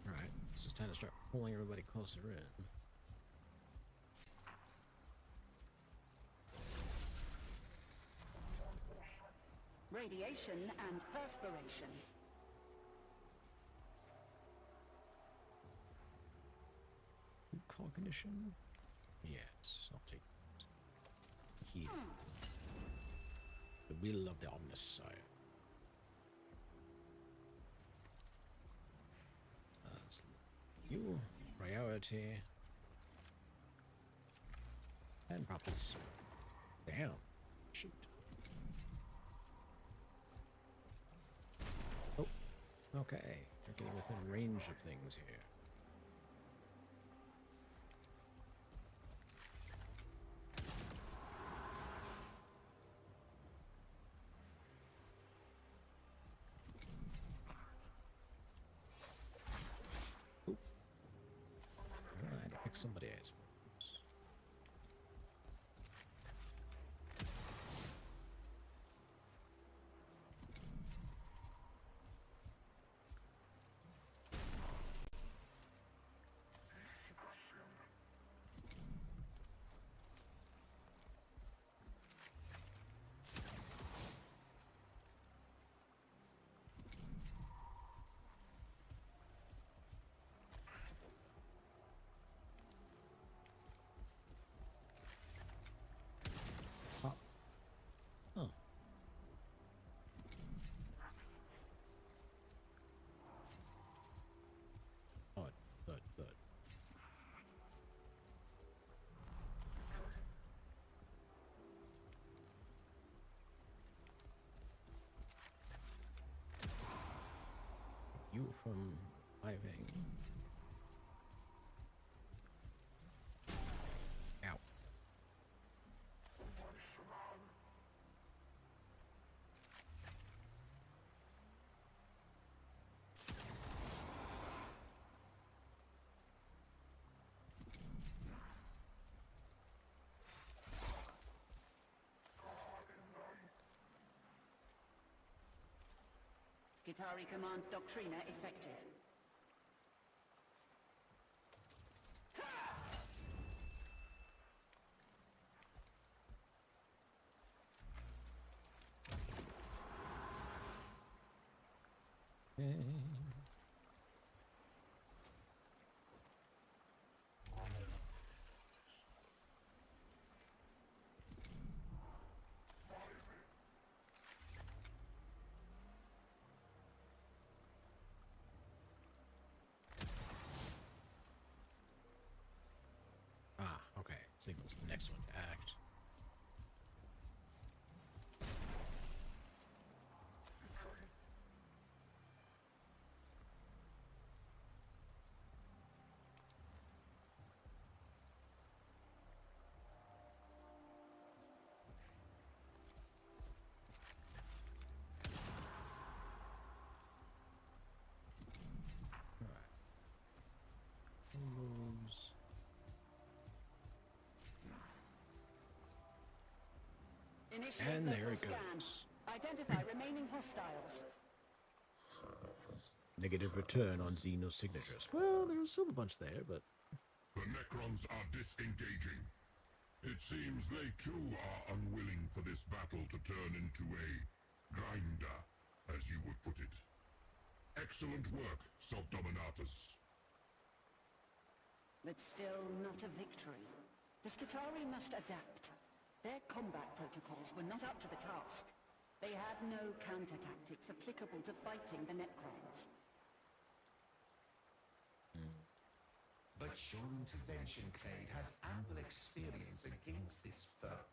Alright, it's just time to start pulling everybody closer in. Radiation and perspiration. Cognition? Yes, I'll take it. Heal. The will of the Omnissiah. You, priority. And probably down. Shoot. Oh, okay. We're getting within range of things here. Somebody, I suppose. Oh. Good. You from diving. Ow. Skitari Command Doctrina effective. Signals the next one to act. Initiate And there local it scan. goes. Identify remaining hostiles. Negative return on Xeno's signatures. Well, there's still a bunch there, but The Necrons are disengaging. It seems they too are unwilling for this battle to turn into a grinder, as you would put it. Excellent work, Subdominatus. But still not a victory. The Skitarii must adapt. Their combat protocols were not up to the task. They had no counter-tactics applicable to fighting the Necrons. But your intervention, Clade, has ample experience against this foe.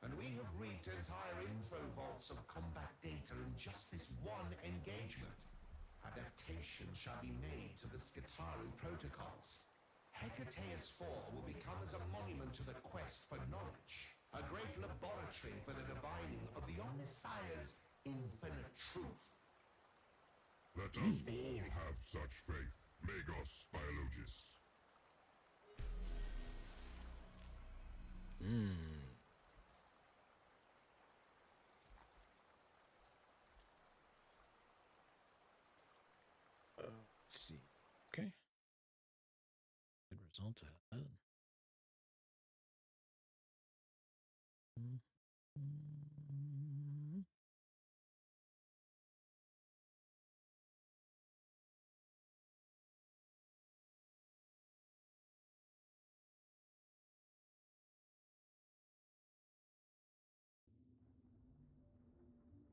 And we have reaped entire info vaults of combat data in just this one engagement. Adaptations shall be made to the Skitarii protocols. Hecateus IV will become as a monument to the quest for knowledge, a great laboratory for the divining of the Omnissiah's infinite truth. Let us all have such faith, Magos Biologis. let's see. Okay. Good result out of that.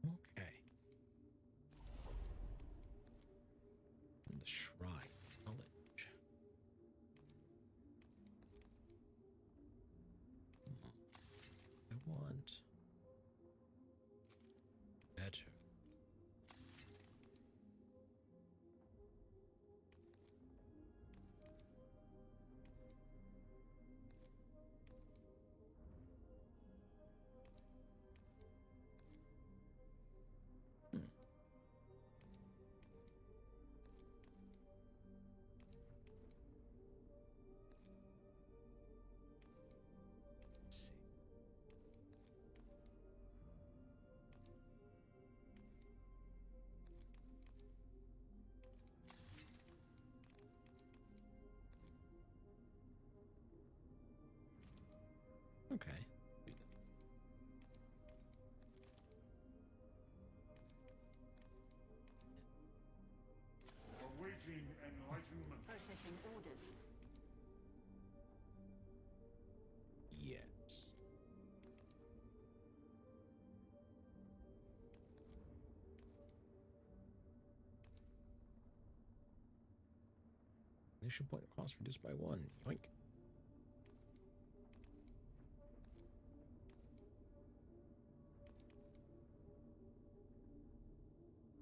Okay. And the shrine of knowledge. I want better. Let's see. Okay. Awaiting enlightenment. Processing orders. Yes. Initial point of cost reduced by 1. Yoink.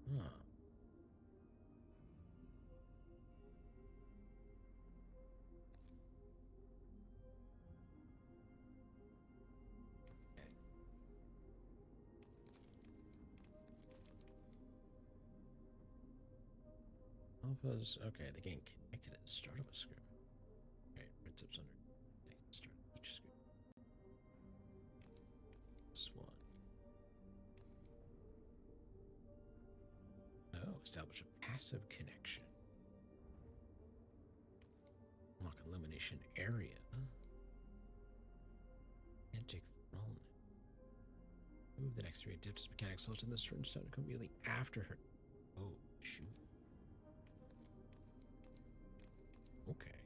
Huh. Alphas. Okay, they getting connected at the start of a screen. Okay, red tips under. Start each screen. This one. Oh, establish a passive connection. Lock elimination area. Antic throne. Move the next 3 adeptus mechanics selected in this turn stone to come immediately after her. Oh, shoot. Okay.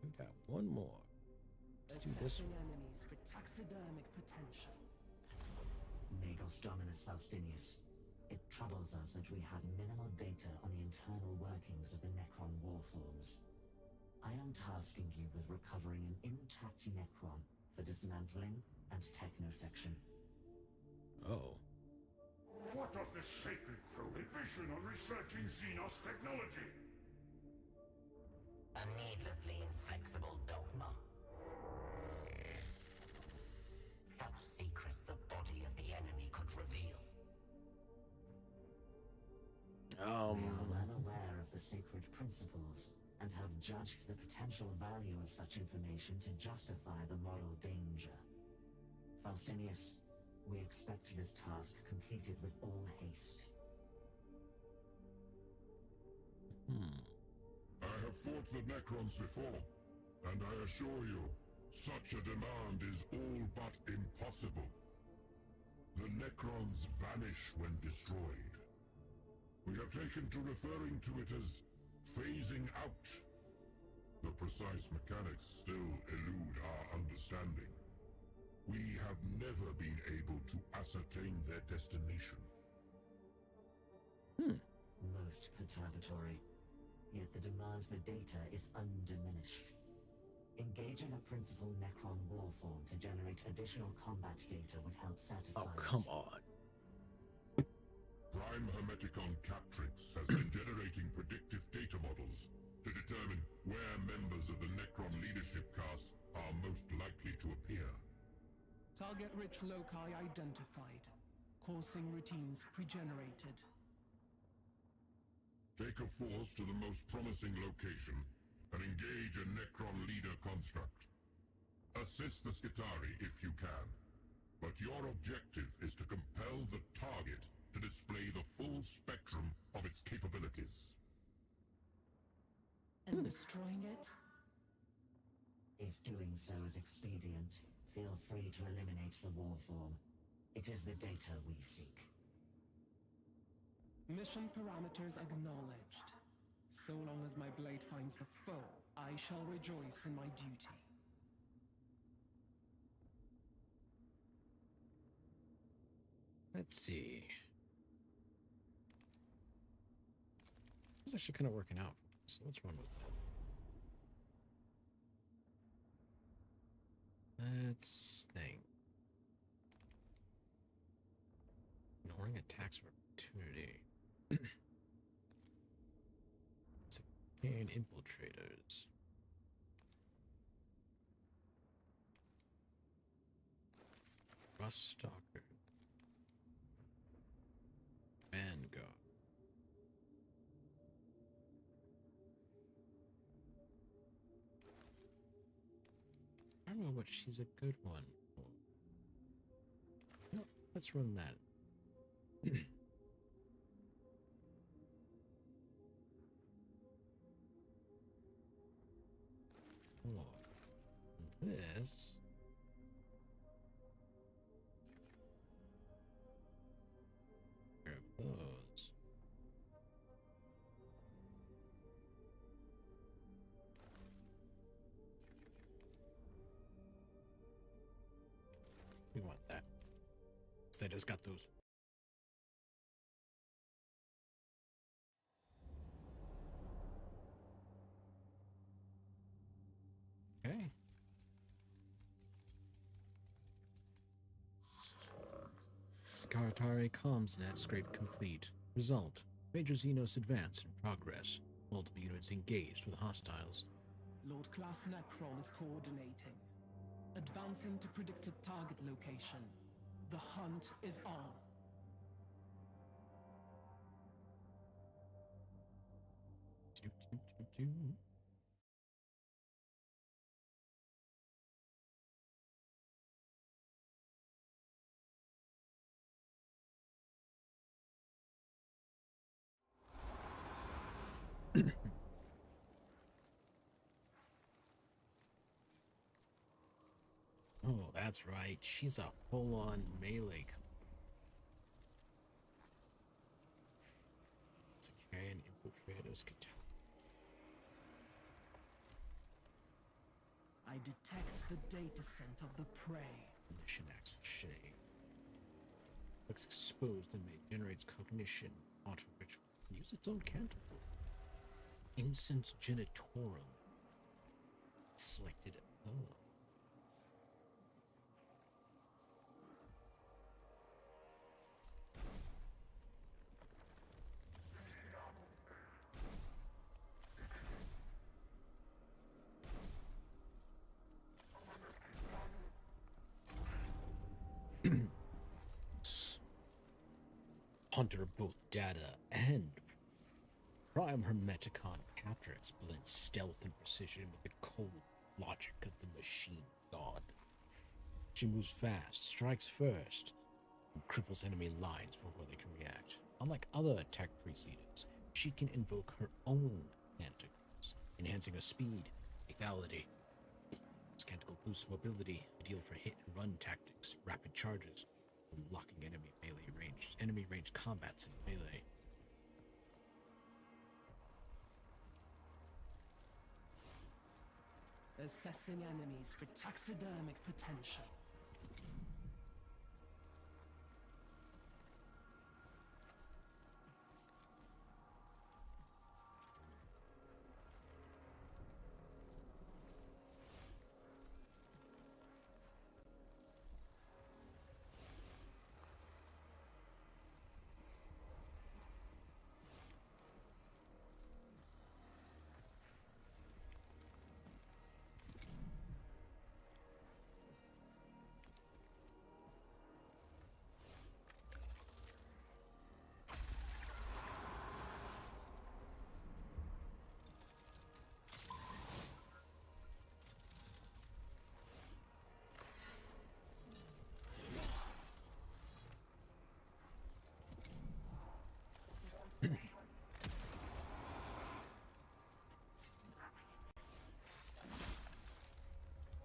We got one more. Let's do this one. Enemies for taxidermic potential. Magos Dominus Faustinius. It troubles us that we have minimal data on the internal workings of the Necron warforms. I am tasking you with recovering an intact Necron for dismantling and techno-section. Oh. What of the sacred prohibition on researching Xenos technology? A needlessly inflexible dogma. Such secrets the body of the enemy could reveal. We are well aware of the sacred principles and have judged the potential value of such information to justify the moral danger. Faustinius, we expect this task completed with all haste. I have fought the Necrons before, and I assure you, such a demand is all but impossible. The Necrons vanish when destroyed. We have taken to referring to it as phasing out. The precise mechanics still elude our understanding. We have never been able to ascertain their destination. Most perturbatory. Yet the demand for data is undiminished. Engaging a principal Necron warform to generate additional combat data would help satisfy Oh, come it. on. Prime Hermeticon Captrix has been generating predictive data models to determine where members of the Necron leadership caste are most likely to appear. Target-rich loci identified. Coursing routines pre-generated. Take a force to the most promising location and engage a Necron leader construct. Assist the Skitari if you can, but your objective is to compel the target to display the full spectrum of its capabilities. And destroying it? If doing so is expedient, feel free to eliminate the warform. It is the data we seek. Mission parameters acknowledged. So long as my blade finds the foe, I shall rejoice in my duty. Let's see. It's actually kind of working out. So let's run with that. Let's think. Ignoring attacks of opportunity. And infiltrators. Rust Stalker. Vanguard. I don't know what she's a good one for. No, let's run that. Oh, this. Pair of those. We want that. So I just got those. Okay. Scaratari CommsNet scrape complete. Result: Major Xenos advance in progress. Multiple units engaged with hostiles. Lord Class Necron is coordinating. Advancing to predicted target location. The hunt is on. Oh, that's right. She's a full-on melee. Secure and infiltrators. I detect the data scent of the prey. Cognition acts with shade. Looks exposed and generates cognition. Auto-ritual. Use its own canticle. Incense genitorum. selected. Oh. Hunter both data and Prime her Mechanicus captures blends stealth and precision with the cold logic of the machine god. She moves fast, strikes first, and cripples enemy lines before they can react. Unlike other attack precedents, she can invoke her own Mechanicus, enhancing her speed, lethality. This canticle boosts mobility, ideal for hit and run tactics, rapid charges, and locking enemy range combats in melee. Assessing enemies for taxidermic potential.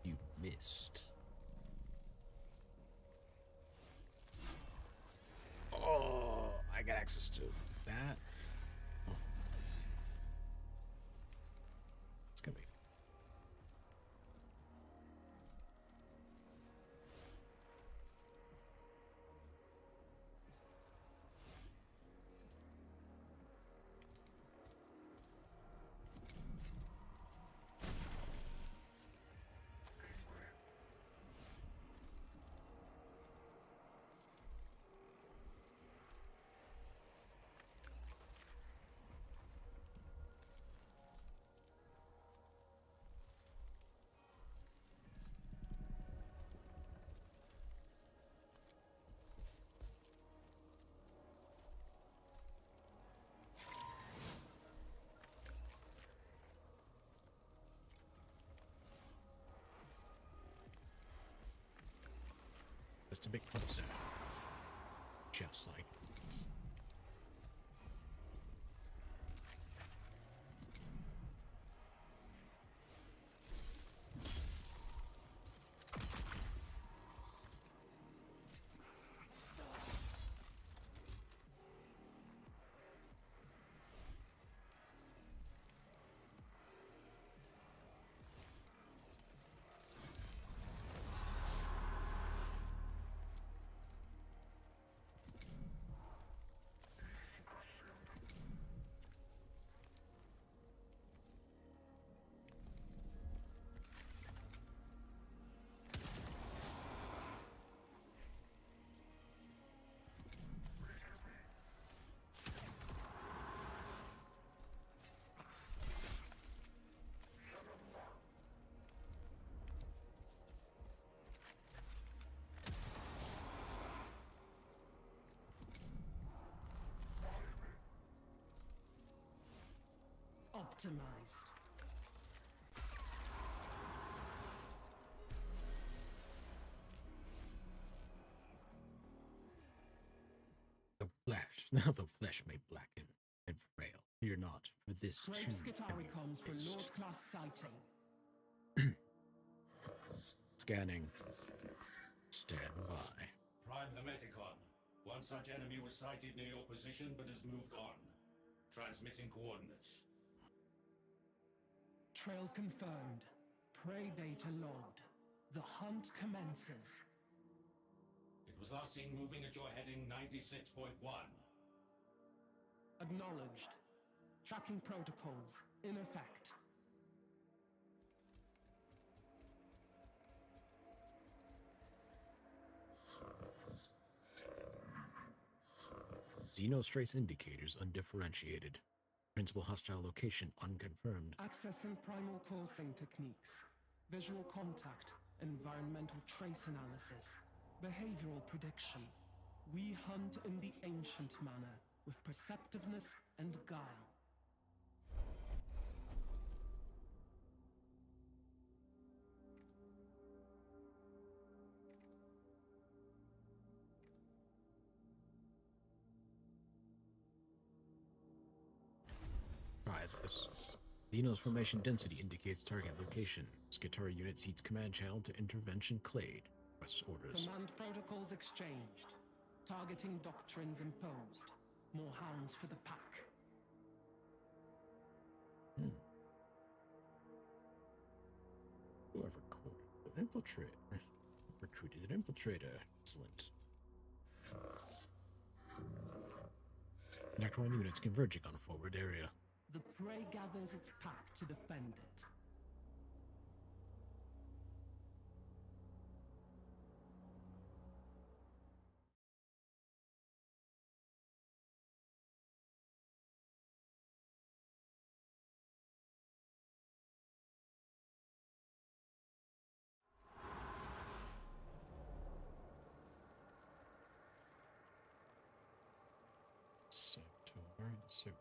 You missed. Oh, I got access to that. Oh. It's gonna be. Just a bit closer. Just like that. Optimized. Now the flesh may blacken and frail. Fear not, for this too Scrape can be Skitaricons for replaced. Lord Class sighting. Scanning. Stand by. Prime the Mechanicus. One such enemy was sighted near your position but has moved on. Transmitting coordinates. Trail confirmed. Prey data logged. The hunt commences. It was last seen moving at your heading 96.1. Acknowledged. Tracking protocols in effect. Xenostrace indicators undifferentiated. Principal hostile location unconfirmed. Accessing primal coursing techniques. Visual contact, environmental trace analysis, behavioral prediction. We hunt in the ancient manner, with perceptiveness and guile. Try this. Xenos formation density indicates target location. Skitarii unit seats command channel to intervention clade. Press orders. Command protocols exchanged. Targeting doctrines imposed. More hounds for the pack. Whoever recruited an infiltrator. Excellent. Necron units converging on forward area. The prey gathers its pack to defend it.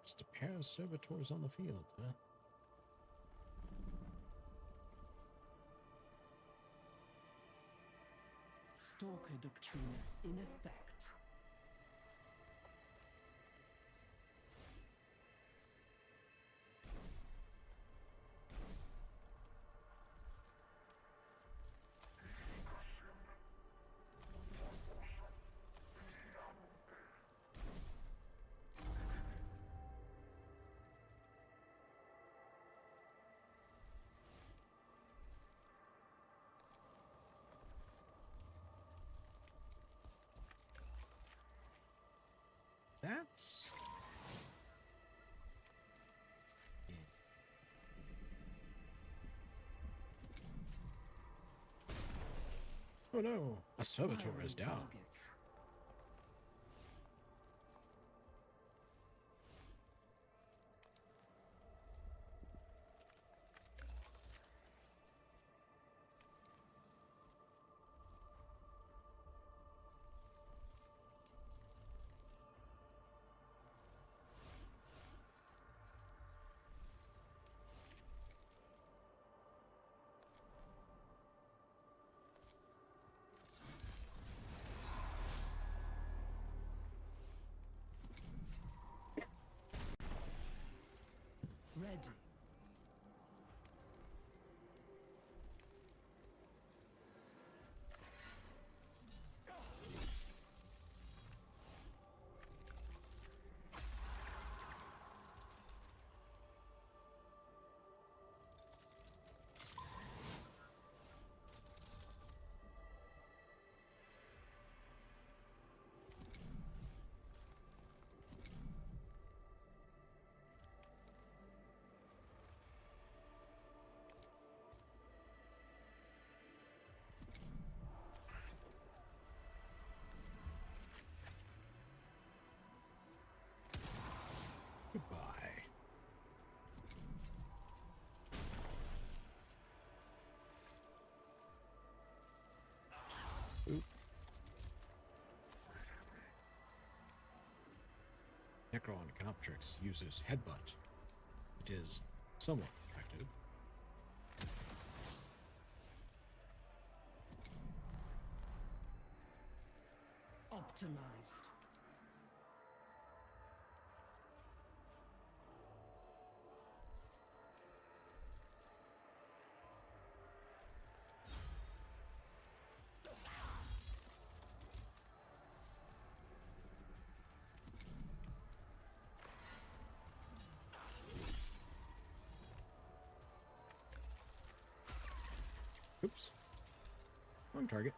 Just a pair of servitors on the field, huh? Stalker doctrine in effect. That's... Oh no, a servitor is down. Targets. Ready. Goodbye. Oop. Necron Canoptrix uses Headbutt. It is somewhat effective. Optimized. Oops. Wrong target.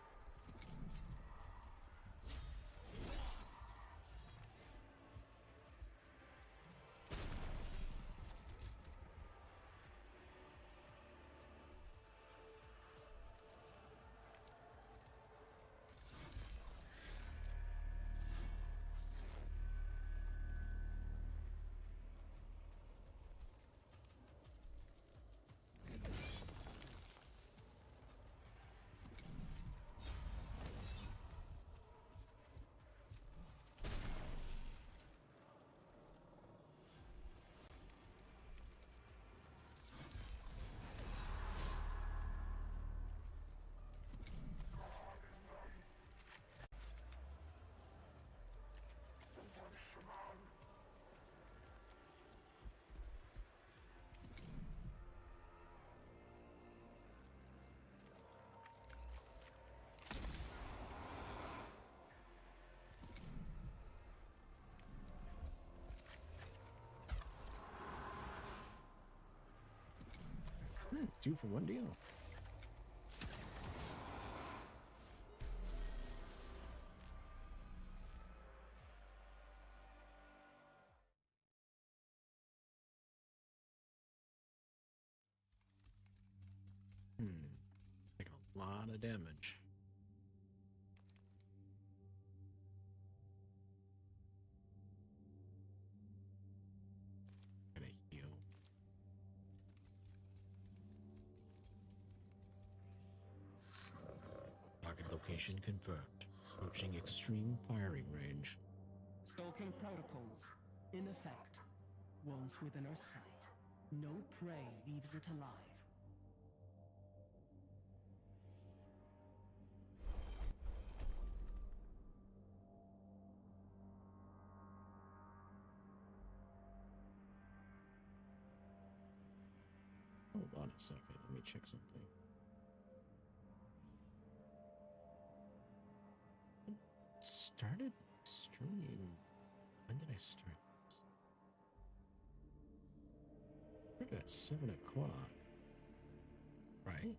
2 for 1 deal. Taking a lot of damage. Gonna heal. Target location confirmed. Approaching extreme firing range. Stalking protocols, in effect. Once within our sight, no prey leaves it alive. Hold on a second, let me check something. Started stream. When did I start this? Started at 7 o'clock. Right?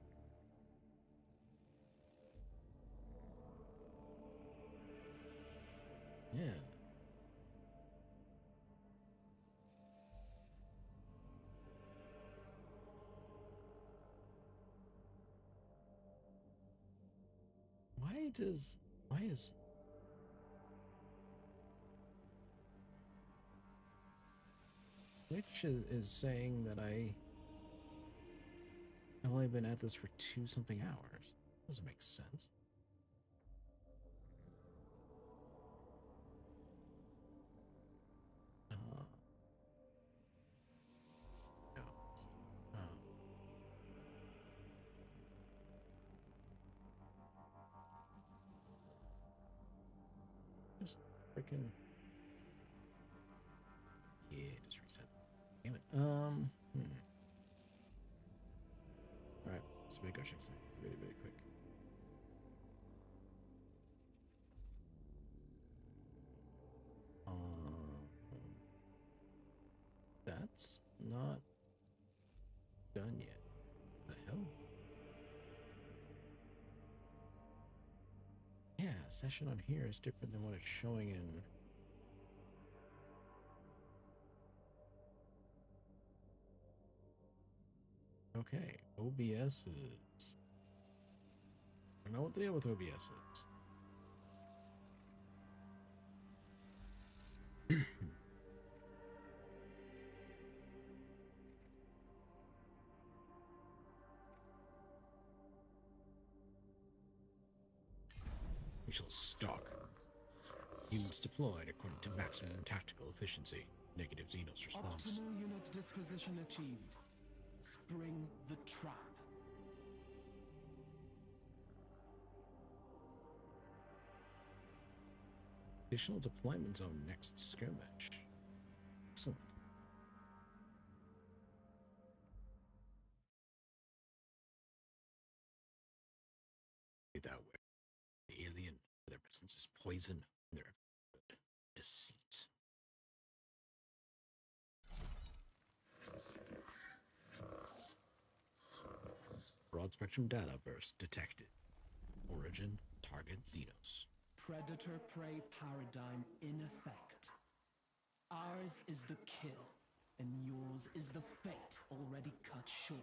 Yeah. Why is Twitch is saying that I've only been at this for 2 something hours? Doesn't make sense. No. Just freaking. Yeah, just reset. Damn it. Alright, let's make our check something really, really quick. That's not done yet. The hell? Yeah, session on here is different than what it's showing in. Okay, OBS is. I don't know what the deal with OBS is. We shall stalk. Units deployed according to maximum tactical efficiency. Negative Xenos response. Optimal unit disposition achieved. Spring the trap. Additional deployment zone next skirmish. Excellent. That way. The alien, their presence is poison, and their deceit. Broad spectrum data burst detected. Origin, target Xenos. Predator-prey paradigm in effect. Ours is the kill, and yours is the fate already cut short.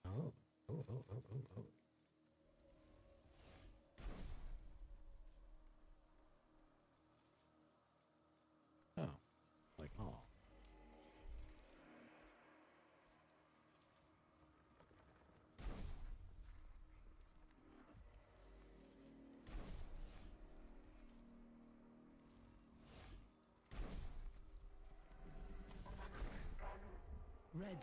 Oh. Oh, like, oh. Ready.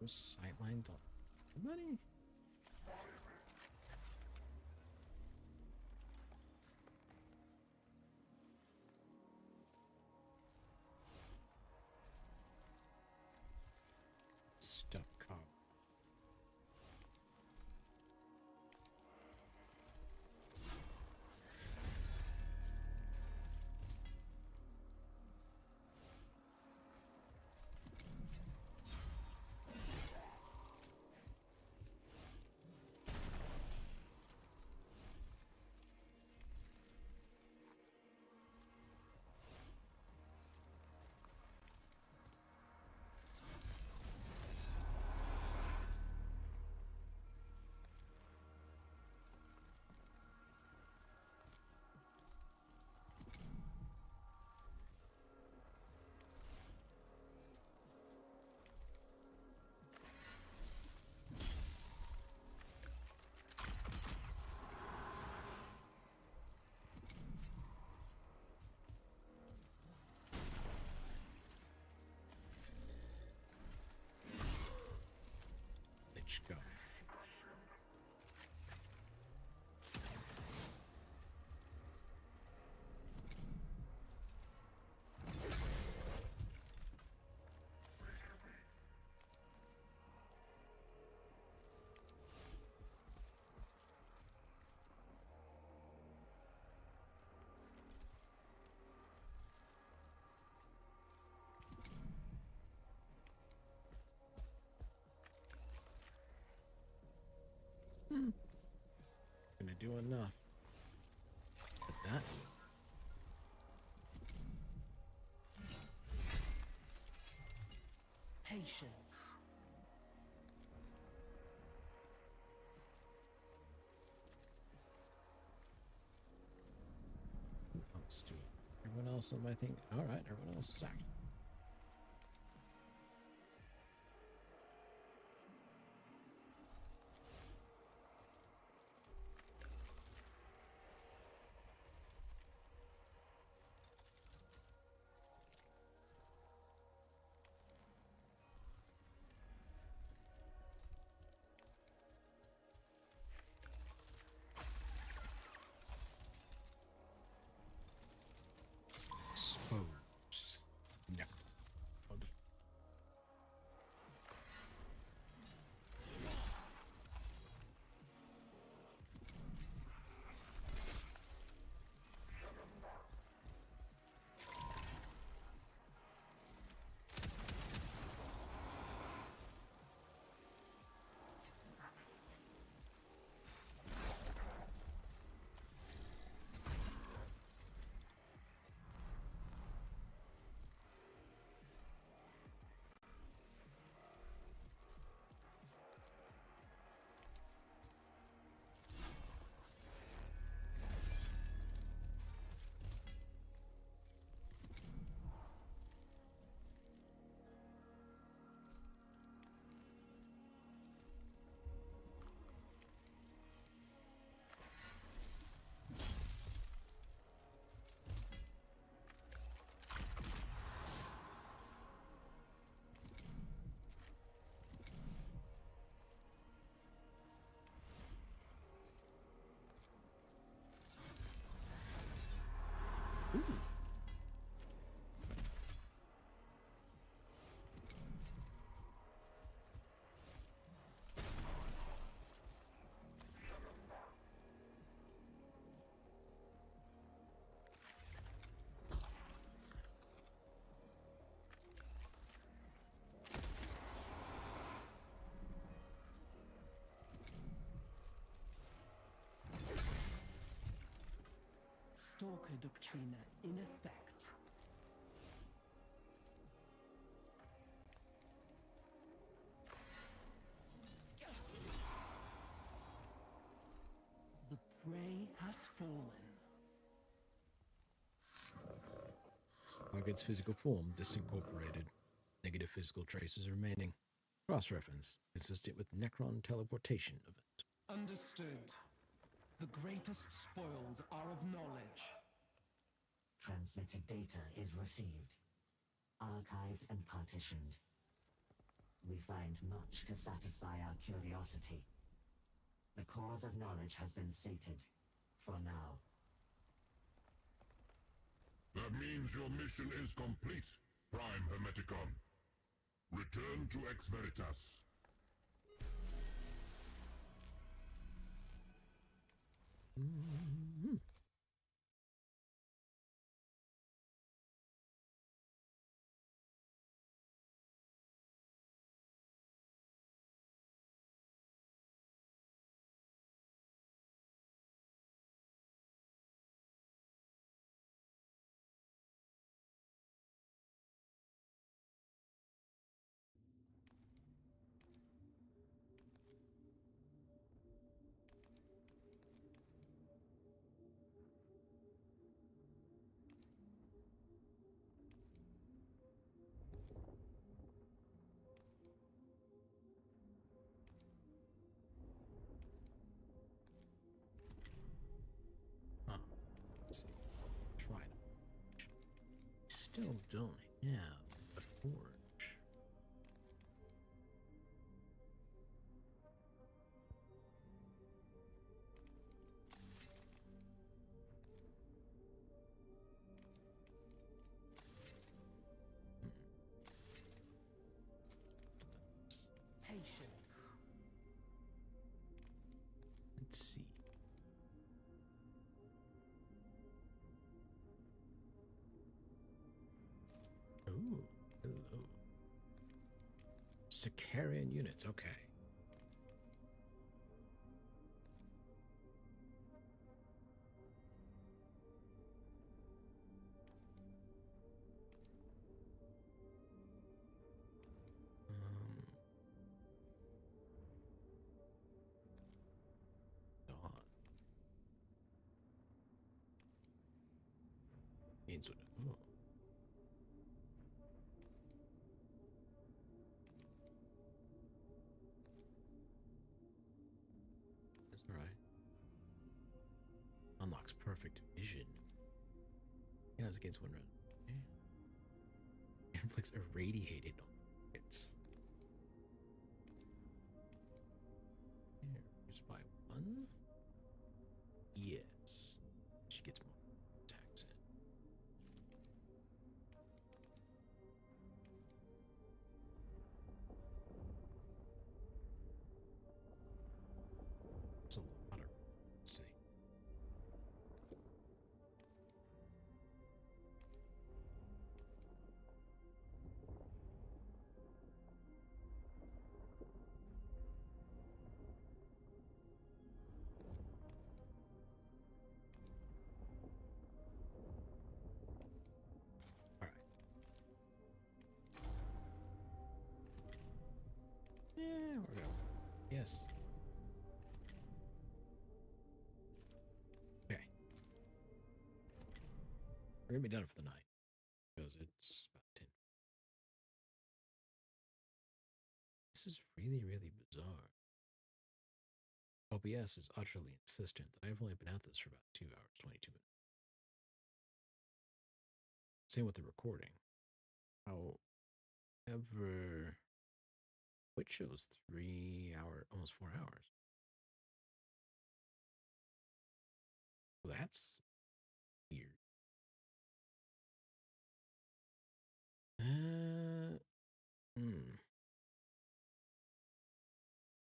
Those sightlines on everybody? forge going. Gonna do enough. With that. Patience. Let's do it. Everyone else on my thing. All right, everyone else is active. Exposed. No. Stalker Doctrina in effect. The prey has fallen. Target's physical form disincorporated. Negative physical traces remaining. Cross-reference, consistent with Necron teleportation event. Understood. The greatest spoils are of knowledge. Transmitted data is received, archived and partitioned. We find much to satisfy our curiosity. The cause of knowledge has been sated, for now. That means your mission is complete, Prime Hermeticon. Return to Ex Veritas. Try to. Still don't have the forge. Sicarian units, okay. Dawn. Oh. That's alright. Unlocks perfect vision. Yeah, it's against one run. Okay. Inflicts irradiated on targets. Used by one? Yes. She gets more attacks in. There's a lot of today. All right. Yeah, we're going. Yes. Okay. We're gonna be done for the night because it's about 10. This is really, really bizarre. OBS is utterly insistent that I've only been at this for about 2 hours, 22 minutes. Same with the recording. However, which shows 3 hours, almost 4 hours. Well, that's weird.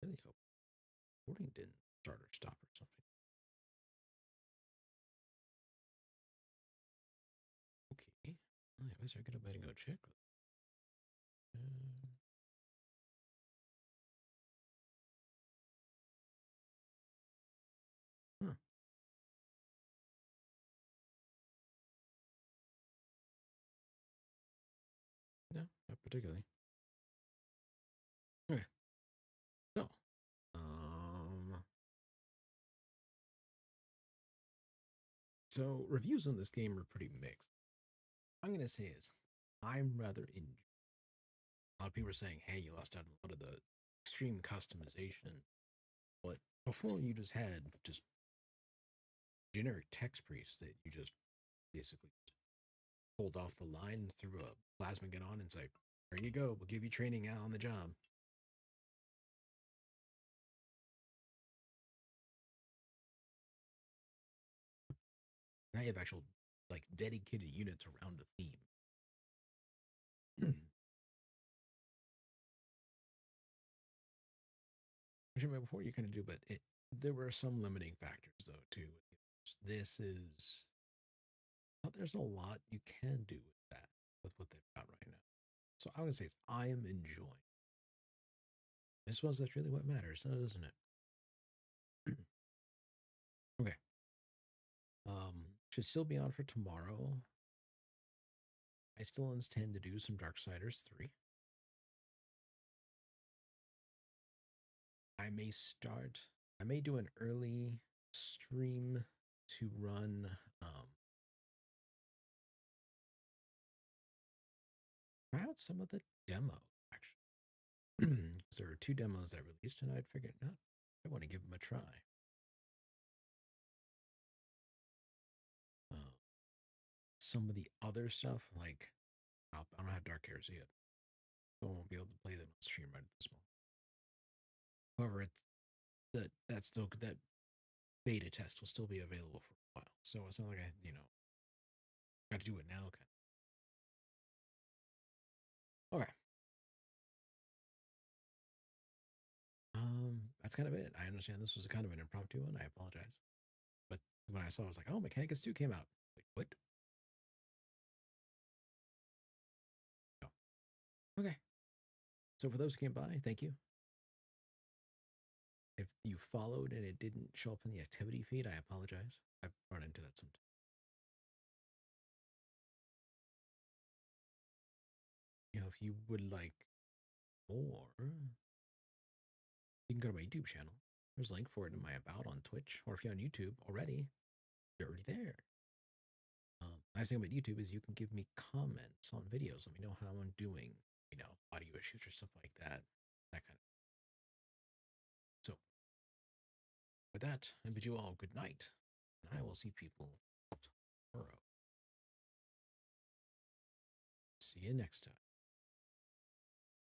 Really hope recording didn't start or stop or something. Okay. Well, I guess I could have go check. Huh. No, not particularly. Okay. So, so reviews on this game are pretty mixed. What I'm gonna say is, I'm rather enjoying. A lot of people are saying, "Hey, you lost out on a lot of the extreme customization," but before you just had just generic text priests that you just basically pulled off the line, threw a plasma gun on, and say, "Here you go. We'll give you training out on the job." Now you have actual, like, dedicated units around a theme. Which before you kind of do, but there were some limiting factors though too. This is, well, there's a lot you can do with that, with what they've got right now. So I would say I am enjoying. I suppose that's really what matters, doesn't it? Okay. Should still be on for tomorrow. I still intend to do some Darksiders 3. I may do an early stream to run try out some of the demo actually. There are 2 demos that released and I'd figured no, I want to give them a try. Some of the other stuff, like I don't have Dark Airs yet, so I won't be able to play them on stream right at this moment. However, it's that beta test will still be available for a while, so it's not like I got to do it now. Kind of. Okay. That's kind of it. I understand this was a kind of an impromptu one. I apologize, but when I saw, it, I was like, "Oh, Mechanicus 2 came out." Wait, what? Oh. Okay. So for those who came by, thank you. If you followed and it didn't show up in the activity feed, I apologize. I've run into that sometimes. You know, if you would like more, you can go to my YouTube channel. There's a link for it in my about on Twitch, or if you're on YouTube already, you're already there. Nice thing about YouTube is you can give me comments on videos. Let me know how I'm doing, you know, audio issues or stuff like that. That kind of. So, with that, I bid you all good night, and I will see people tomorrow. See you next time.